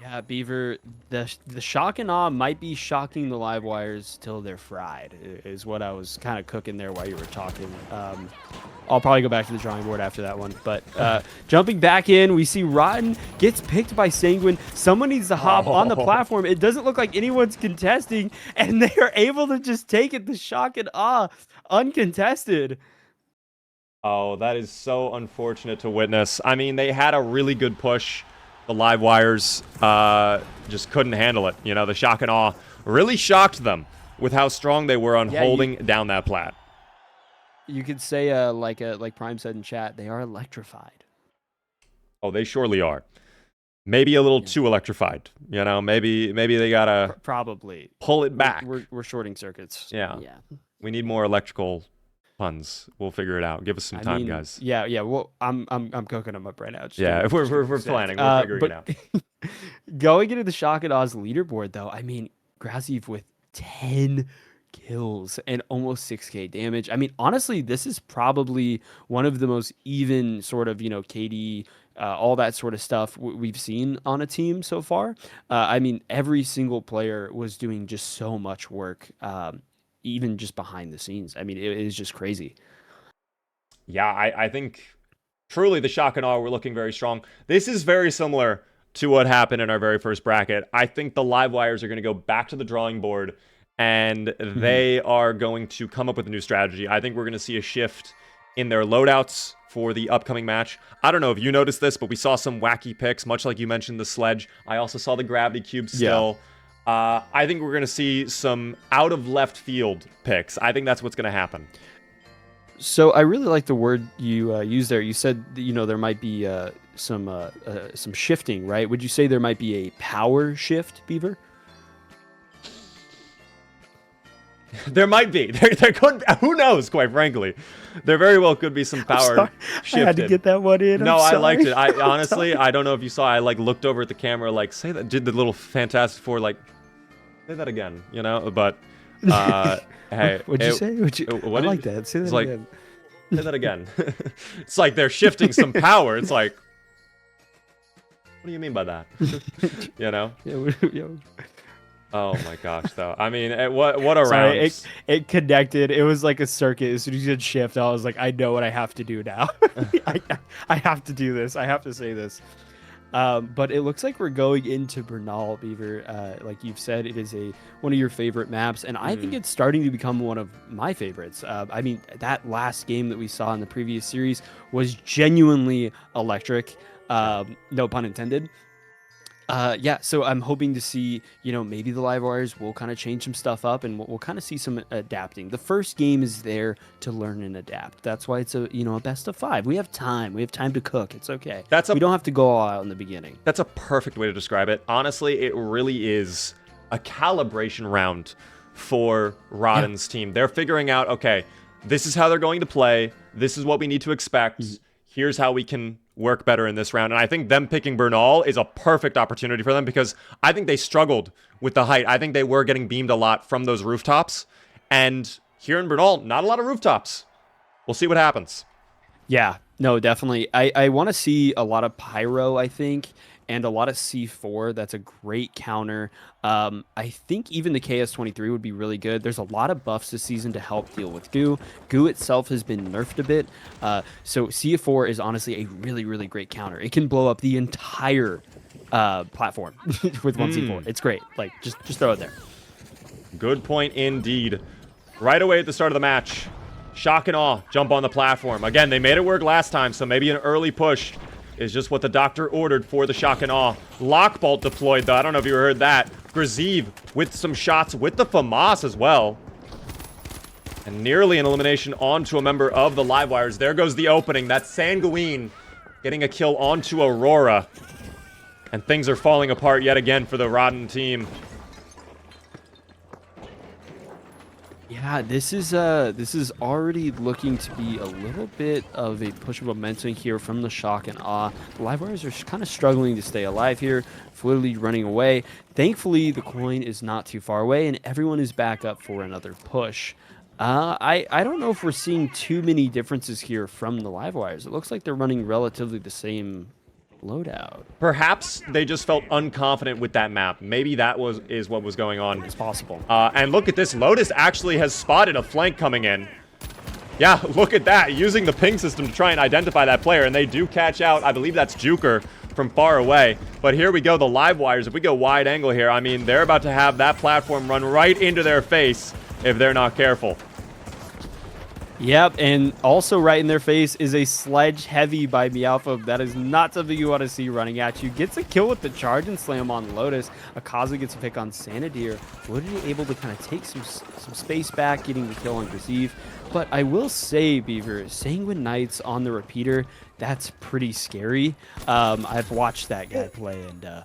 Yeah, Beaver, the Shock and Awe might be shocking the Livewires till they're fried, is what I was kind of cooking there while you were talking. I'll probably go back to the drawing board after that one. But jumping back in, we see Rotten gets picked by Sanguine. Someone needs to hop on the platform. It doesn't look like anyone's contesting, and they are able to just take it. The Shock and Awe, uncontested. Oh, that is so unfortunate to witness. I mean, they had a really good push. The Livewires just couldn't handle it. You know, the Shock and Awe really shocked them with how strong they were on holding down that plat. You could say, like Prime said in chat, they are electrified. Oh, they surely are. Maybe a little too electrified. You know, maybe they gotta probably pull it back. We're shorting circuits. Yeah. We need more electrical puns. We'll figure it out. Give us some time, guys. Yeah. Well, I'm cooking them up right now. Yeah, we're planning. We're figuring it out. Going into the Shock and Awe's leaderboard, though, I mean, Graziv with 10 kills and almost 6k damage. I mean, honestly, this is probably one of the most even sort of, KD, all that sort of stuff we've seen on a team so far. I mean, every single player was doing just so much work, even just behind the scenes. I mean, it is just crazy. Yeah, I think truly the Shock and Awe were looking very strong. This is very similar to what happened in our very first bracket. I think the Livewires are going to go back to the drawing board, and they are going to come up with a new strategy. I think we're going to see a shift in their loadouts for the upcoming match. I don't know if you noticed this, but we saw some wacky picks, much like you mentioned the sledge. I also saw the gravity cube still. Yeah. I think we're going to see some out of left field picks. I think that's what's going to happen. So I really like the word you used there. You said, there might be some shifting, right? Would you say there might be a power shift, Beaver? There might be. There could be. Who knows, quite frankly. There very well could be some power shifted. I had to get that one in. No, I liked it. I honestly, I don't know if you saw, I looked over at the camera, say that, did the little Fantastic Four, say that again, but hey. What'd you say? I like that. Say that again. Say that again. It's like they're shifting some power. It's like, what do you mean by that? Yeah. Oh my gosh, though. I mean, what a Sorry, round. it connected. It was like a circuit. As soon as you did shift, I was like, I know what I have to do now. I, I have to do this. I have to say this. But it looks like we're going into Bernal, Beaver. Like you've said, it is one of your favorite maps, and I think it's starting to become one of my favorites. I mean, that last game that we saw in the previous series was genuinely electric. No pun intended. Yeah, so I'm hoping to see, maybe the Livewires will kind of change some stuff up, and we'll kind of see some adapting. The first game is there to learn and adapt. That's why it's a best of 5. We have time. We have time to cook. It's okay. We don't have to go all out in the beginning. That's a perfect way to describe it. Honestly, it really is a calibration round for Rodden's team. They're figuring out, okay, this is how they're going to play. This is what we need to expect. Here's how we can work better in this round. And I think them picking Bernal is a perfect opportunity for them because I think they struggled with the height. I think they were getting beamed a lot from those rooftops. And here in Bernal, not a lot of rooftops. We'll see what happens. Yeah, no, definitely. I want to see a lot of Pyro, I think, and a lot of C4. That's a great counter. I think even the KS-23 would be really good. There's a lot of buffs this season to help deal with Goo. Goo itself has been nerfed a bit. So C4 is honestly a really, really great counter. It can blow up the entire platform with one C4. It's great. Like, just throw it there. Good point indeed. Right away at the start of the match, Shock and Awe jump on the platform. Again, they made it work last time, so maybe an early push is just what the doctor ordered for the Shock and Awe. Lockbolt deployed, though. I don't know if you heard that. Graziv with some shots with the FAMAS as well. And nearly an elimination onto a member of the Livewires. There goes the opening. That's Sanguine getting a kill onto Aurora. And things are falling apart yet again for the Rodden team. Yeah, this is already looking to be a little bit of a push of momentum here from the Shock and Awe. The Livewires are kind of struggling to stay alive here, fluidly running away. Thankfully, the coin is not too far away, and everyone is back up for another push. I don't know if we're seeing too many differences here from the Livewires. It looks like they're running relatively the same loadout. Perhaps they just felt unconfident with that map. Maybe that is what was going on. It's possible. And look at this. Lotus actually has spotted a flank coming in. Yeah, look at that. Using the ping system to try and identify that player. And they do catch out. I believe that's Juker from far away. But here we go. The Livewires, if we go wide angle here, I mean, they're about to have that platform run right into their face if they're not careful. Yep, and also right in their face is a sledge heavy by Meowth. That is not something you want to see running at you. Gets a kill with the charge and slam on Lotus. Akaza gets a pick on Sanadir. Woody able to kind of take some space back, getting the kill on Graziv. But I will say, Beaver, Sanguine Knights on the repeater, that's pretty scary. I've watched that guy play, and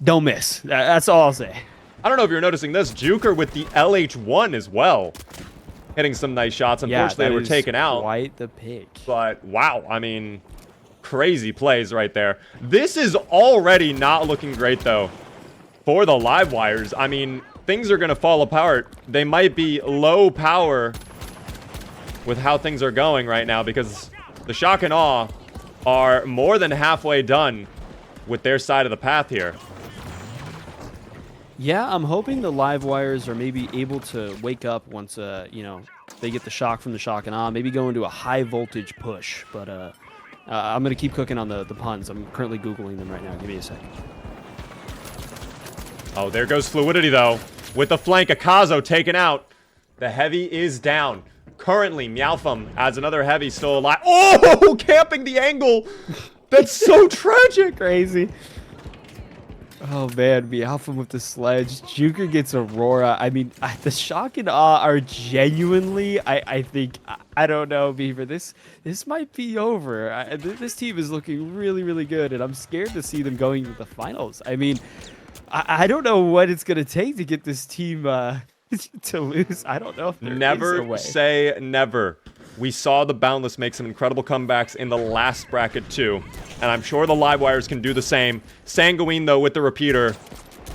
don't miss. That's all I'll say. I don't know if you're noticing this. Juker with the LH1 as well. Hitting some nice shots. Unfortunately, they were taken out. Quite the pick. But wow, I mean, crazy plays right there. This is already not looking great, though, for the Livewires. I mean, things are going to fall apart. They might be low power with how things are going right now because the Shock and Awe are more than halfway done with their side of the path here. Yeah, I'm hoping the Livewires are maybe able to wake up once, they get the shock from the Shock and Awe. Maybe go into a high voltage push. But I'm going to keep cooking on the puns. I'm currently Googling them right now. Give me a second. Oh, there goes Fluidity, though. With the flank, Akazo taken out. The heavy is down. Currently, Meowth adds another heavy still alive. Oh, camping the angle. That's so tragic. Crazy. Oh, man, Meowth with the sledge. Juker gets Aurora. I mean, the Shock and Awe are genuinely, I think, I don't know, Beaver. This might be over. This team is looking really, really good, and I'm scared to see them going to the finals. I mean, I don't know what it's going to take to get this team to lose. I don't know if there never is a way. Say never. We saw the Boundless make some incredible comebacks in the last bracket too, and I'm sure the Livewires can do the same. Sanguine, though, with the repeater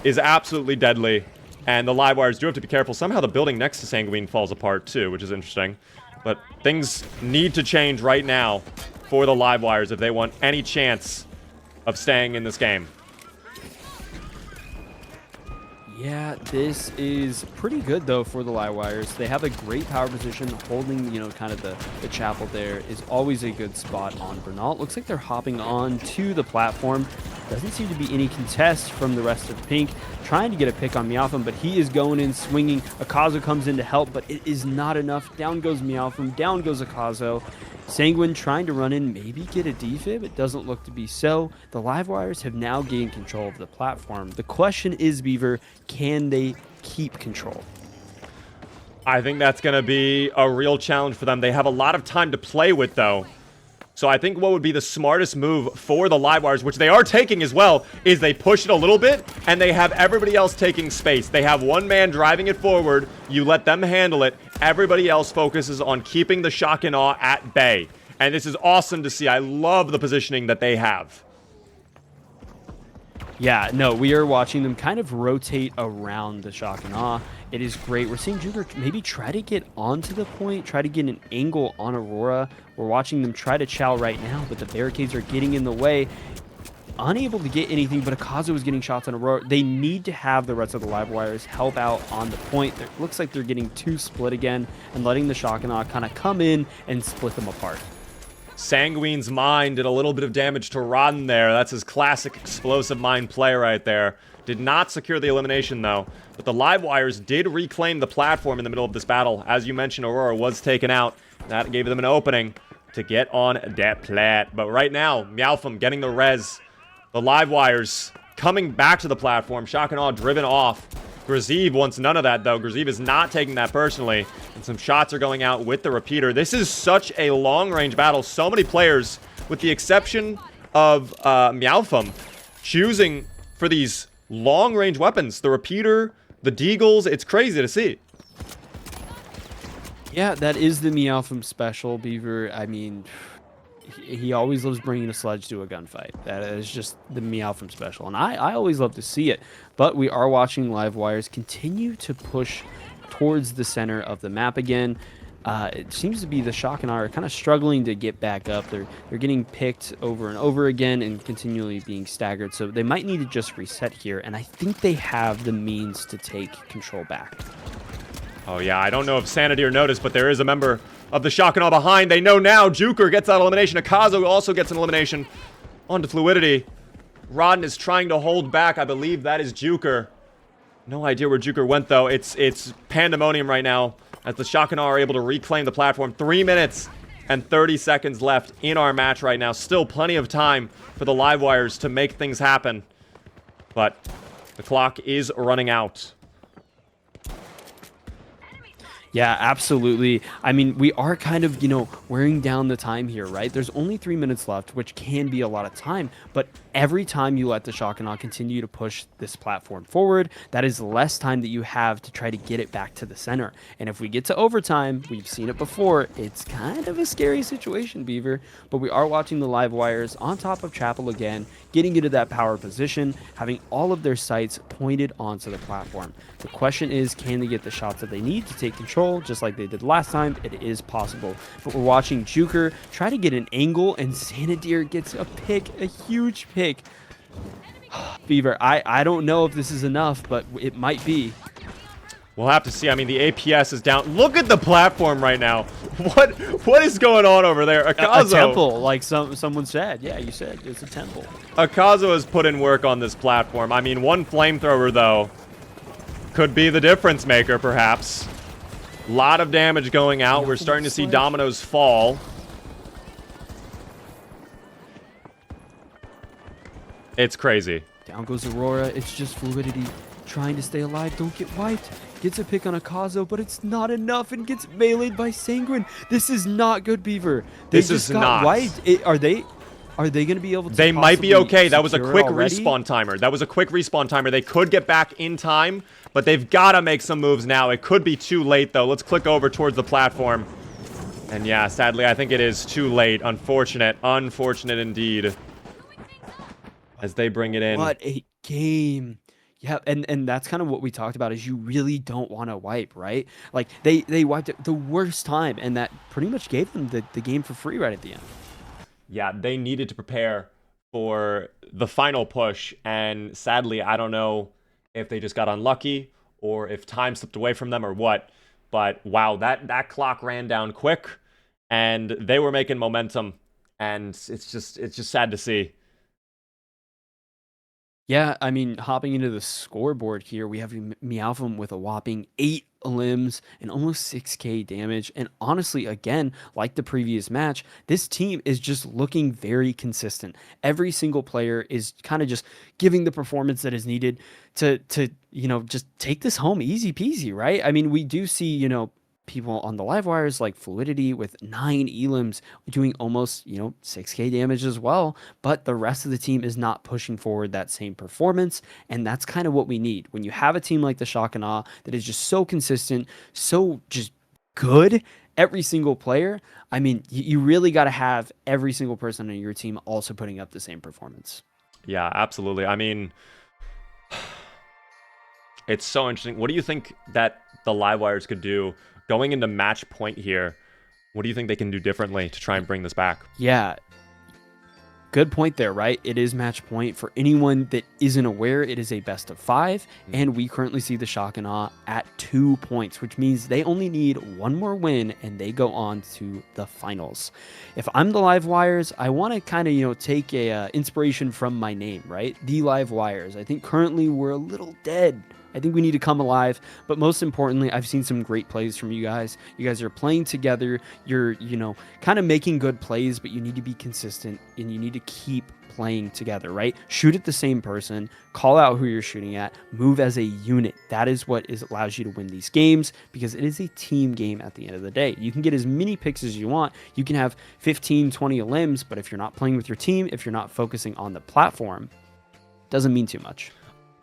is absolutely deadly, and the Livewires do have to be careful. Somehow the building next to Sanguine falls apart too, which is interesting. But things need to change right now for the Livewires if they want any chance of staying in this game. Yeah, this is pretty good though for the Livewires. They have a great power position. Holding, kind of the chapel there is always a good spot on Bernal. Looks like they're hopping on to the platform. Doesn't seem to be any contest from the rest of Pink. Trying to get a pick on Meowthum, but he is going in swinging. Akazo comes in to help, but it is not enough. Down goes Meowthum, down goes Akazo. Sanguine trying to run in, maybe get a defib. It doesn't look to be so. The Livewires have now gained control of the platform. The question is, Beaver, can they keep control? I think that's going to be a real challenge for them. They have a lot of time to play with, though. So I think what would be the smartest move for the Livewires, which they are taking as well, is they push it a little bit, and they have everybody else taking space. They have one man driving it forward. You let them handle it. Everybody else focuses on keeping the shock and awe at bay. And this is awesome to see. I love the positioning that they have. Yeah, no, we are watching them kind of rotate around the shock and awe. It is great. We're seeing Juker maybe try to get onto the point, try to get an angle on Aurora. We're watching them try to chow right now, but the barricades are getting in the way. Unable to get anything, but Akazo is getting shots on Aurora. They need to have the rest of the Livewires help out on the point. It looks like they're getting too split again and letting the shock and awe kind of come in and split them apart. Sanguine's mine did a little bit of damage to Rodden there. That's his classic explosive mine play right there. Did not secure the elimination, though. But the Livewires did reclaim the platform in the middle of this battle. As you mentioned, Aurora was taken out. That gave them an opening to get on that plat. But right now, Meowthum getting the res. The Livewires coming back to the platform. Shock and awe driven off. Graziv wants none of that, though. Graziv is not taking that personally. And some shots are going out with the repeater. This is such a long-range battle. So many players, with the exception of Meowthum, choosing for these long-range weapons. The repeater, the deagles. It's crazy to see. Yeah, that is the Meowthum special, Beaver. I mean, he always loves bringing a sledge to a gunfight. That is just the Meowthum special, and I always love to see it. But we are watching Livewires continue to push towards the center of the map again. It seems to be the shock and awe are kind of struggling to get back up. They're getting picked over and over again and continually being staggered. So they might need to just reset here, and I think they have the means to take control back. Oh, yeah, I don't know if Sanity or noticed, but there is a member of the shock and awe behind. They know now. Juker gets that elimination. Akazo also gets an elimination onto Fluidity. Rodden is trying to hold back. I believe that is Juker. No idea where Juker went, though. It's pandemonium right now as the shock and awe are able to reclaim the platform. 3 minutes and 30 seconds left in our match right now. Still plenty of time for the Livewires to make things happen. But the clock is running out. Yeah, absolutely. I mean, we are kind of, wearing down the time here, right? There's only 3 minutes left, which can be a lot of time. But every time you let the shock and awe continue to push this platform forward, that is less time that you have to try to get it back to the center. And if we get to overtime, we've seen it before, it's kind of a scary situation, Beaver. But we are watching the Livewires on top of Chapel again, getting into that power position, having all of their sights pointed onto the platform. The question is, can they get the shots that they need to take control, just like they did last time? It is possible. But we're watching Juker try to get an angle, and Sanadir gets a pick, a huge pick. Beaver, I don't know if this is enough, but it might be. We'll have to see. I mean, the APS is down. Look at the platform right now. What is going on over there? Akazo. A temple, like someone said. Yeah, you said it's a temple. Akazo has put in work on this platform. I mean, one flamethrower, though, could be the difference maker, perhaps. A lot of damage going out. We're starting to see dominoes fall. It's crazy. Down goes Aurora. It's just Fluidity trying to stay alive. Don't get wiped. Gets a pick on Akazo, but it's not enough and gets meleeed by Sanguine. This is not good, Beaver. They just got wiped. Are they going to be able to? They might be okay. That was a quick respawn timer. That was a quick respawn timer. They could get back in time, but they've got to make some moves now. It could be too late, though. Let's click over towards the platform. And yeah, sadly, I think it is too late. Unfortunate. Unfortunate indeed. As they bring it in. What a game. Yeah, and that's kind of what we talked about, is you really don't want to wipe, right? Like, they wiped it the worst time, and that pretty much gave them the game for free right at the end. Yeah, they needed to prepare for the final push, and sadly, I don't know if they just got unlucky or if time slipped away from them or what. But wow, that clock ran down quick, and they were making momentum, and it's just sad to see. Yeah, I mean, hopping into the scoreboard here, we have Meowthum with a whopping 8 limbs and almost 6k damage. And honestly, again, like the previous match, this team is just looking very consistent. Every single player is kind of just giving the performance that is needed to just take this home easy peasy, right? I mean, we do see, people on the Livewires like Fluidity with 9 elims doing almost 6k damage as well, but the rest of the team is not pushing forward that same performance, and that's kind of what we need when you have a team like the Shock and Awe that is just so consistent, so just good. Every single player, I mean, you really got to have every single person on your team also putting up the same performance. Yeah, absolutely. I mean, it's so interesting. What do you think that the Livewires could do going into match point here? What do you think they can do differently to try and bring this back? Yeah, good point there, right? It is match point. For anyone that isn't aware, it is a best of 5, and we currently see the Shock and Awe at 2 points, which means they only need one more win and they go on to the finals. If I'm the Livewires, I want to kind of take a inspiration from my name, right? The Livewires. I think currently we're a little dead. I think we need to come alive, but most importantly, I've seen some great plays from you guys. You guys are playing together. You're, kind of making good plays, but you need to be consistent and you need to keep playing together, right? Shoot at the same person, call out who you're shooting at, move as a unit. That is what allows you to win these games, because it is a team game at the end of the day. You can get as many picks as you want. You can have 15, 20 limbs, but if you're not playing with your team, if you're not focusing on the platform, it doesn't mean too much.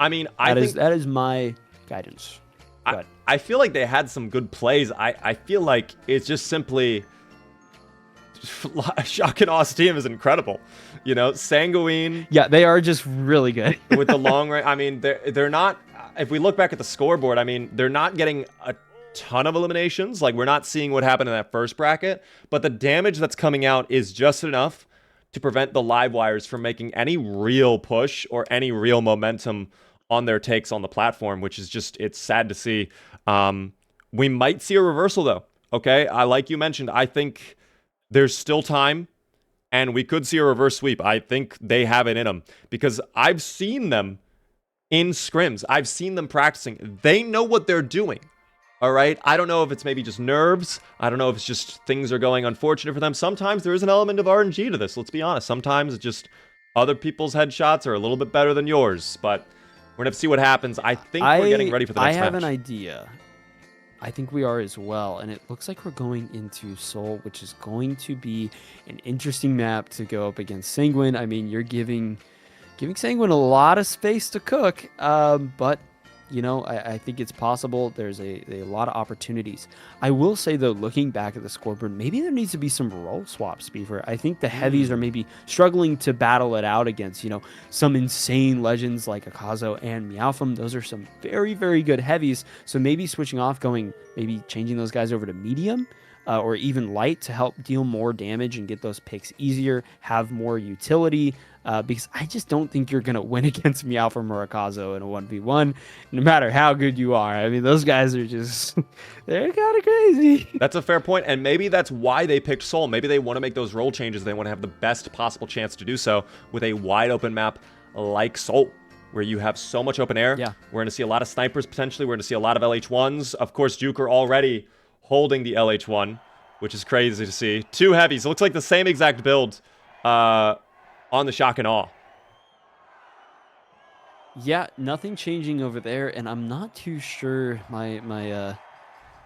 I mean, that is my guidance. I feel like they had some good plays. I feel like it's just simply Shock and Awe's team is incredible. Sanguine. Yeah, they are just really good. With the long range. I mean, they're not. If we look back at the scoreboard, I mean, they're not getting a ton of eliminations. Like, we're not seeing what happened in that first bracket, but the damage that's coming out is just enough to prevent the Livewires from making any real push or any real momentum on their takes on the platform, which is just, it's sad to see. We might see a reversal though. Okay. Like you mentioned, I think there's still time and we could see a reverse sweep. I think they have it in them because I've seen them in scrims. I've seen them practicing. They know what they're doing. All right. I don't know if it's maybe just nerves. I don't know if it's just things are going unfortunate for them. Sometimes there is an element of RNG to this. Let's be honest. Sometimes it's just other people's headshots are a little bit better than yours, but we're going to have to see what happens. I think we're getting ready for the next match. I have an idea. I think we are as well. And it looks like we're going into Seoul, which is going to be an interesting map to go up against Sanguine. I mean, you're giving Sanguine a lot of space to cook, but I think it's possible. There's a lot of opportunities. I will say, though, looking back at the scoreboard, maybe there needs to be some role swaps, Beaver. I think the heavies are maybe struggling to battle it out against, some insane legends like Akazo and Meowthum. Those are some very, very good heavies. So maybe switching off, maybe changing those guys over to medium or even light to help deal more damage and get those picks easier, have more utility. Because I just don't think you're going to win against Meowthum or Akazo in a 1v1, no matter how good you are. I mean, those guys are just, they're kind of crazy. That's a fair point, and maybe that's why they picked Seoul. Maybe they want to make those role changes. They want to have the best possible chance to do so with a wide open map like Seoul, where you have so much open air. Yeah. We're going to see a lot of snipers potentially. We're going to see a lot of LH1s. Of course, Juker already holding the LH1, which is crazy to see. 2 heavies. It looks like the same exact build on the Shock and Awe. Yeah, nothing changing over there, and I'm not too sure my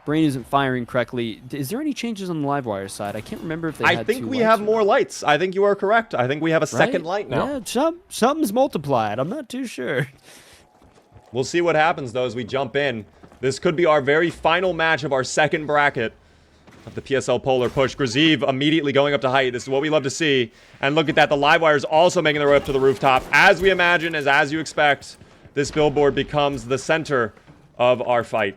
brain isn't firing correctly. Is there any changes on the Livewire side? I can't remember if they had 2 lights. I think we have more lights. I think you are correct. I think we have a second light now. Yeah, something's multiplied. I'm not too sure. We'll see what happens, though, as we jump in. This could be our very final match of our second bracket of the PSL Polar Push. Graziv immediately going up to height. This is what we love to see. And look at that. The Livewires also making their way up to the rooftop. As we imagine, as you expect, this billboard becomes the center of our fight.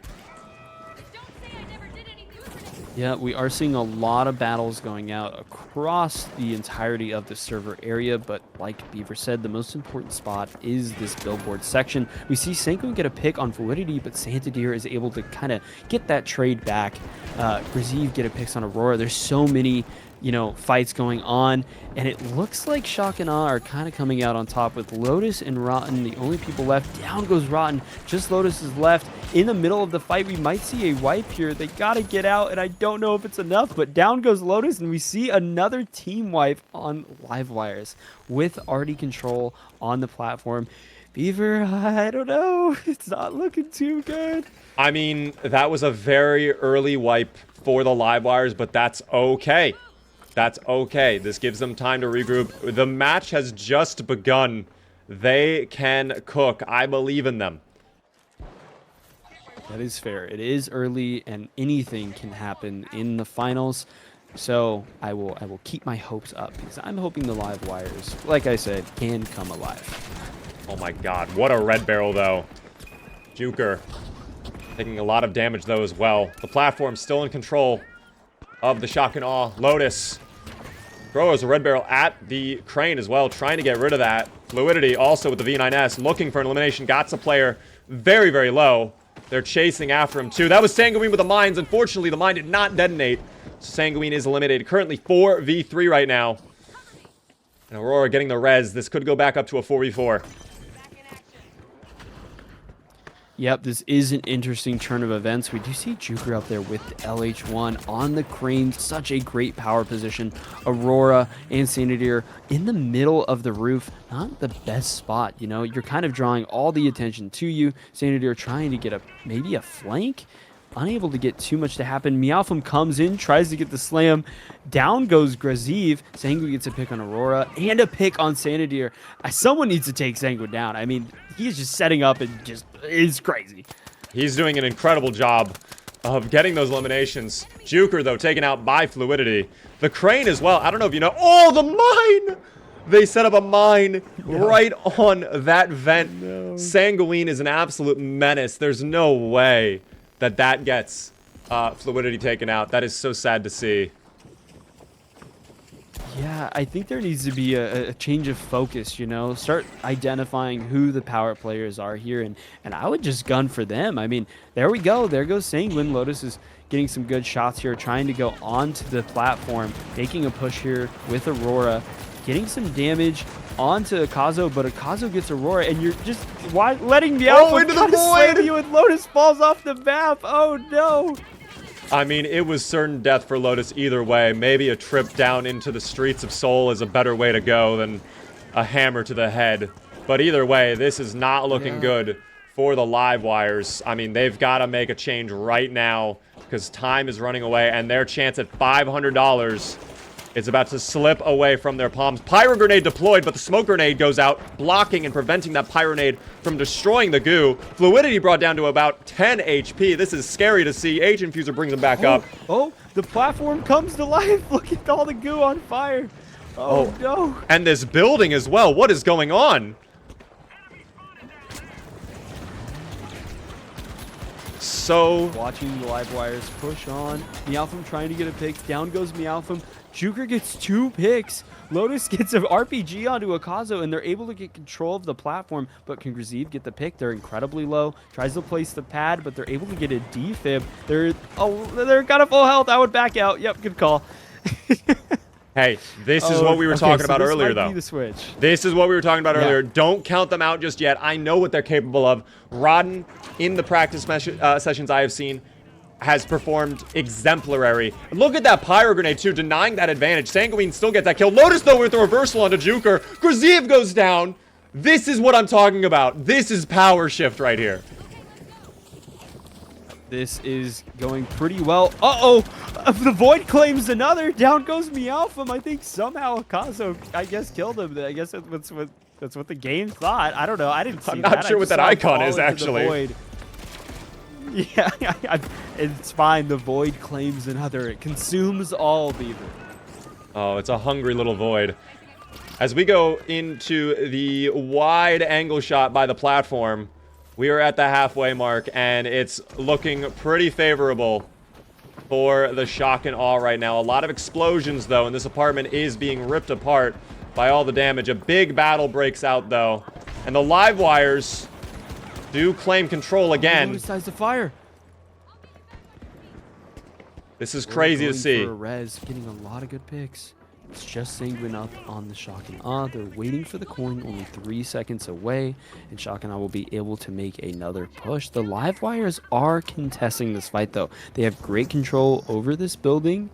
Yeah, we are seeing a lot of battles going out across across the entirety of the server area, but like Beaver said, the most important spot is this billboard section. We see Sanguine get a pick on Fluidity, but Santadir is able to kind of get that trade back. Graziv get a pick on Aurora. There's so many, you know, fights going on, and it looks like Shock and Awe are kind of coming out on top with Lotus and Rotten, the only people left. Down goes Rotten. Just Lotus is left. In the middle of the fight, we might see a wipe here. They got to get out, and I don't know if it's enough, but down goes Lotus, and we see another team wipe on Livewires with Artie Control on the platform. Beaver, I don't know. It's not looking too good. I mean, that was a very early wipe for the Livewires, but that's okay. That's okay. This gives them time to regroup. The match has just begun. They can cook. I believe in them. That is fair. It is early, and anything can happen in the finals. So I will keep my hopes up because I'm hoping the Livewires, like I said, can come alive. Oh my god, what a red barrel though. Juker taking a lot of damage though as well. The platform still in control of the Shock and Awe. Lotus throws a red barrel at the crane as well, trying to get rid of that. Fluidity also with the V9S looking for an elimination. Got a player very, very low. They're chasing after him too. That was Sanguine with the mines. Unfortunately, the mine did not detonate. So Sanguine is eliminated. Currently 4v3 right now. And Aurora getting the res. This could go back up to a 4v4. Yep, this is an interesting turn of events. We do see Juker up there with the LH1 on the crane. Such a great power position. Aurora and Santadir in the middle of the roof. Not the best spot, you know. You're kind of drawing all the attention to you. Santadir trying to get maybe a flank. Unable to get too much to happen. Meowfum comes in, tries to get the slam. Down goes Graziv. Sanguine gets a pick on Aurora and a pick on Santadir. Someone needs to take Sanguine down. I mean, he's just setting up and just is crazy. He's doing an incredible job of getting those eliminations. Juker, though, taken out by Fluidity. The crane as well. I don't know if you know. Oh, the mine! They set up a mine right on that vent. No. Sanguine is an absolute menace. There's no way that gets Fluidity taken out. That is so sad to see. Yeah, I think there needs to be a change of focus, you know? Start identifying who the power players are here, and I would just gun for them. I mean, there we go. There goes Sanguine. Lotus is getting some good shots here, trying to go onto the platform, taking a push here with Aurora, getting some damage onto Akazo, but Akazo gets Aurora, and you're just letting me out. Oh, into the void! You and Lotus falls off the map. Oh, no. I mean, it was certain death for Lotus either way. Maybe a trip down into the streets of Seoul is a better way to go than a hammer to the head. But either way, this is not looking good for the Livewires. I mean, they've got to make a change right now because time is running away, and their chance at $500 is about to slip away from their palms. Pyro grenade deployed, but the smoke grenade goes out, blocking and preventing that pyro grenade from destroying the goo. Fluidity brought down to about 10 HP. This is scary to see. Age Infuser brings him back up. Oh, the platform comes to life. Look at all the goo on fire. Oh, no. And this building as well. What is going on? So watching the Livewires push on. Meowfum trying to get a pick. Down goes Meowfum. Juker gets 2 picks. Lotus gets an RPG onto Akazo, and they're able to get control of the platform. But can Graziv get the pick? They're incredibly low. Tries to place the pad, but they're able to get a defib. They're got a full health. I would back out. Yep, good call. Hey, this is what we were talking about earlier, though. The switch. This is what we were talking about earlier. Don't count them out just yet. I know what they're capable of. Rodden, in the practice sessions I have seen, has performed exemplary. Look at that pyro grenade, too, denying that advantage. Sanguine still gets that kill. Lotus, though, with the reversal onto Juker. Graziv goes down. This is what I'm talking about. This is Powershift right here. This is going pretty well. Uh-oh! The Void claims another. Down goes Meowfum. I think somehow Akazo, I guess, killed him. I guess that's what the game thought. I don't know. I didn't see I'm that. not sure what that icon is, actually. Void. Yeah, it's fine. The Void claims another. It consumes all, Beaver. Oh, it's a hungry little Void. As we go into the wide angle shot by the platform, we are at the halfway mark, and it's looking pretty favorable for the shock and awe right now. A lot of explosions, though, and this apartment is being ripped apart by all the damage. A big battle breaks out, though, and the Livewires do claim control again. Lotus size of fire. This is crazy to see. For a res, getting a lot of good picks. It's just Sanguine up on the shock and awe. They're waiting for the coin, only 3 seconds away, and shock and awe will be able to make another push. The Livewires are contesting this fight, though. They have great control over this building.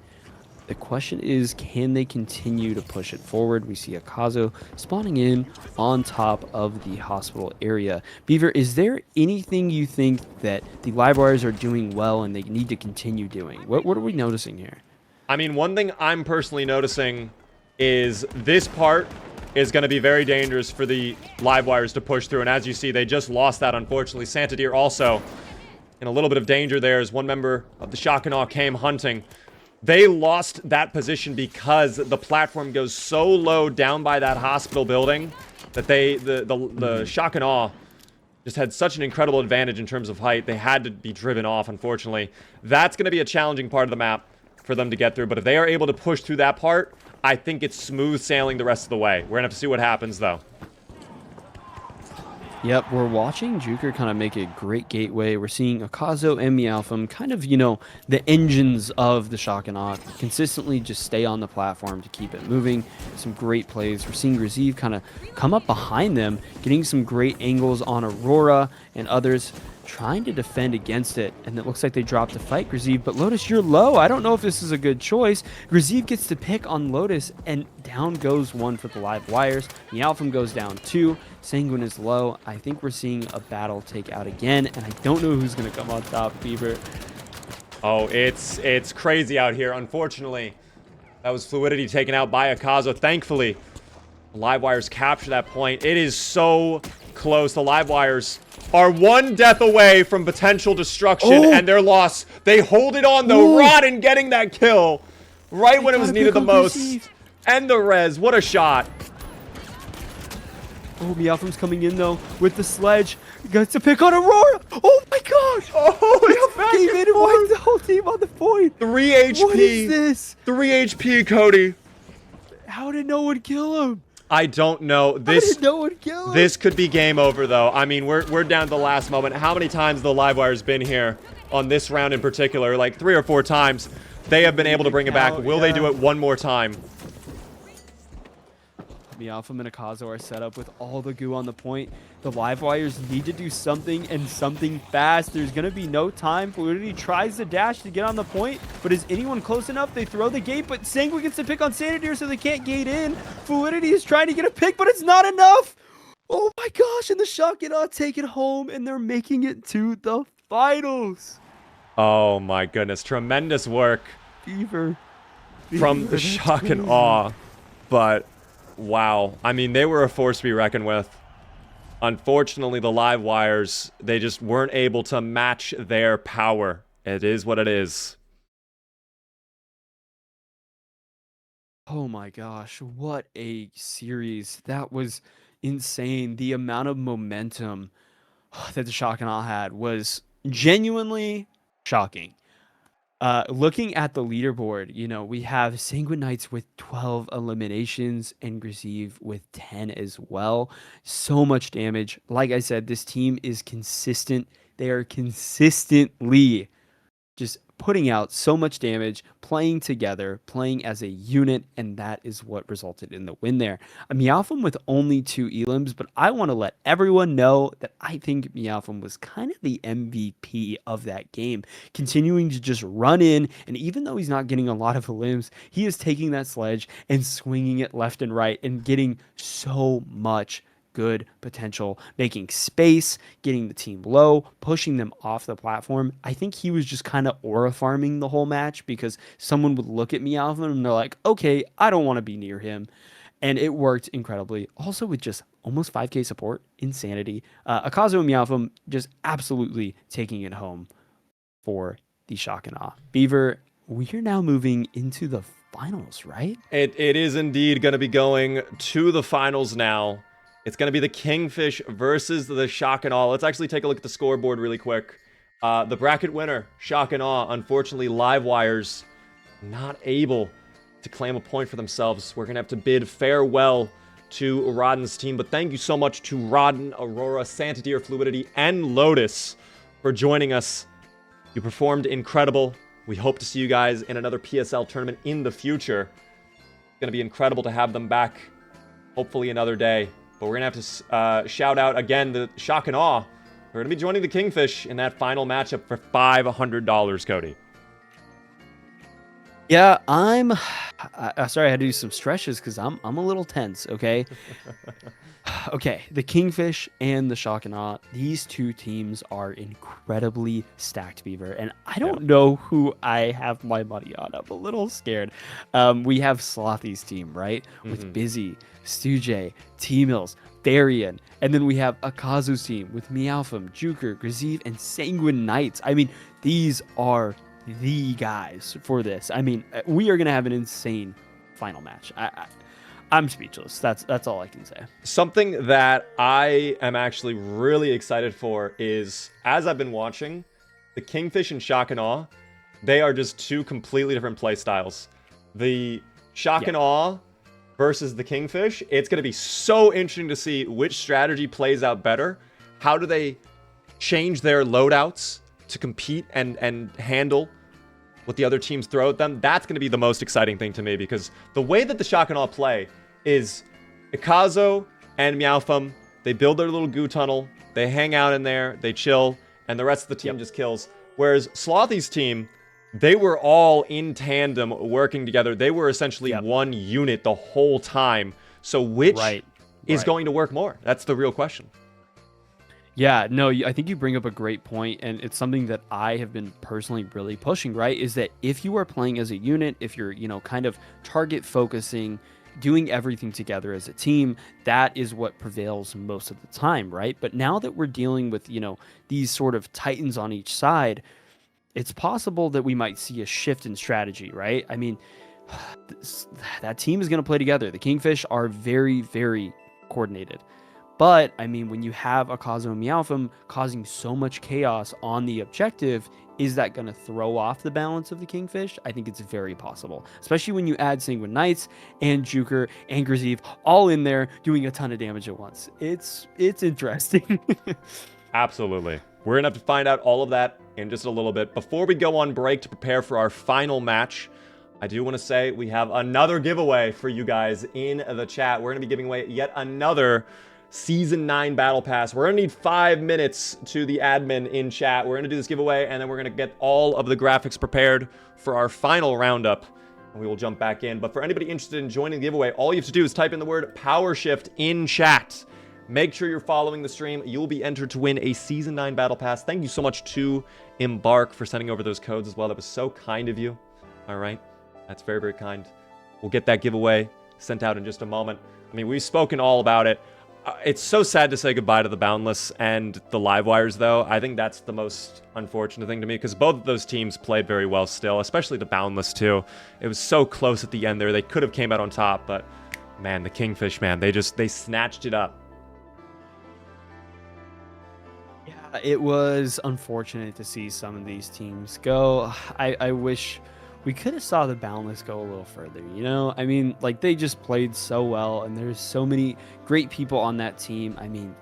The question is, can they continue to push it forward? We see Akazo spawning in on top of the hospital area. Beaver, is there anything you think that the Livewires are doing well and they need to continue doing? What are we noticing here? I mean, one thing I'm personally noticing is this part is going to be very dangerous for the Livewires to push through. And as you see, they just lost that, unfortunately. Santadir also in a little bit of danger there as one member of the shock and awe came hunting. They lost that position because the platform goes so low down by that hospital building that the shock and awe just had such an incredible advantage in terms of height. They had to be driven off, unfortunately. That's going to be a challenging part of the map for them to get through. But if they are able to push through that part, I think it's smooth sailing the rest of the way. We're going to have to see what happens, though. Yep, we're watching Juker kind of make a great gateway. We're seeing Akazo and Meowthum kind of, you know, the engines of the shock and awe consistently just stay on the platform to keep it moving. Some great plays. We're seeing Graziv kind of come up behind them, getting some great angles on Aurora and others trying to defend against it, and it looks like they dropped to fight Graziv, but Lotus, you're low. I don't know if this is a good choice. Graziv gets to pick on Lotus, and down goes one for the Livewires. Meowthum goes down 2. Sanguine is low. I think we're seeing a battle take out again, and I don't know who's going to come on top, Beaver. Oh, it's crazy out here. Unfortunately, that was Fluidity taken out by Akazo. Thankfully, the Livewires capture that point. It is so close. The Livewires are one death away from potential destruction and their loss. They hold it on, though. Rodden getting that kill right when it was needed the most. And the res. What a shot. Oh, Meowthum's coming in, though, with the sledge. He gets to pick on Aurora. Oh, my gosh. Oh, it's back came in and wiped the whole team on the point. 3 HP. What is this? 3 HP, Cody. How did no one kill him? I don't know. How did no one kill him? This could be game over, though. I mean, we're down to the last moment. How many times the Livewires been here on this round in particular? Like 3 or 4 times. They have been able to bring it back. Will they do it one more time? Meowthum and Akazo are set up with all the goo on the point. The Livewires need to do something, and something fast. There's going to be no time. Fluidity tries to dash to get on the point, but is anyone close enough? They throw the gate, but Sanguine gets to pick on Santadir, so they can't gate in. Fluidity is trying to get a pick, but it's not enough. Oh my gosh, and the shock and awe take it home, and they're making it to the finals. Oh my goodness. Tremendous work Beaver. from the shock and awe. But wow. I mean, they were a force to be reckoned with. Unfortunately, the Livewires, they just weren't able to match their power. It is what it is. Oh my gosh, what a series. That was insane. The amount of momentum that the shock and awe had was genuinely shocking. Looking at the leaderboard, you know, we have Sanguine Knights with 12 eliminations and Graziv with 10 as well. So much damage. Like I said, this team is consistent. They are consistently just putting out so much damage, playing together, playing as a unit, and that is what resulted in the win there. Meowthum with only 2 elims, but I want to let everyone know that I think Meowthum was kind of the MVP of that game, continuing to just run in, and even though he's not getting a lot of elims, he is taking that sledge and swinging it left and right and getting so much good potential, making space, getting the team low, pushing them off the platform. I think he was just kind of aura farming the whole match because someone would look at Meowthum and they're like, okay, I don't want to be near him. And it worked incredibly. Also with just almost 5k support, insanity. Akazo and Meowthum just absolutely taking it home for the shock and awe. Beaver, we are now moving into the finals, right? It is indeed going to be going to the finals now. It's going to be the Kingfish versus the shock and awe. Let's actually take a look at the scoreboard really quick. The bracket winner, Shock and Awe. Unfortunately, Livewires not able to claim a point for themselves. We're going to have to bid farewell to Rodden's team. But thank you so much to Rodden, Aurora, Santadeer, Fluidity, and Lotus for joining us. You performed incredible. We hope to see you guys in another PSL tournament in the future. It's going to be incredible to have them back, hopefully another day. But we're going to have to shout out again the Shock and Awe. We're going to be joining the Kingfish in that final matchup for $500, Cody. Yeah, I'm sorry I had to do some stretches because I'm a little tense, okay? Okay, the Kingfish and the Shock and Awe, these two teams are incredibly stacked, Beaver, and I don't know who I have my money on. I'm a little scared. We have Slothy's team, right? With Busy, Stujay, T-Mills, Therian, and then we have Akazu's team with Meowfum, Juker, Graziv, and Sanguine Knights. I mean, these are the guys for this. I mean, we are going to have an insane final match. I'm speechless. That's all I can say. Something that I am actually really excited for is, as I've been watching, the Kingfish and Shock and Awe, they are just two completely different play styles. The Shock and Awe versus the Kingfish, it's going to be so interesting to see which strategy plays out better. How do they change their loadouts to compete and handle what the other teams throw at them? That's going to be the most exciting thing to me, because the way that the Shock and Awe play is Ikazo and Meowfum, they build their little goo tunnel, they hang out in there, they chill, and the rest of the team just kills. Whereas Slothy's team, they were all in tandem working together. They were essentially one unit the whole time. So which is going to work more? That's the real question. Yeah, no, I think you bring up a great point, and it's something that I have been personally really pushing, right? Is that if you are playing as a unit, if you're, kind of target focusing, doing everything together as a team, that is what prevails most of the time, right? But now that we're dealing with, these sort of titans on each side, it's possible that we might see a shift in strategy, right? I mean, that team is going to play together. The Kingfish are very, very coordinated. But, I mean, when you have Akazo and Meowfum causing so much chaos on the objective, is that going to throw off the balance of the Kingfish? I think it's very possible, especially when you add Sanguine Knights and Juker and Graziv all in there doing a ton of damage at once. It's interesting. Absolutely. We're going to have to find out all of that in just a little bit. Before we go on break to prepare for our final match, I do want to say we have another giveaway for you guys in the chat. We're going to be giving away yet another Season 9 Battle Pass. We're going to need 5 minutes to the admin in chat. We're going to do this giveaway, and then we're going to get all of the graphics prepared for our final roundup, and we will jump back in. But for anybody interested in joining the giveaway, all you have to do is type in the word Powershift in chat. Make sure you're following the stream. You will be entered to win a Season 9 Battle Pass. Thank you so much to Embark for sending over those codes as well. That was so kind of you. All right. That's very, very kind. We'll get that giveaway sent out in just a moment. I mean, we've spoken all about it. It's so sad to say goodbye to the Boundless and the Livewires, though. I think that's the most unfortunate thing to me, because both of those teams played very well still, especially the Boundless, too. It was so close at the end there. They could have came out on top, but, man, the Kingfish, man, they snatched it up. Yeah, it was unfortunate to see some of these teams go. I wish we could have saw the Boundless go a little further, I mean, like, they just played so well, and there's so many great people on that team. I mean,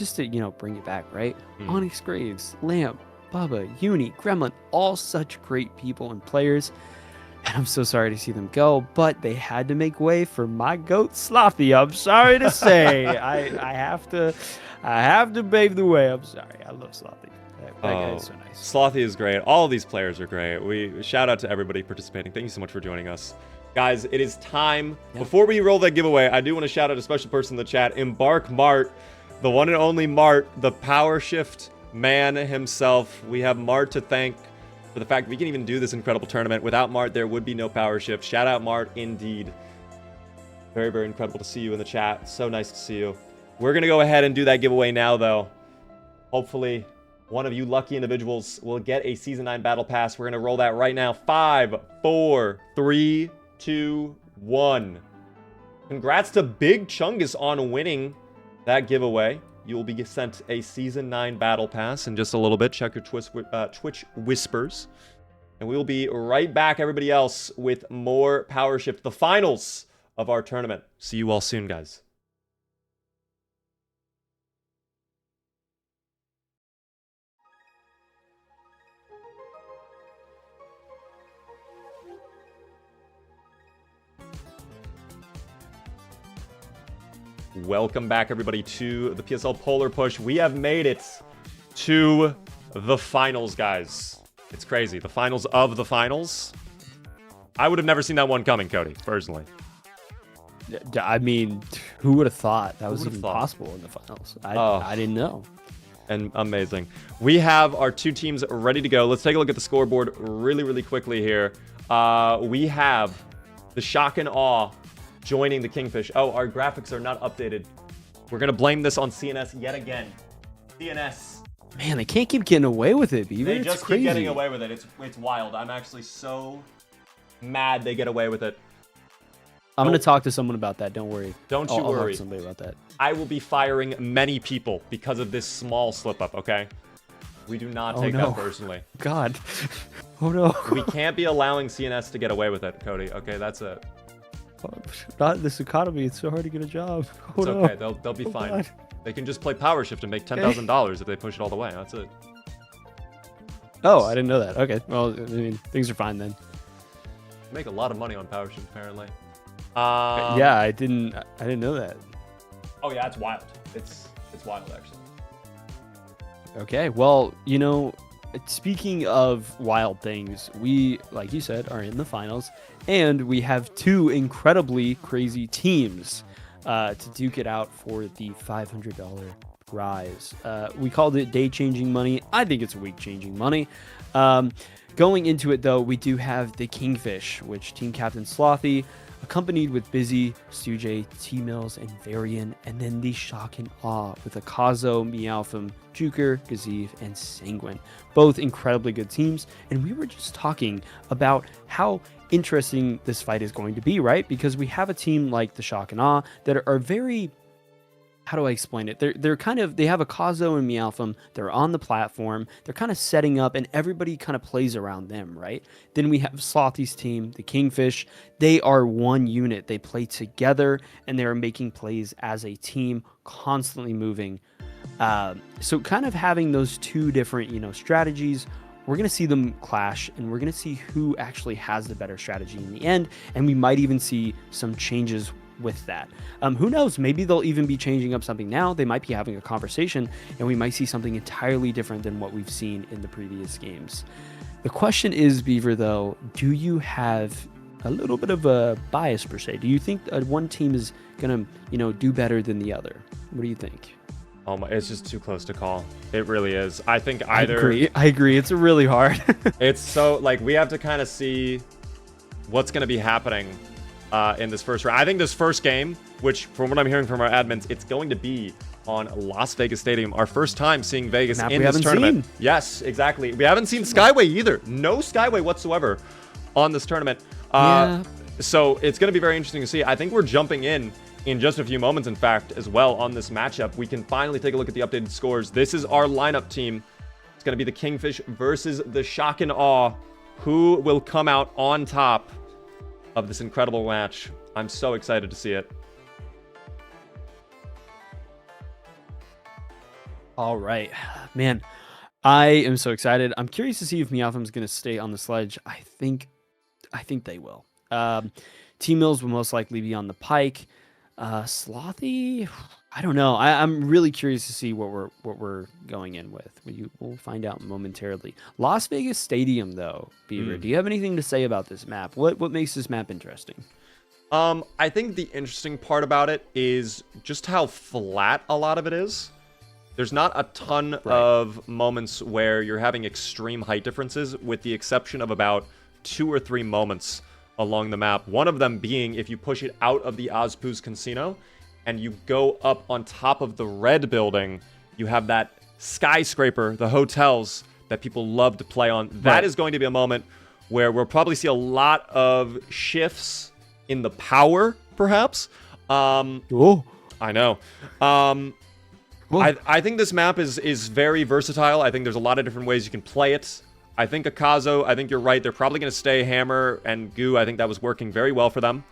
just to, bring it back, right? Onyx Graves, Lamp, Bubba, Uni, Gremlin, all such great people and players. And I'm so sorry to see them go, but they had to make way for my goat Slothy. I'm sorry to say. I have to pave the way. I'm sorry. I love Slothy. That guy is so nice. Slothy is great. All of these players are great. We shout out to everybody participating. Thank you so much for joining us. Guys, it is time. Yeah. Before we roll that giveaway, I do want to shout out a special person in the chat, Embark Mart, the one and only Mart, the Powershift man himself. We have Mart to thank for the fact that we can even do this incredible tournament. Without Mart, there would be no Powershift. Shout out Mart, indeed. Very, very incredible to see you in the chat. So nice to see you. We're going to go ahead and do that giveaway now, though. Hopefully, one of you lucky individuals will get a Season 9 Battle Pass. We're going to roll that right now. 5, 4, 3, 2, 1. Congrats to Big Chungus on winning that giveaway. you will be sent a Season 9 Battle Pass in just a little bit. Check your Twitch whispers. And we will be right back, everybody else, with more Powershift, the finals of our tournament. See you all soon, guys. Welcome back, everybody, to the PSL Polar Push. We have made it to the finals, guys. It's crazy. The finals of the finals. I would have never seen that one coming, Cody, personally. I mean, who would have thought that was even possible in the finals? I didn't know. And amazing. We have our two teams ready to go. Let's take a look at the scoreboard really, really quickly here. We have the Shock and Awe joining the Kingfish. Oh, our graphics are not updated. We're going to blame this on CNS yet again. CNS. Man, they can't keep getting away with it, Beaver. They just keep getting away with it. It's wild. I'm actually so mad they get away with it. I'm going to talk to someone about that. Don't worry. Don't you I'll worry. Talk to somebody about that. I will be firing many people because of this small slip-up, okay? We do not take that personally. God. Oh, no. We can't be allowing CNS to get away with it, Cody. Okay, that's it. Not this economy. It's so hard to get a job. Oh, it's okay. They'll be fine. God. They can just play Powershift and make $10,000 if they push it all the way. That's it. Oh, I didn't know that. Okay. Well, I mean, things are fine then. Make a lot of money on Powershift, apparently. Yeah, I didn't know that. Oh yeah, it's wild. It's wild, actually. Okay. Well, you know, speaking of wild things, we, like you said, are in the finals, and we have two incredibly crazy teams to duke it out for the $500 prize. We called it day-changing money. I think it's week-changing money. Going into it, though, we do have the Kingfish, which team captain Slothy, accompanied with Busy, Stujay, T-Mills, and Varian, and then the Shock and Awe with Akazo, Meowthum, Juker, Gazeev, and Sanguine. Both incredibly good teams, and we were just talking about how interesting this fight is going to be, right? Because we have a team like the Shock and Awe that are very... How do I explain it? They're kind of, they have Akazo and Meowthum. They're on the platform. They're kind of setting up, and everybody kind of plays around them, right? Then we have Slothy's team, the Kingfish. They are one unit. They play together, and they are making plays as a team, constantly moving. So kind of having those two different, you know, strategies, we're going to see them clash, and we're going to see who actually has the better strategy in the end, and we might even see some changes with that. Who knows? Maybe they'll even be changing up something now. They might be having a conversation, and we might see something entirely different than what we've seen in the previous games. The question is, Beaver, though, do you have a little bit of a bias per se? Do you think one team is gonna, you know, do better than the other? What do you think? Oh my, it's just too close to call. It really is. I think either... I agree. It's really hard. It's so, like, we have to kind of see what's going to be happening in this first round. I think this first game, which from what I'm hearing from our admins, it's going to be on Las Vegas Stadium. Our first time seeing Vegas in this tournament. Yes, exactly. We haven't seen Skyway either. No Skyway whatsoever on this tournament. So it's going to be very interesting to see. I think we're jumping in just a few moments, in fact, as well on this matchup. We can finally take a look at the updated scores. This is our lineup team. It's going to be the Kingfish versus the Shock and Awe. Who will come out on top of this incredible match? I'm so excited to see it. All right, man, I am so excited. I'm curious to see if Meowthum's going to stay on the sledge. I think they will. T-Mills will most likely be on the pike. Slothy, I don't know. I'm really curious to see what we're going in with. We'll find out momentarily. Las Vegas Stadium, though, Beaver, do you have anything to say about this map? What makes this map interesting? I think the interesting part about it is just how flat a lot of it is. There's not a ton of moments where you're having extreme height differences, with the exception of about 2 or 3 moments along the map. One of them being if you push it out of the Ozpoo's Casino and you go up on top of the red building, you have that skyscraper, the hotels that people love to play on. That is going to be a moment where we'll probably see a lot of shifts in the power, perhaps. Oh, I know. I think this map is very versatile. I think there's a lot of different ways you can play it. I think Akazo, I think you're right. They're probably going to stay Hammer and Goo. I think that was working very well for them.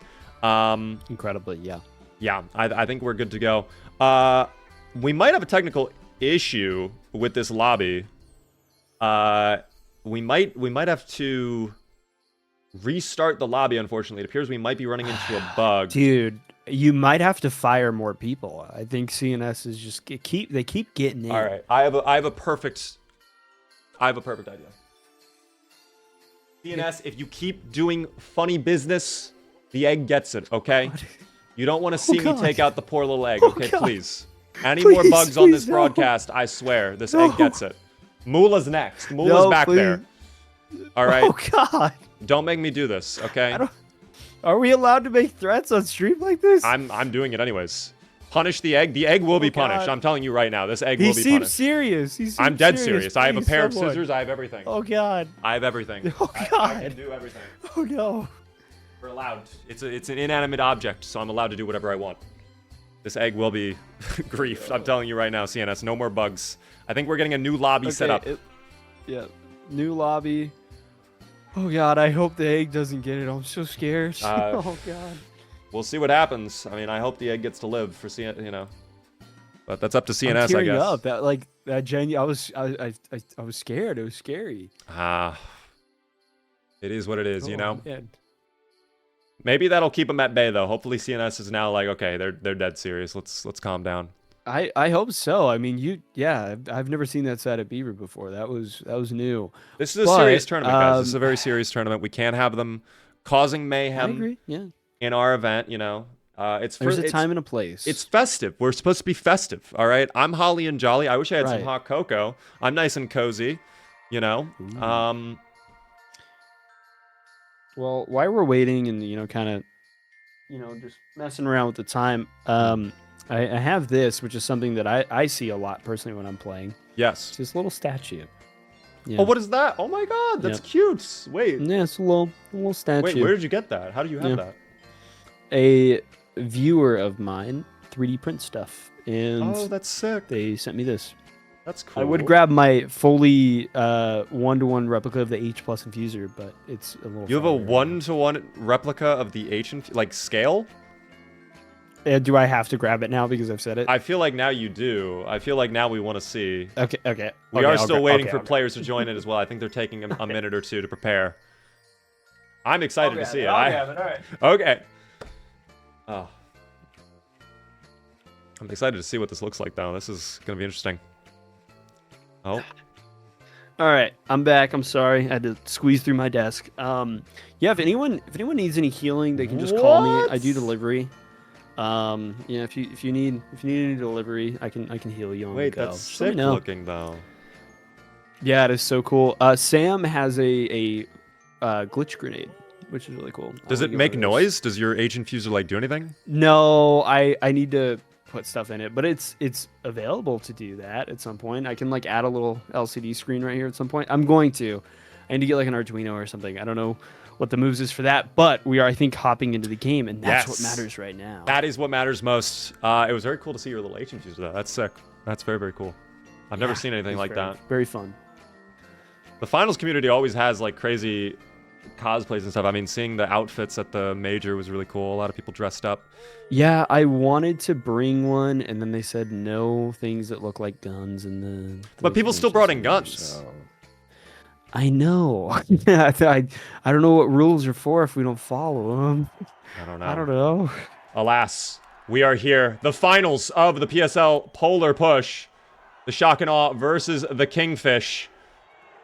Incredibly, yeah. Yeah, I think we're good to go. We might have a technical issue with this lobby. We might have to restart the lobby, unfortunately. It appears we might be running into a bug. Dude, you might have to fire more people. I think CNS is just they keep getting in. All right, I have a perfect idea. CNS, if you keep doing funny business, the egg gets it, okay? God. You don't want to see me God. take out the poor little egg, Oh, okay? God. Please. Any Please, more bugs on this please, no. broadcast, I swear, this No. egg gets it. Moola's next. Moola's back please. there. All right? Oh God. Don't make me do this, okay? Are we allowed to make threats on stream like this? I'm doing it anyways. Punish the egg. The egg will be punished. God. I'm telling you right now. This egg He will be seems punished. serious. He seems I'm dead serious. I have a Please, pair of someone. scissors. I have everything. Oh God. I have everything. Oh, I God. can do everything. Oh no. We're allowed. It's an inanimate object, so I'm allowed to do whatever I want. This egg will be griefed. I'm telling you right now, CNS. No more bugs. I think we're getting a new lobby set up. Yeah. New lobby. Oh God, I hope the egg doesn't get it. I'm so scared. Oh God. We'll see what happens. I mean, I hope the egg gets to live for CNS, you know. But that's up to CNS, I'm tearing I guess. up. I was scared. It was scary. It is what it is, you know. Man. Maybe that'll keep them at bay, though. Hopefully, CNS is now like, okay, they're dead serious. Let's calm down. I hope so. I mean, I've never seen that side of Beaver before. That was new. This is a serious tournament, guys. This is a very serious tournament. We can't have them causing mayhem I agree. Yeah. in our event, you know. There's a time and a place. It's festive. We're supposed to be festive, all right? I'm holly and jolly. I wish I had some Right. hot cocoa. I'm nice and cozy, you know. Ooh. Well, while we're waiting and kind of just messing around with the time, I have this, which is something that I see a lot personally when I'm playing. Yes. It's this little statue. Yeah. Oh, what is that? Oh my God, that's cute. Wait. Yeah, it's a little statue. Wait, where did you get that? How do you have that? A viewer of mine 3D print stuff, and Oh, that's sick. they sent me this. That's cool. I would grab my fully 1-to-1 replica of the H plus infuser, but it's a little. You have a fire. 1-to-1 replica of the like scale? Do I have to grab it now because I've said it? I feel like now you do. I feel like now we want to see. Okay. We are still waiting for I'll players to join in as well. I think they're taking a minute or two to prepare. I'm excited to see it. I'll grab it. All right. Okay. Oh. I'm excited to see what this looks like, though. This is going to be interesting. Oh. All right, I'm back. I'm sorry, I had to squeeze through my desk. Yeah, if anyone needs any healing, they can just call me. I do delivery. Yeah, if you need any delivery, I can heal you on Wait, the go. that's Just let me sick know. looking, though. Yeah, it is so cool. Sam has a glitch grenade, which is really cool. Does it make noise? Does your H infuser like do anything? No, I need to put stuff in it, but it's available to do that at some point. I can like add a little LCD screen right here at some point. I'm going to. I need to get like an Arduino or something. I don't know what the moves is for that, but we are, I think, hopping into the game, and that's what matters right now. That is what matters most. It was very cool to see your little H infuser, though. That's sick. That's very, very cool. I've never seen anything like that. Very fun. The finals community always has like crazy cosplays and stuff. I mean, seeing the outfits at the major was really cool. A lot of people dressed up. Yeah, I wanted to bring one, and then they said no things that look like guns in the. But people still brought in guns. So. I know. I don't know what rules are for if we don't follow them. I don't know. I don't know. Alas, we are here. The finals of the PSL Polar Push. The Shock and Awe versus the Kingfish.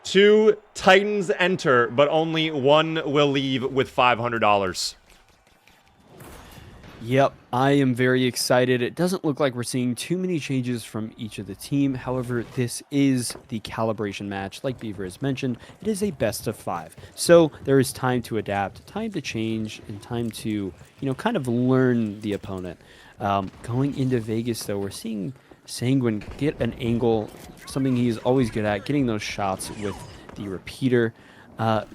2 Titans enter, but only one will leave with $500. Yep, I am very excited. It doesn't look like we're seeing too many changes from each of the team. However, this is the calibration match. Like Beaver has mentioned, it is a best of 5. So there is time to adapt, time to change, and time to, kind of learn the opponent. Going into Vegas, though, we're seeing Sanguine get an angle, something he's always good at, getting those shots with the repeater.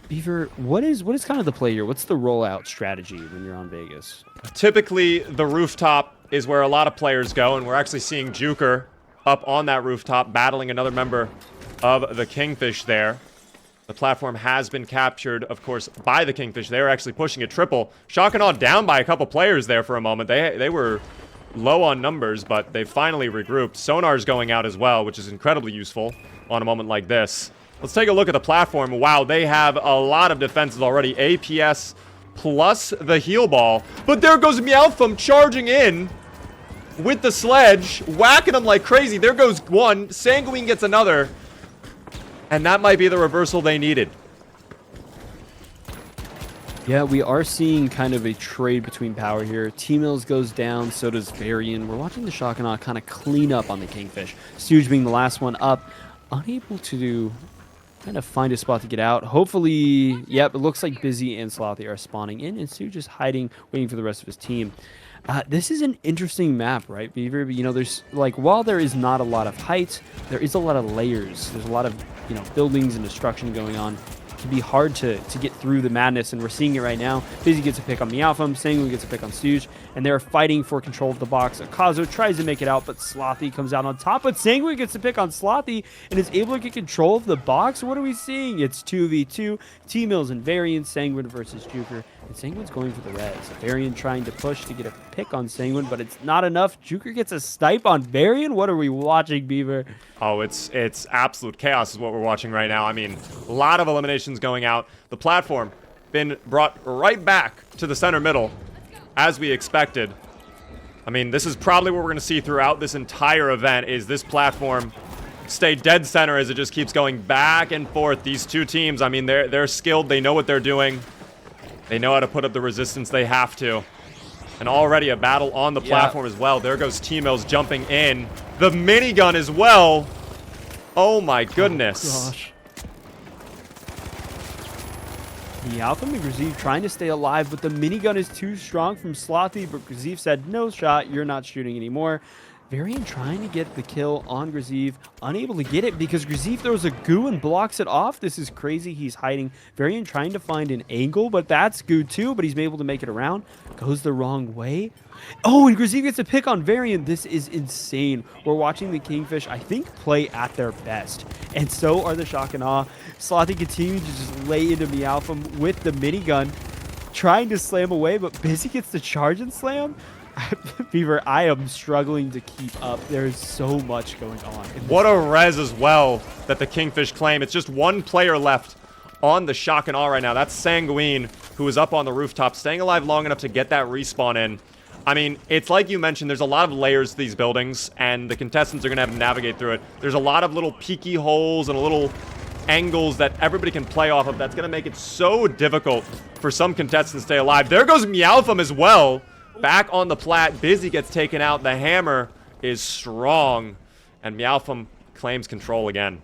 Beaver, what is kind of the play here? What's the rollout strategy when you're on Vegas? Typically, the rooftop is where a lot of players go, and we're actually seeing Juker up on that rooftop, battling another member of the Kingfish there. The platform has been captured, of course, by the Kingfish. They are actually pushing a triple. Shock and Awe down by a couple players there for a moment. They were low on numbers, but they finally regrouped. Sonar's going out as well, which is incredibly useful on a moment like this. Let's take a look at the platform. Wow, they have a lot of defenses already. APS plus the heal ball. But there goes Meowthum charging in with the sledge, whacking them like crazy. There goes one. Sanguine gets another. And that might be the reversal they needed. Yeah, we are seeing kind of a trade between power here. T-Mills goes down, so does Varian. We're watching the Shock and Awe kind of clean up on the Kingfish. Stooge being the last one up, unable to kind of find a spot to get out. Hopefully, yep, it looks like Busy and Slothy are spawning in, and Stooge is hiding, waiting for the rest of his team. This is an interesting map, right, Beaver? You know, there's, like, while there is not a lot of height, there is a lot of layers. There's a lot of, you know, buildings and destruction going on. It can be hard to get through the madness, and we're seeing it right now. Busy gets a pick on Meowthum, Sanguine gets a pick on Stooge, and they're fighting for control of the box. Akazo tries to make it out, but Slothy comes out on top, but Sanguine gets a pick on Slothy and is able to get control of the box. What are we seeing? It's 2v2, T-Mills and Varian, Sanguine versus Juker, and Sanguine's going for the res. Varian trying to push to get a pick on Sanguine, but it's not enough. Juker gets a snipe on Varian. What are we watching, Beaver? Oh, it's absolute chaos is what we're watching right now. I mean, a lot of eliminations going out. The platform been brought right back to the center middle, as we expected. I mean, this is probably what we're going to see throughout this entire event, is this platform stay dead center as it just keeps going back and forth. These two teams, I mean, they're skilled. They know what they're doing. They know how to put up the resistance they have to. And already a battle on the platform as well. There goes T-Mills jumping in. The minigun as well. Oh my goodness. Oh, gosh. Meowthum and Grazeev trying to stay alive, but the minigun is too strong from Slothy, but Grazeev said, no shot, you're not shooting anymore. Varian trying to get the kill on Grazeev, unable to get it because Grazeev throws a goo and blocks it off. This is crazy. He's hiding. Varian trying to find an angle, but that's goo too, but he's able to make it around. Goes the wrong way. Oh, and Grazeev gets a pick on Varian. This is insane. We're watching the Kingfish, I think, play at their best. And so are the Shock and Awe. Slothy continues to just lay into Meowthum with the minigun, trying to slam away, but Busy gets the charge and slam. Beaver, I am struggling to keep up. There's so much going on. What a res as well that the Kingfish claim. It's just one player left on the Shock and Awe right now. That's Sanguine, who is up on the rooftop, staying alive long enough to get that respawn in. I mean, it's like you mentioned, there's a lot of layers to these buildings, and the contestants are going to have to navigate through it. There's a lot of little peeky holes and little angles that everybody can play off of. That's going to make it so difficult for some contestants to stay alive. There goes Meowthum as well. Back on the plat, Busy gets taken out. The hammer is strong, and Meowthum claims control again.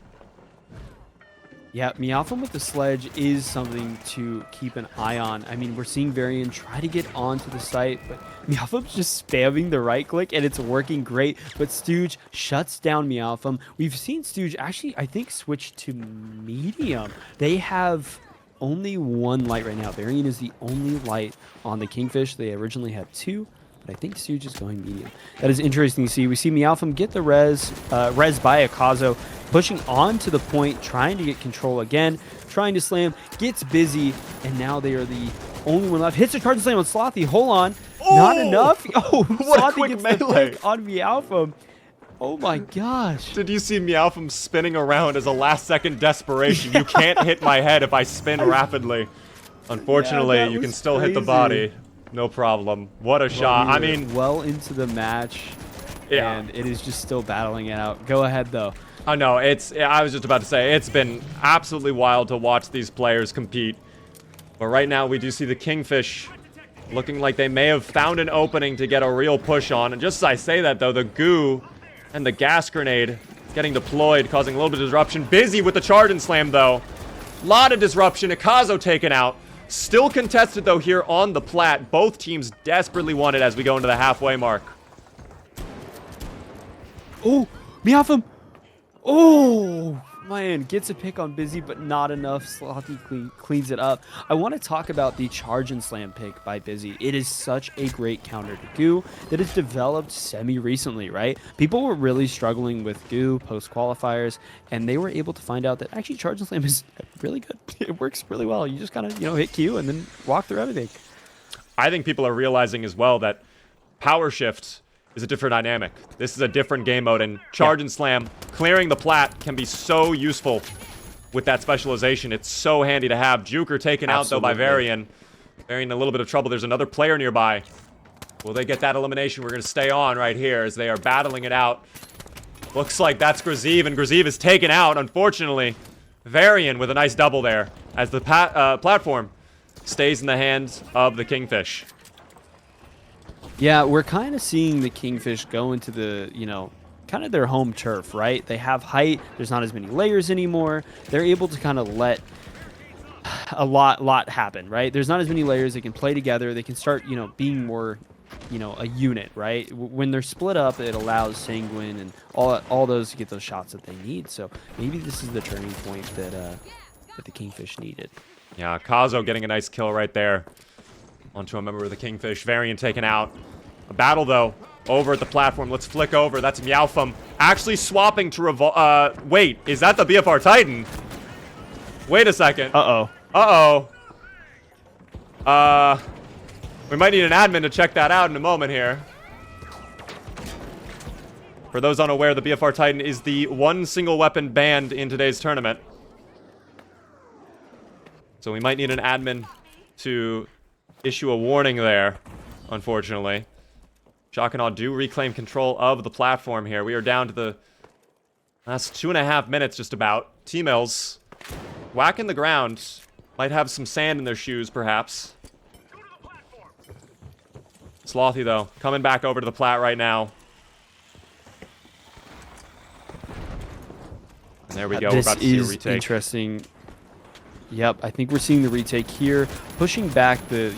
Yeah, Meowthum with the sledge is something to keep an eye on. I mean, we're seeing Varian try to get onto the site, but Meowthum's just spamming the right click, and it's working great. But Stooge shuts down Meowthum. We've seen Stooge actually, I think, switch to medium. They have only one light right now. Varian is the only light on the Kingfish. They originally had two, but I think Stooge is going medium. That is interesting to see. We see Meowthum get the res by Akazo, pushing on to the point, trying to get control again, trying to slam, gets Busy, and now they are the only one left. Hits a charge and slam on Slothy. Hold on. Oh! Not enough. Oh, what Slothy a quick gets melee the pick on Meowthum. Oh my gosh. Did you see Meowthum spinning around as a last-second desperation? You can't hit my head if I spin rapidly. Unfortunately, Yeah, you can was still hit the crazy. body. No problem. What a shot. We I were mean, well into the match, yeah. and it is just still battling it out. Go ahead, though. I know, I was just about to say, it's been absolutely wild to watch these players compete. But right now, we do see the Kingfish looking like they may have found an opening to get a real push on. And just as I say that, though, the goo and the gas grenade getting deployed, causing a little bit of disruption. Busy with the charge and slam, though. Lot of disruption. Akazo taken out. Still contested, though, here on the plat. Both teams desperately want it as we go into the halfway mark. Oh, Meowthum. Oh, man, gets a pick on Busy, but not enough. Slothy cleans it up. I want to talk about the charge and slam pick by Busy. It is such a great counter to Goo that has developed semi-recently, right? People were really struggling with Goo post-qualifiers, and they were able to find out that actually charge and slam is really good. It works really well. You just kind of, hit Q and then walk through everything. I think people are realizing as well that Powershift is a different dynamic. This is a different game mode, and charge and slam, clearing the plat can be so useful with that specialization. It's so handy to have. Juker taken out, though, by Varian. Varian in a little bit of trouble. There's another player nearby. Will they get that elimination? We're going to stay on right here as they are battling it out. Looks like that's Graziv, and Graziv is taken out, unfortunately. Varian with a nice double there as the platform stays in the hands of the Kingfish. Yeah, we're kind of seeing the Kingfish go into the, kind of their home turf, right? They have height. There's not as many layers anymore. They're able to kind of let a lot happen, right? There's not as many layers. They can play together. They can start, being more, a unit, right? When they're split up, it allows Sanguine and all those to get those shots that they need. So maybe this is the turning point that the Kingfish needed. Yeah, Kazo getting a nice kill right there onto a member of the Kingfish. Varian taken out. A battle, though, over at the platform. Let's flick over. That's Meowfum actually swapping to wait, is that the BFR Titan? Wait a second. Uh-oh. We might need an admin to check that out in a moment here. For those unaware, the BFR Titan is the one single weapon banned in today's tournament. So we might need an admin to issue a warning there, unfortunately. Shock and Awe do reclaim control of the platform here. We are down to the last 2.5 minutes just about. T-Mills whacking the ground. Might have some sand in their shoes, perhaps. Slothy, though, coming back over to the plat right now. And there we go. We're about to see a retake. Interesting. Yep, I think we're seeing the retake here, pushing back the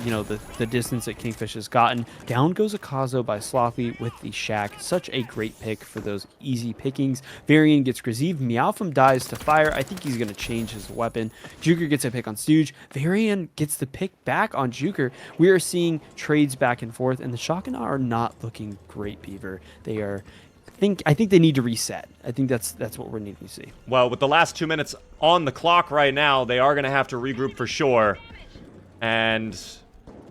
distance that Kingfish has gotten. Down goes Akazo by Slothy with the Shack. Such a great pick for those easy pickings. Varian gets Graziv. Meowfum dies to fire. I think he's going to change his weapon. Juker gets a pick on Stooge. Varian gets the pick back on Juker. We are seeing trades back and forth, and the Shock and Awe are not looking great, Beaver. They are... I think they need to reset. I think that's what we're needing to see. Well, with the last 2 minutes on the clock right now, they are going to have to regroup for sure. And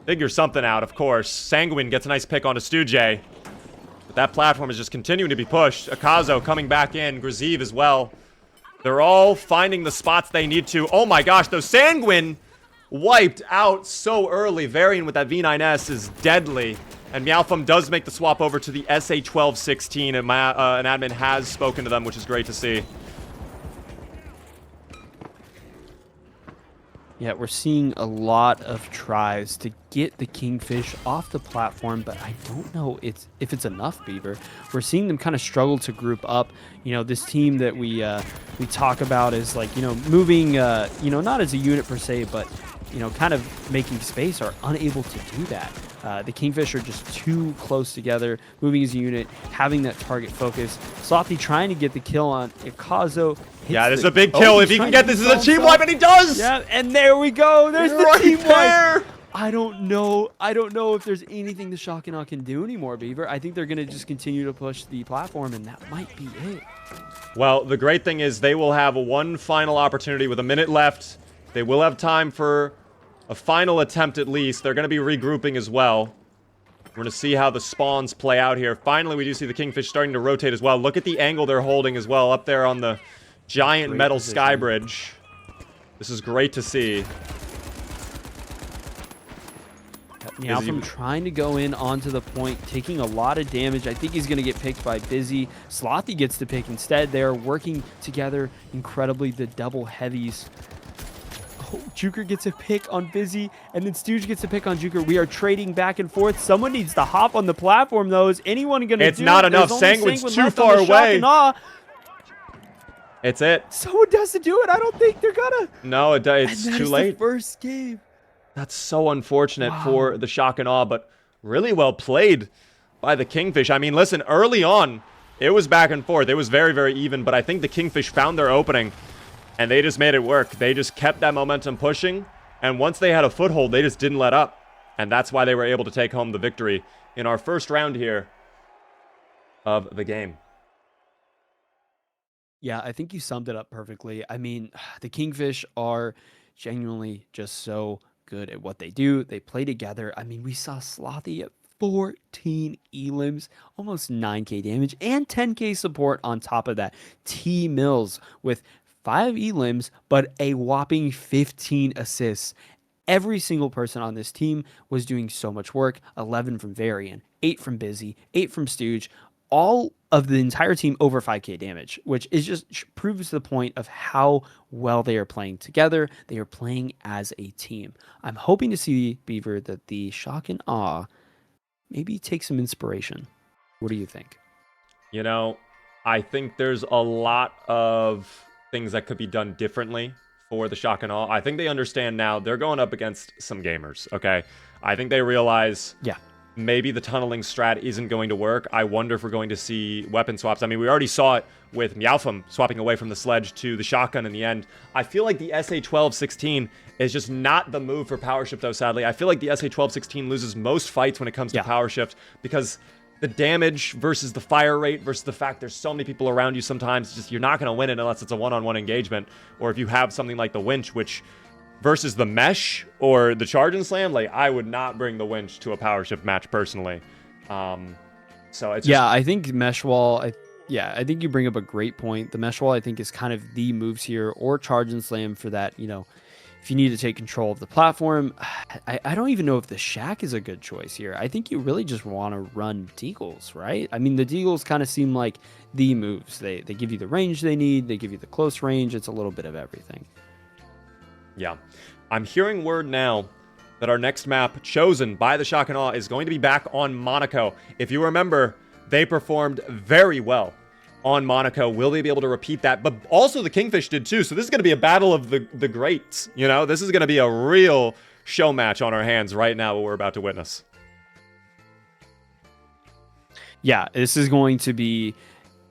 figure something out, of course. Sanguine gets a nice pick onto Stooge. But that platform is just continuing to be pushed. Akazo coming back in. Graziv as well. They're all finding the spots they need to. Oh my gosh, though. Sanguine wiped out so early. Varian with that V9S is deadly. And Meowfum does make the swap over to the SA-1216, and an admin has spoken to them, which is great to see. Yeah, we're seeing a lot of tries to get the Kingfish off the platform, but I don't know if it's enough, Beaver. We're seeing them kind of struggle to group up. This team that we talk about is like, moving, not as a unit per se, but, kind of making space, are unable to do that. The Kingfish are just too close together, moving as a unit, having that target focus. Slothy trying to get the kill on Akazo. Yeah, this is a big kill. If he can get this as a team wipe, and he does! Yeah, and there we go. There's the team there. wipe. I don't know if there's anything the Shock and Awe can do anymore, Beaver. I think they're going to just continue to push the platform, and that might be it. Well, the great thing is they will have one final opportunity with a minute left. They will have time for a final attempt at least. They're going to be regrouping as well. We're going to see how the spawns play out here. Finally, we do see the Kingfish starting to rotate as well. Look at the angle they're holding as well up there on the giant metal sky bridge. This is great to see. Meowfum trying to go in onto the point, taking a lot of damage. I think he's going to get picked by Busy. Slothy gets the pick instead. They're working together incredibly, the double heavies. Oh, Juker gets a pick on Busy, and then Stooge gets a pick on Juker. We are trading back and forth. Someone needs to hop on the platform, though. Is anyone going to do it? It's not enough. Sanguine's too far away. It's it. Someone has to do it. I don't think they're going to. No, it's too late. The first game. That's so unfortunate for the Shock and Awe, but really well played by the Kingfish. I mean, listen, early on, it was back and forth. It was very, very even, but I think the Kingfish found their opening. and they just made it work. They just kept that momentum pushing, and once they had a foothold, they just didn't let up. And that's why they were able to take home the victory in our first round here of the game. Yeah, I think you summed it up perfectly. I mean, the Kingfish are genuinely just so good at what they do. They play together. I mean, we saw Slothy at 14 elims, almost 9k damage, and 10k support on top of that. T Mills with 5 elims, but a whopping 15 assists. Every single person on this team was doing so much work. 11 from Varian, 8 from Busy, 8 from Stooge. All of the entire team over 5k damage, which is just proves the point of how well they are playing together. They are playing as a team. I'm hoping to see, Beaver, that the Shock and Awe maybe take some inspiration. What do you think? You know, I think there's a lot of things that could be done differently for the Shock and Awe. I think they understand now they're going up against some gamers, okay? I think they realize maybe the tunneling strat isn't going to work. I wonder if we're going to see weapon swaps. I mean, we already saw it with Meowfum swapping away from the sledge to the shotgun in the end. I feel like the SA-12-16 is just not the move for Powershift, though, sadly. I feel like the SA-12-16 loses most fights when it comes to Powershift because the damage versus the fire rate versus the fact there's so many people around you sometimes, it's just you're not going to win it unless it's a one-on-one engagement. Or if you have something like the winch, which versus the mesh or the charge and slam, like I would not bring the winch to a Powershift match personally. So it's just, I think mesh wall. I think you bring up a great point. The mesh wall, I think, is kind of the moves here, or charge and slam for that. You know, if you need to take control of the platform, I don't even know if the shack is a good choice here. I think you really just want to run deagles, right? I mean, the deagles kind of seem like the moves. They give you the range they need. They give you the close range. It's a little bit of everything. Yeah. I'm hearing word now that our next map chosen by the Shock and Awe is going to be back on Monaco. If you remember, they performed very well on Monaco. Will they be able to repeat that? But also the Kingfish did too. So this is going to be a battle of the greats. You know, this is going to be a real show match on our hands right now, what we're about to witness. Yeah, this is going to be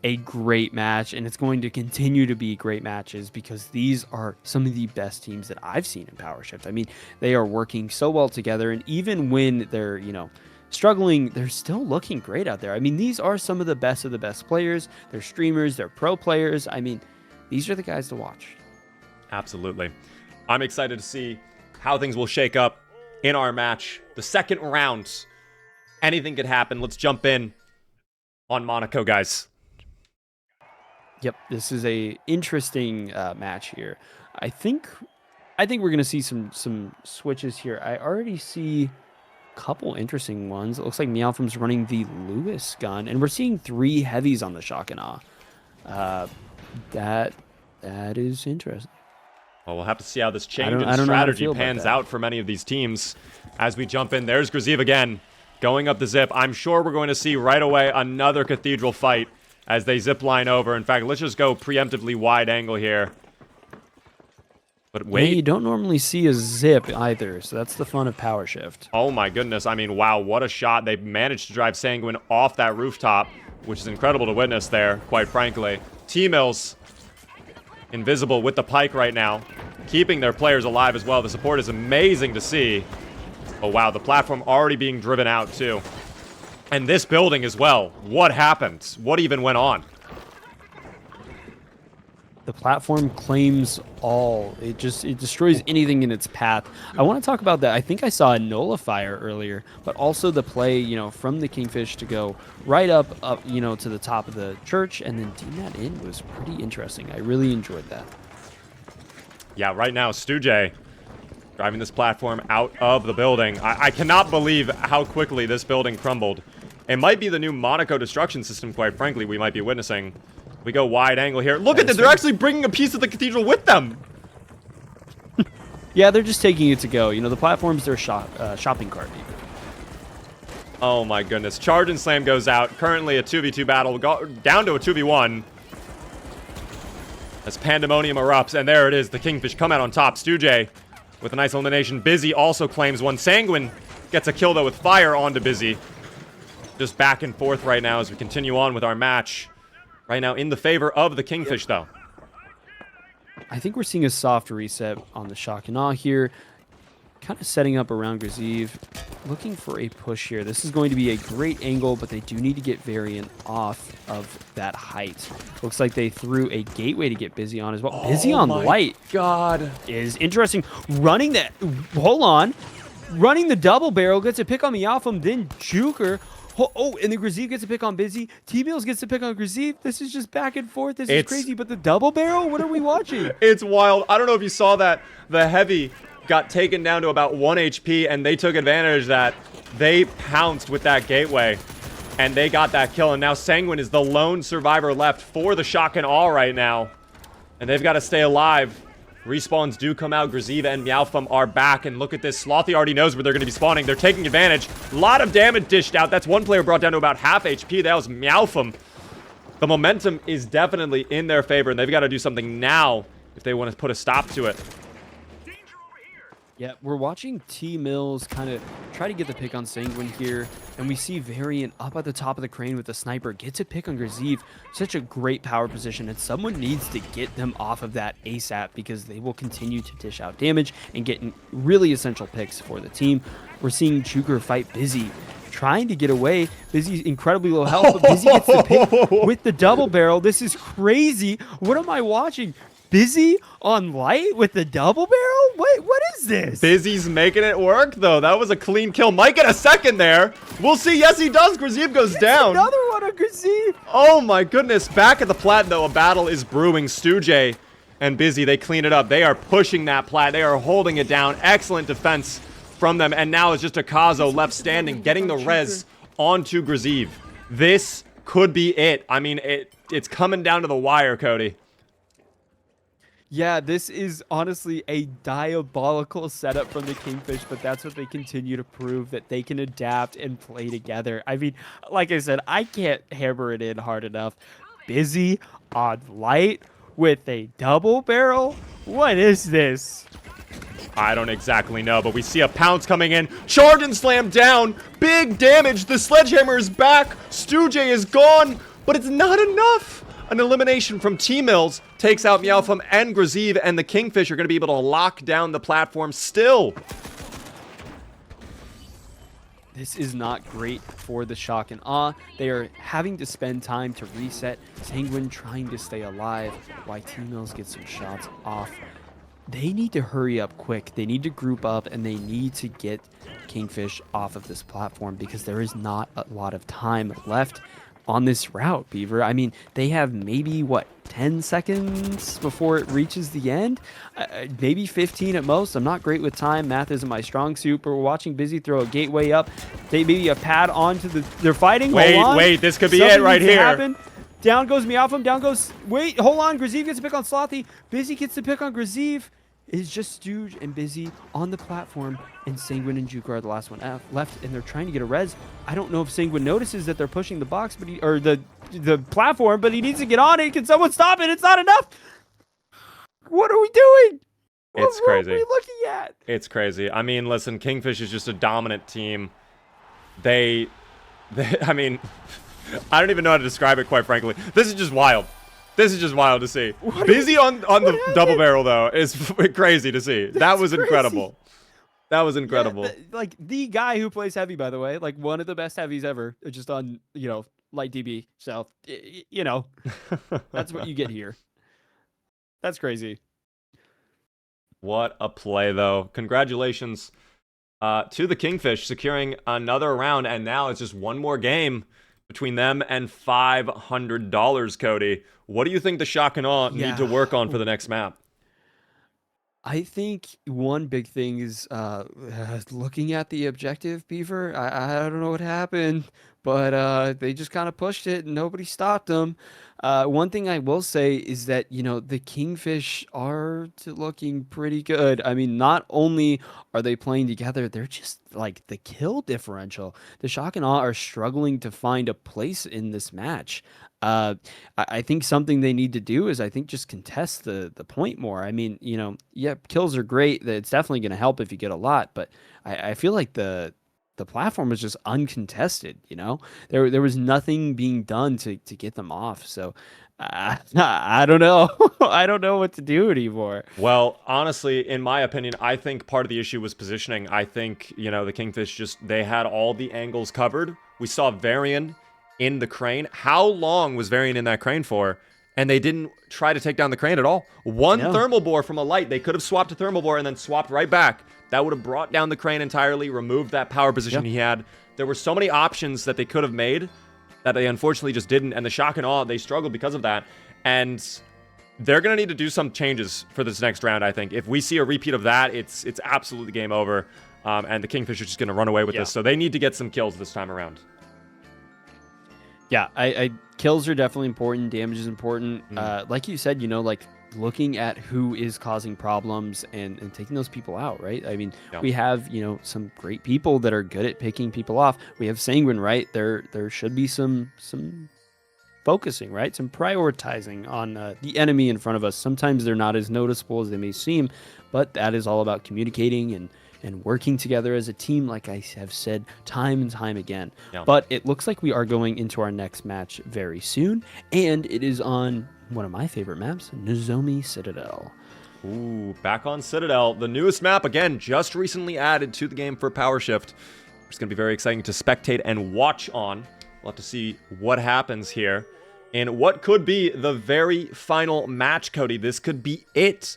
a great match, and it's going to continue to be great matches because these are some of the best teams that I've seen in Powershift. I mean, they are working so well together, and even when they're, you know, struggling, they're still looking great out there. I mean, these are some of the best players. They're streamers, they're pro players. I mean, these are the guys to watch. Absolutely. I'm excited to see how things will shake up in our match. The second round, anything could happen. Let's jump in on Monaco, guys. Yep, this is a interesting match here. I think we're going to see some switches here. I already see a couple interesting ones. It looks like Meowfum's running the Lewis gun, and we're seeing 3 heavies on the Shock and Awe. That is interesting. Well, we'll have to see how this change in strategy pans out for many of these teams as we jump in. There's Graziv again, going up the zip. I'm sure we're going to see right away another Cathedral fight as they zip line over. In fact, let's just go preemptively wide angle here. But wait. Yeah, you don't normally see a zip either, so that's the fun of Powershift. Oh my goodness. I mean, wow, what a shot. They managed to drive Sanguine off that rooftop, which is incredible to witness there, quite frankly. T-Mills, invisible with the pike right now, keeping their players alive as well. The support is amazing to see. Oh wow, the platform already being driven out too. And this building as well. What happened? What even went on? The platform claims all. It destroys anything in its path. I want to talk about that. I think I saw a nullifier earlier, but also the play, you know, from the Kingfish to go right up, you know, to the top of the church and then team that in was pretty interesting. I really enjoyed that. Yeah, right now, Stooge driving this platform out of the building. I cannot believe how quickly this building crumbled. It might be the new Monaco destruction system, quite frankly, we might be witnessing. We go wide angle here. Look at that, they're actually bringing a piece of the cathedral with them. Yeah, they're just taking it to go. You know, the platform's their shopping cart. Even. Oh my goodness. Charge and slam goes out. Currently a 2v2 battle, down to a 2v1. As pandemonium erupts, and there it is. The Kingfish come out on top. Stooge with a nice elimination. Busy also claims one. Sanguine gets a kill, though, with fire onto Busy. Just back and forth right now as we continue on with our match. Right now in the favor of the Kingfish, though. I think we're seeing a soft reset on the Shock and Awe here. Kind of setting up around Graziv, looking for a push here. This is going to be a great angle, but they do need to get Variant off of that height. Looks like they threw a gateway to get Busy on as well. Busy on Light. God. Is interesting. Running that, hold on. Running the double barrel, gets a pick on Meowfum, then Juker. Oh, and the Graziv gets a pick on Busy. T-Mills gets a pick on Graziv. This is just back and forth. This is crazy. But the double barrel, what are we watching? It's wild. I don't know if you saw that. The Heavy got taken down to about 1 HP, and they took advantage of that. They pounced with that gateway, and they got that kill. And now Sanguine is the lone survivor left for the Shock and Awe right now. And they've got to stay alive. Respawns do come out. Graziv and Meowfum are back. And look at this. Slothy already knows where they're going to be spawning. They're taking advantage. A lot of damage dished out. That's one player brought down to about half HP. That was Meowfum. The momentum is definitely in their favor, and they've got to do something now if they want to put a stop to it. Yeah, we're watching T-Mills kind of try to get the pick on Sanguine here, and we see Variant up at the top of the crane with the sniper, gets a pick on Graziv. Such a great power position, and someone needs to get them off of that ASAP because they will continue to dish out damage and get really essential picks for the team. We're seeing Juker fight Busy, trying to get away. Busy's incredibly low health, but Busy gets the pick with the double barrel. This is crazy. What am I watching? Busy on Light with the double barrel? What is this? Busy's making it work, though. That was a clean kill. Might get a second there. We'll see. Yes, he does. Graziv goes down. Another one on Graziv. Oh, my goodness. Back at the plat, though, a battle is brewing. Stujay and Busy, they clean it up. They are pushing that plat. They are holding it down. Excellent defense from them. And now it's just Akazo left standing, getting the res onto Graziv. This could be it. I mean, it's coming down to the wire, Cody. Yeah, this is honestly a diabolical setup from the Kingfish, but that's what they continue to prove, that they can adapt and play together. I mean, like I said, I can't hammer it in hard enough. Busy on Light with a double barrel? What is this? I don't exactly know, but we see a pounce coming in. Charge and slam down. Big damage. The sledgehammer is back. Stujay is gone, but it's not enough. An elimination from T-Mills takes out Meowfum and Graziv, and the Kingfish are going to be able to lock down the platform still. This is not great for the Shock and Awe. They are having to spend time to reset. Sanguine trying to stay alive while T-Mills get some shots off. They need to hurry up quick. They need to group up, and they need to get Kingfish off of this platform because there is not a lot of time left on this route, Beaver. I mean, they have maybe, what, 10 seconds before it reaches the end? Maybe 15 at most. I'm not great with time. Math isn't my strong suit, but we're watching Busy throw a gateway up. They maybe a pad onto the... They're fighting. Wait, this could be it right here. Down goes Meowfum. Down goes... Wait, hold on. Graziv gets a pick on Slothy. Busy gets the pick on Graziv. It's just Stooge and Busy on the platform, and Sanguine and Juker are the last one left, and they're trying to get a res. I don't know if Sanguine notices that they're pushing the box, but or the platform, but he needs to get on it. Can someone stop it? It's not enough. What are we doing? It's crazy. What are we looking at? It's crazy. I mean, listen, Kingfish is just a dominant team. I mean, I don't even know how to describe it, quite frankly. This is just wild. This is just wild to see. Busy on the double barrel, though, is crazy to see. That was incredible. That was incredible. Yeah, like, the guy who plays heavy, by the way, like, one of the best heavies ever, just on, light DB. So, that's what you get here. That's crazy. What a play, though. Congratulations to the Kingfish securing another round, and now it's just one more game between them and $500, Cody. What do you think the Shock and Awe need to work on for the next map? I think one big thing is looking at the objective, Beaver. I don't know what happened, but they just kind of pushed it and nobody stopped them. One thing I will say is that, the Kingfish are looking pretty good. I mean, not only are they playing together, they're just like the kill differential. The Shock and Awe are struggling to find a place in this match. I think something they need to do is just contest the point more. I mean, kills are great. It's definitely going to help if you get a lot, but I feel like the platform was just uncontested. There was nothing being done to get them off. So I don't know. I don't know what to do anymore. Well, honestly, in my opinion, I think part of the issue was positioning. I think, the Kingfish they had all the angles covered. We saw Varian in the crane. How long was Varian in that crane for? And they didn't try to take down the crane at all. One thermal bore from a light. They could have swapped to thermal bore and then swapped right back. That would have brought down the crane entirely, removed that power position he had. There were so many options that they could have made that they unfortunately just didn't. And the shock and awe, they struggled because of that. And they're going to need to do some changes for this next round, I think. If we see a repeat of that, it's absolutely game over. And the Kingfish are just going to run away with this. So they need to get some kills this time around. Yeah, I kills are definitely important. Damage is important. Like you said, like looking at who is causing problems and taking those people out, right? I mean, we have, some great people that are good at picking people off. We have Sanguine, right? There should be some focusing, right? Some prioritizing on the enemy in front of us. Sometimes they're not as noticeable as they may seem, but that is all about communicating and working together as a team, like I have said time and time again. But it looks like we are going into our next match very soon, and it is on one of my favorite maps, Nozomi Citadel. Ooh, back on Citadel. The newest map, again, just recently added to the game for Powershift. It's going to be very exciting to spectate and watch on. We'll have to see what happens here in what could be the very final match, Cody. This could be it.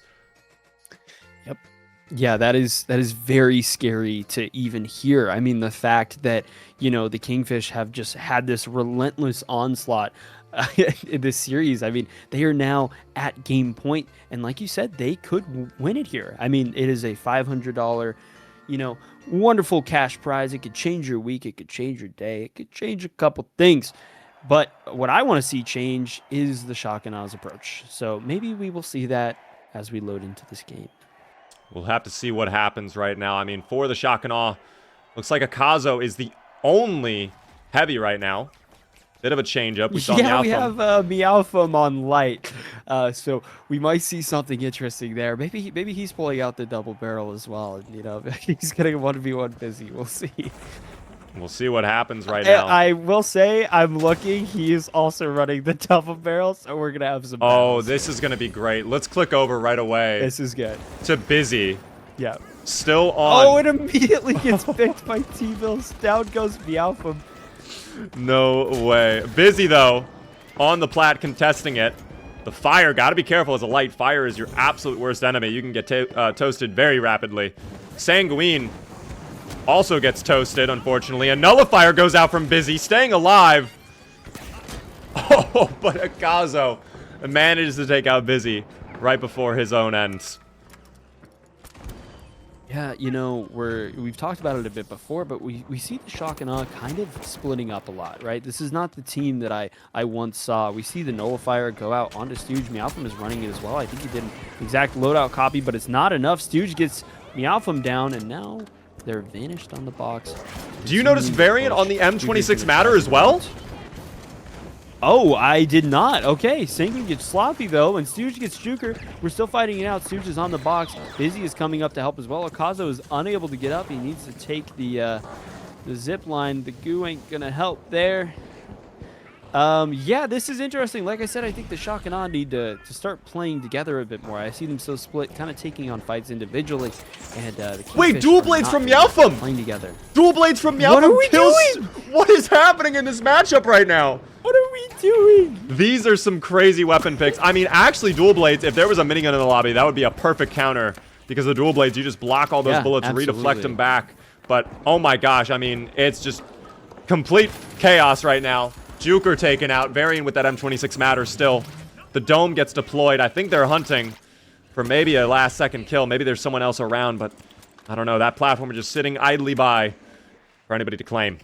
Yep. Yeah, that is very scary to even hear. I mean, the fact that, the Kingfish have just had this relentless onslaught in this series. I mean, they are now at game point, and like you said, they could win it here. I mean, it is a $500, wonderful cash prize. It could change your week. It could change your day. It could change a couple things. But what I want to see change is the shock and awes approach. So maybe we will see that as we load into this game. We'll have to see what happens right now. I mean, for the shock and awe, looks like Akazo is the only heavy right now. Bit of a change-up. We saw we have Meowthum on light, so we might see something interesting there. Maybe he's pulling out the double barrel as well. And, he's getting 1v1 busy. We'll see. We'll see what happens right now. I will say, I'm looking. He is also running the double barrel, so we're gonna have some battles. This is gonna be great. Let's click over right away. This is good. To Busy. Yeah. Still on. Oh, it immediately gets picked by T-Bills. Down goes Meowthum. No way. Busy, though, on the plat contesting it. The fire, gotta be careful as a light. Fire is your absolute worst enemy. You can get toasted very rapidly. Sanguine also gets toasted, unfortunately. A nullifier goes out from Busy, staying alive. Oh, but Akazo manages to take out Busy right before his own ends. Yeah, we've talked about it a bit before, but we see the shock and awe kind of splitting up a lot, right? This is not the team that I once saw. We see the nullifier go out onto Stooge. Meowthum is running it as well. I think he did an exact loadout copy, but it's not enough. Stooge gets Meowthum down, and now they're vanished on the box. Do you notice Variant on the M26 Matter as well? Oh, I did not. Okay, Sanguine gets sloppy, though, and Stooge gets Juker. We're still fighting it out. Stooge is on the box. Busy is coming up to help as well. Akazo is unable to get up. He needs to take the zip line. The goo ain't going to help there. Yeah, this is interesting. Like I said, I think the shock and awe need to start playing together a bit more. I see them so split, kind of taking on fights individually. And wait, dual blades from Meowthum! Playing together. Dual blades from Meowthum! What are we doing? What is happening in this matchup right now? What are we doing? These are some crazy weapon picks. I mean, actually, dual blades, if there was a minigun in the lobby, that would be a perfect counter. Because the dual blades, you just block all those bullets, redeflect them back. But, oh my gosh, I mean, it's just complete chaos right now. Juker taken out, Varian with that M26 Matter still. The dome gets deployed. I think they're hunting for maybe a last-second kill. Maybe there's someone else around, but I don't know. That platform is just sitting idly by for anybody to claim.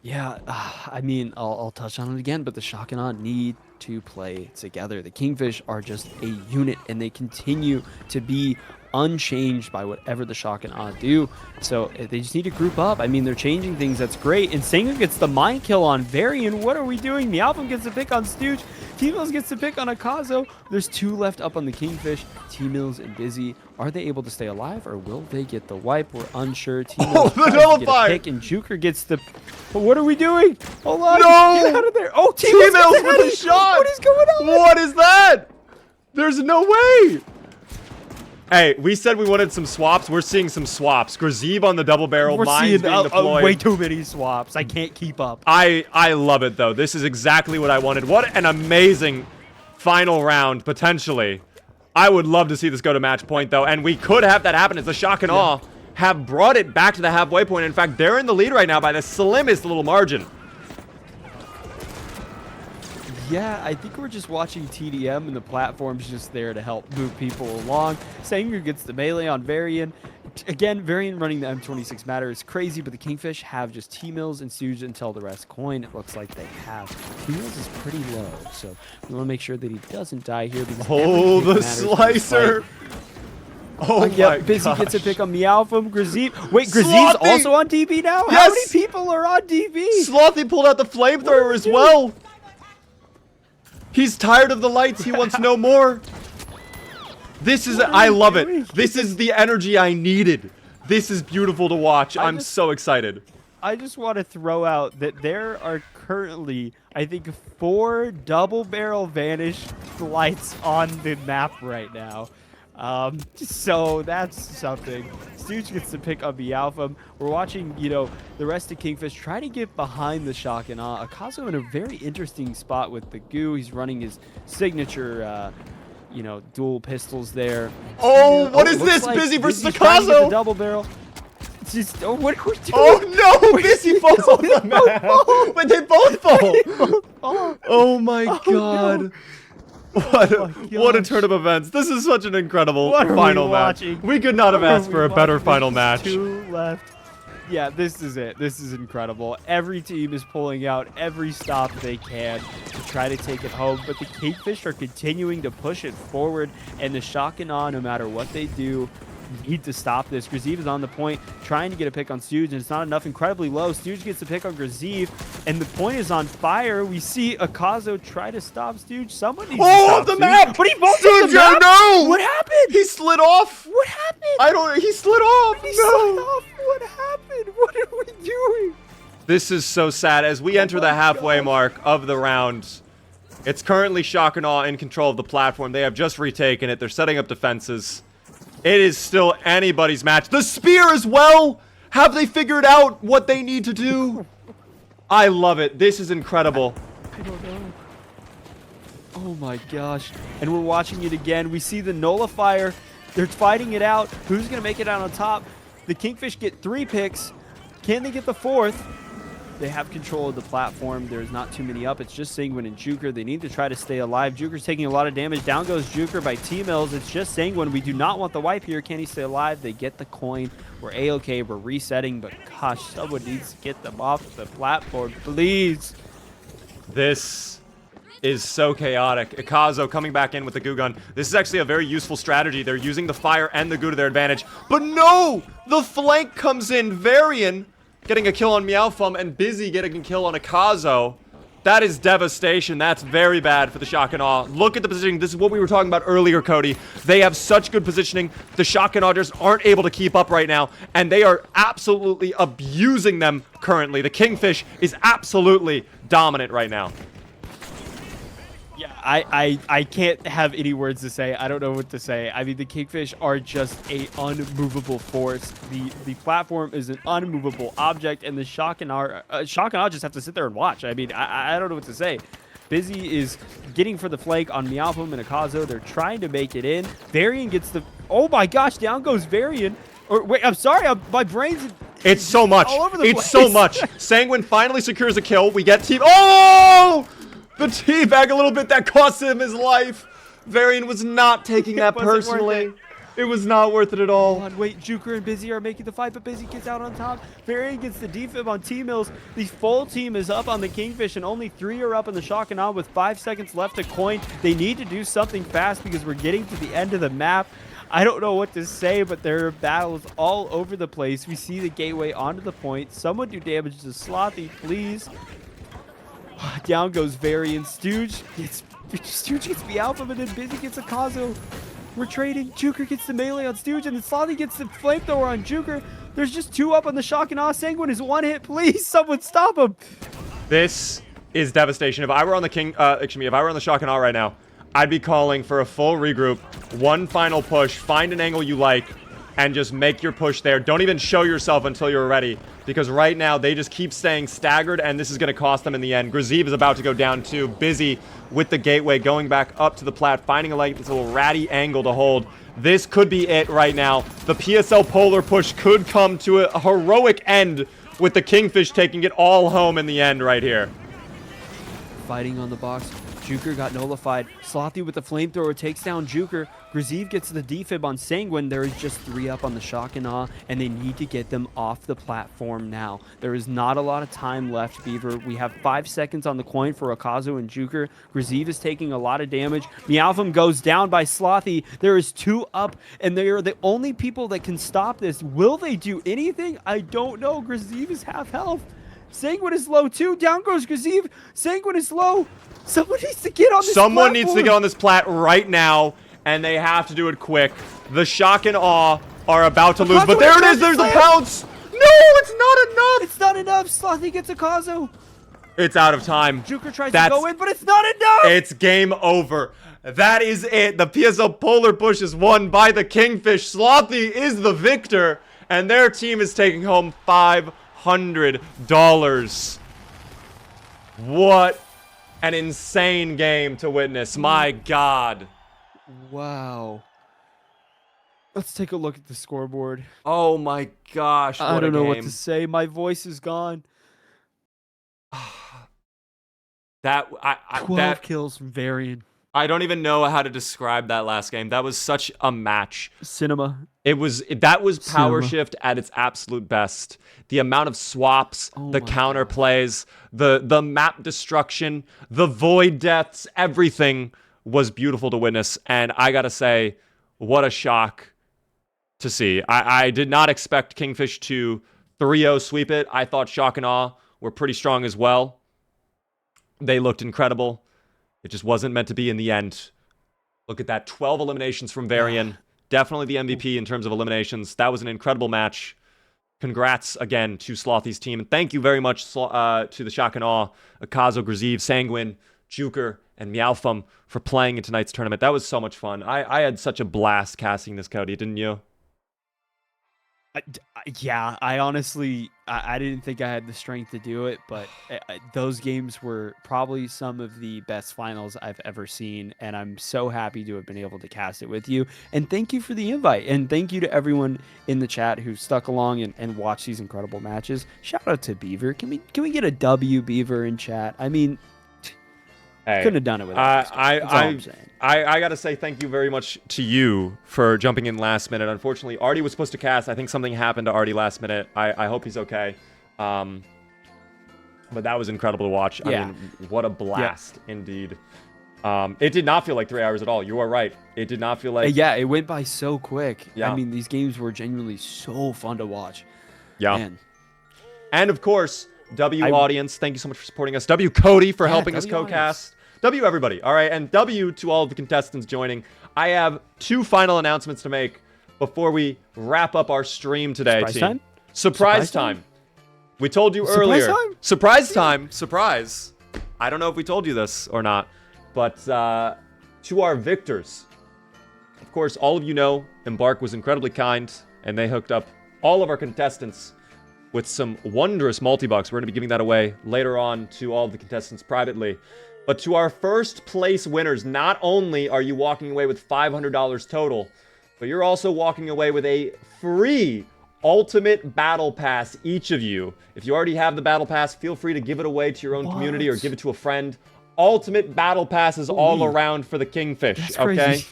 Yeah, I mean, I'll touch on it again, but the shock and awe need to play together. The Kingfish are just a unit, and they continue to be unchanged by whatever the Shock and Awe do. So they just need to group up. I mean, they're changing things. That's great. And Sangu gets the mind kill on Varian. What are we doing? Meowfum gets the pick on Stooge. T-Mills gets the pick on Akazo. There's 2 left up on the Kingfish. T-Mills and Busy. Are they able to stay alive, or will they get the wipe? We're unsure. T-Mills the nullify! pick, and Juker gets the... But what are we doing? Hold on. No! Get out of there. Oh, T-Mills with a shot! What is going on? What is that? There's no way! Hey, we said we wanted some swaps. We're seeing some swaps. Grazib on the double barrel. We're Mine's seeing being deployed. way too many swaps. I can't keep up. I love it, though. This is exactly what I wanted. What an amazing final round, potentially. I would love to see this go to match point, though. And we could have that happen as the Shock and Awe have brought it back to the halfway point. In fact, they're in the lead right now by the slimmest little margin. Yeah, I think we're just watching TDM, and the platform's just there to help move people along. Sangu gets the melee on Varian. Again, Varian running the M26 Matter is crazy, but the Kingfish have just T-Mills and Stooge until the rest coin. It looks like they have. T-Mills is pretty low, so we want to make sure that he doesn't die here. Oh, the slicer! Oh yeah, Busy gosh. gets a pick on Meowfum. Grazib. Wait, Grazib's Slothy! also on DB now? Yes! How many people are on DB? Slothy pulled out the flamethrower as well. He's tired of the lights. He wants no more. This is, I love it. This is the energy I needed. This is beautiful to watch. I'm so excited. I just want to throw out that there are currently, I think, 4 double barrel vanish lights on the map right now. So that's something. Stooge gets to pick up Meowfum. We're watching, you know, the rest of Kingfish try to get behind the Shock and Awe. Akazo in a very interesting spot with the goo. He's running his signature, you know, dual pistols there. Oh, what is this? Like Busy versus Akazo. Akazo. Double barrel. It's just, oh, what are we doing? Oh no, Busy falls off the map. But they both fall. Oh my god. No. What a turn of events. This is such an incredible final match. Watching? We could not have asked for a better final match. 2 left. Yeah, this is it. This is incredible. Every team is pulling out every stop they can to try to take it home, but the Kingfish are continuing to push it forward, and the Shock and Awe, no matter what they do, need to stop this. Grazib is on the point, trying to get a pick on Stooge, and it's not enough. Incredibly low. Stooge gets the pick on Grazib, and the point is on fire. We see Akazo try to stop Stooge. Someone needs to stop the Stooge. map! But he bolted Stooge, the map! no! What happened? He slid off. What happened? I don't. He slid off. He No. slid off. What happened? What are we doing? This is so sad. As we enter the halfway mark of the round, it's currently Shock and Awe in control of the platform. They have just retaken it. They're setting up defenses. It is still anybody's match. The spear as well. Have they figured out what they need to do? I love it. This is incredible. I don't know. Oh my gosh. And we're watching it again. We see the nullifier. They're fighting it out. Who's going to make it out on top? The Kingfish get 3 picks. Can they get the 4th? They have control of the platform. There's not too many up. It's just Sanguine and Juker. They need to try to stay alive. Juker's taking a lot of damage. Down goes Juker by T-Mills. It's just Sanguine. We do not want the wipe here. Can he stay alive? They get the coin. We're A-okay. We're resetting. But gosh, someone needs to get them off the platform, please. This is so chaotic. Akazo coming back in with the goo gun. This is actually a very useful strategy. They're using the fire and the goo to their advantage. But no! The flank comes in. Varian getting a kill on Meowfum and Busy getting a kill on Akazo. That is devastation. That's very bad for the Shock and Awe. Look at the positioning. This is what we were talking about earlier, Cody. They have such good positioning. The Shock and Awe just aren't able to keep up right now, and they are absolutely abusing them currently. The Kingfish is absolutely dominant right now. Yeah, I can't have any words to say. I don't know what to say. I mean, the Kingfish are just a unmovable force. The platform is an unmovable object, and the Shock and Awe just have to sit there and watch. I mean, I don't know what to say. Busy is getting for the flank on Meowfum and Akazo. They're trying to make it in. Varian gets the... Oh my gosh, down goes Varian. Or wait, I'm sorry, my brain's... It's so much. All over the it's place. so much. Sanguine finally secures a kill. We get team... Oh! The teabag a little bit, that cost him his life. Varian was not taking that personally. It was not worth it at all. Wait, Juker and Busy are making the fight, but Busy gets out on top. Varian gets the defib on T-Mills. The full team is up on the Kingfish, and only 3 are up on the Shock and Awe with 5 seconds left to coin. They need to do something fast because we're getting to the end of the map. I don't know what to say, but there are battles all over the place. We see the gateway onto the point. Someone do damage to Slothy, please. Down goes Varian. Stooge gets the alpha, but then Busy gets a Kazo. We're trading. Juker gets the melee on Stooge, and then Slothy gets the flamethrower on Juker. There's just 2 up on the Shock and Awe. Sanguine is 1 hit. Please, someone stop him. This is devastation. If I were on the if I were on the Shock and Awe right now, I'd be calling for a full regroup, one final push, find an angle you like, and just make your push there. Don't even show yourself until you're ready, because right now they just keep staying staggered, and this is going to cost them in the end. Graziv is about to go down too, Busy with the gateway, going back up to the plat, finding a little ratty angle to hold. This could be it right now. The PSL Polar push could come to a heroic end with the Kingfish taking it all home in the end right here. Fighting on the box. Juker got nullified. Slothy with the flamethrower takes down Juker. Graziv gets the defib on Sanguine. There is just 3 up on the Shock and Awe, and they need to get them off the platform now. There is not a lot of time left, Beaver. We have 5 seconds on the coin for Akazu and Juker. Graziv is taking a lot of damage. Meowfum goes down by Slothy. There is 2 up, and they are the only people that can stop this. Will they do anything? I don't know. Graziv is half health. Sanguine is low too. Down goes Graziv. Sanguine is low. Someone needs to get on this Someone needs to platform. get on this plat right now, and they have to do it quick. The Shock and Awe are about to lose, but there it is. There's the pounce. No, it's not enough. It's not enough. Slothy gets a Kazo. It's out of time. Juker tries to go in, but it's not enough. It's game over. That is it. The PSL Polar push is won by the Kingfish. Slothy is the victor, and their team is taking home $500. What an insane game to witness. My God. Wow. Let's take a look at the scoreboard. Oh my gosh. I don't know what to say. My voice is gone. 12 kills from Varian. I don't even know how to describe that last game. That was such a match. Cinema. That was Powershift at its absolute best. The amount of swaps, the counter plays, the map destruction, the void deaths, everything was beautiful to witness. And I gotta say, what a shock to see. I did not expect Kingfish to 3-0 sweep it. I thought Shock and Awe were pretty strong as well. They looked incredible. It just wasn't meant to be in the end. Look at that, 12 eliminations from Varian. Definitely the MVP in terms of eliminations. That was an incredible match. Congrats again to Slothy's team. And thank you very much to the Shock and Awe, Akazo, Graziv, Sanguine, Juker, and Meowfum for playing in tonight's tournament. That was so much fun. I had such a blast casting this, Cody, didn't you? Yeah, I honestly, I didn't think I had the strength to do it, but those games were probably some of the best finals I've ever seen, and I'm so happy to have been able to cast it with you. And thank you for the invite, and thank you to everyone in the chat who stuck along and watched these incredible matches. Shout out to Beaver. Can we get a W, Beaver, in chat? I mean, hey, couldn't have done it without I gotta say thank you very much to you for jumping in last minute. Unfortunately, Artie was supposed to cast. I think something happened to Artie last minute. I hope he's okay. But that was incredible to watch. Yeah. I mean, what a blast indeed. It did not feel like 3 hours at all. You are right. It did not feel like... Yeah, it went by so quick. Yeah. I mean, these games were genuinely so fun to watch. Yeah. Man. And of course, audience, thank you so much for supporting us. Cody for helping us co-cast. Everybody, all right? And W to all of the contestants joining. I have 2 final announcements to make before we wrap up our stream today, Surprise team. time? Surprise time. We told you earlier. Time? Surprise time. Surprise. I don't know if we told you this or not, but to our victors. Of course, all of you know Embark was incredibly kind, and they hooked up all of our contestants with some wondrous multi-bucks. We're going to be giving that away later on to all of the contestants privately. But to our first place winners, not only are you walking away with $500 total, but you're also walking away with a free Ultimate Battle Pass, each of you. If you already have the Battle Pass, feel free to give it away to your own community or give it to a friend. Ultimate Battle Pass is all around for the Kingfish, That's okay? crazy.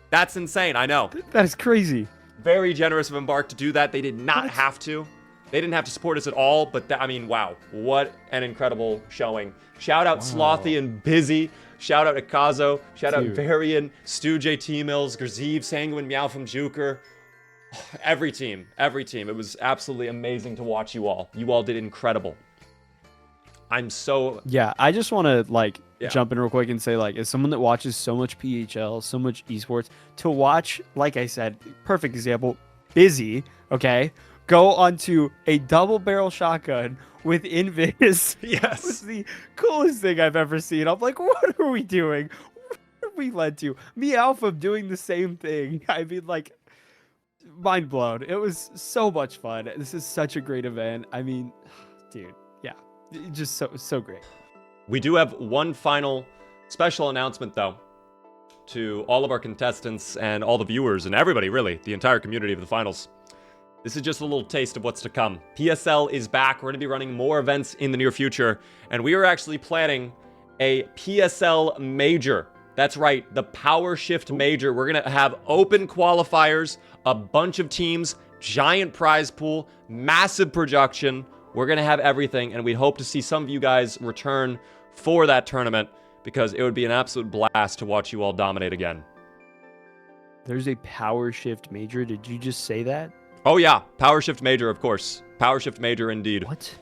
That's insane, I know. That is crazy. Very generous of Embark to do that. They did not have to. They didn't have to support us at all, but I mean, wow. What an incredible showing. Shout out Slothy and Busy Shout out to Kazo. Shout out Dude. Varian, Stu J. T-Mills, Grzeev, Sanguine, Meow from Juker. Every team. It was absolutely amazing to watch you all. You all did incredible. I'm so... Yeah, I just want to Yeah. jump in real quick and say, as someone that watches so much PHL, so much esports, to watch, like I said, perfect example, Busy, okay, go onto a double barrel shotgun with Invis. Yes. Was the coolest thing I've ever seen. I'm like, what are we doing? What are we led to? Me Alpha doing the same thing. I mean, mind blown. It was so much fun. This is such a great event. I mean, dude, yeah, just so great. We do have one final special announcement, though, to all of our contestants and all the viewers and everybody, really, the entire community of the finals. This is just a little taste of what's to come. PSL is back. We're going to be running more events in the near future, and we are actually planning a PSL Major. That's right, the Powershift Major. We're going to have open qualifiers, a bunch of teams, giant prize pool, massive production. We're going to have everything, and we hope to see some of you guys return for that tournament because it would be an absolute blast to watch you all dominate again. There's a Powershift Major. Did you just say that? Oh yeah, Powershift Major, of course. Powershift Major indeed. What?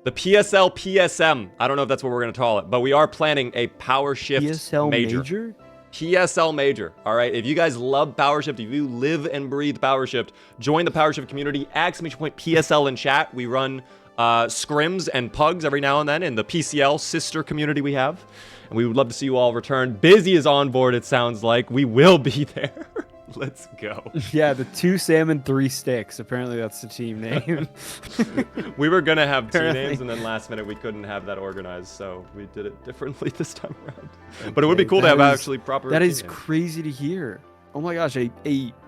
The PSL PSM. I don't know if that's what we're going to call it, but we are planning a Powershift PSL Major? PSL Major. All right. If you guys love Powershift, if you live and breathe Powershift, join the Powershift community. !PSL in chat. We run scrims and pugs every now and then in the PCL sister community we have. And we would love to see you all return. Busy is on board, it sounds like. We will be there. Let's go. Yeah, the 2 salmon, 3 sticks. Apparently that's the team name. We were going to have two Apparently. names, and then last minute we couldn't have that organized, so we did it differently this time around. But it would be cool to have actually proper That team is names. crazy to hear. Oh my gosh, a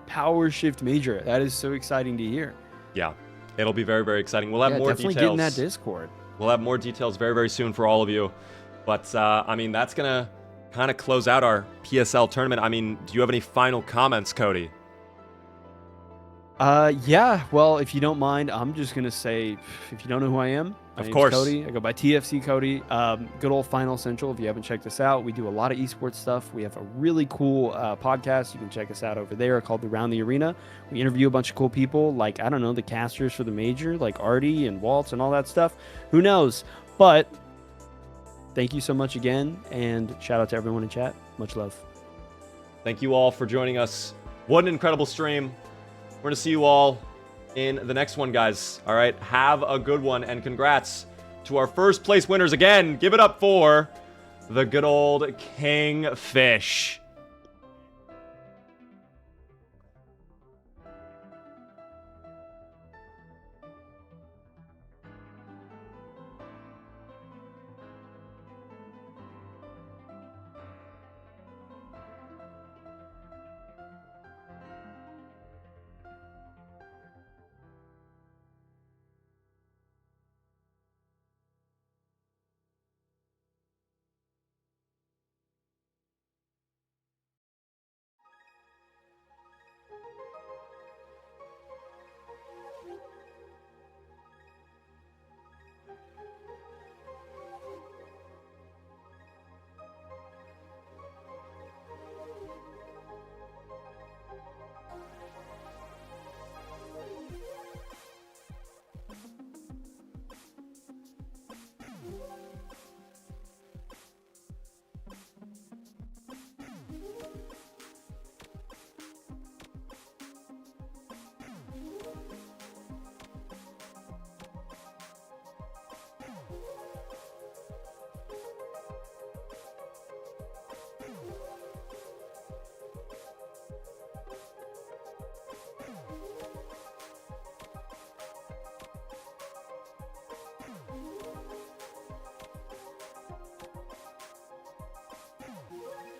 Powershift Major. That is so exciting to hear. Yeah, it'll be very, very exciting. We'll have Yeah, more definitely details. get in that Discord. We'll have more details very, very soon for all of you. But, I mean, that's going to kind of close out our PSL tournament. I mean, do you have any final comments, Cody? Yeah, well, if you don't mind, I'm just gonna say, if you don't know who I am, my Of name's course. Cody. I go by TFC Cody. Good old Final Central. If you haven't checked us out, we do a lot of esports stuff. We have a really cool podcast. You can check us out over there called Around the Arena. We interview a bunch of cool people, like, I don't know, the casters for the major, like Artie and Waltz and all that stuff. Who knows? But thank you so much again, and shout out to everyone in chat. Much love. Thank you all for joining us. What an incredible stream. We're going to see you all in the next one, guys. All right, have a good one, and congrats to our first place winners again. Give it up for the good old Kingfish.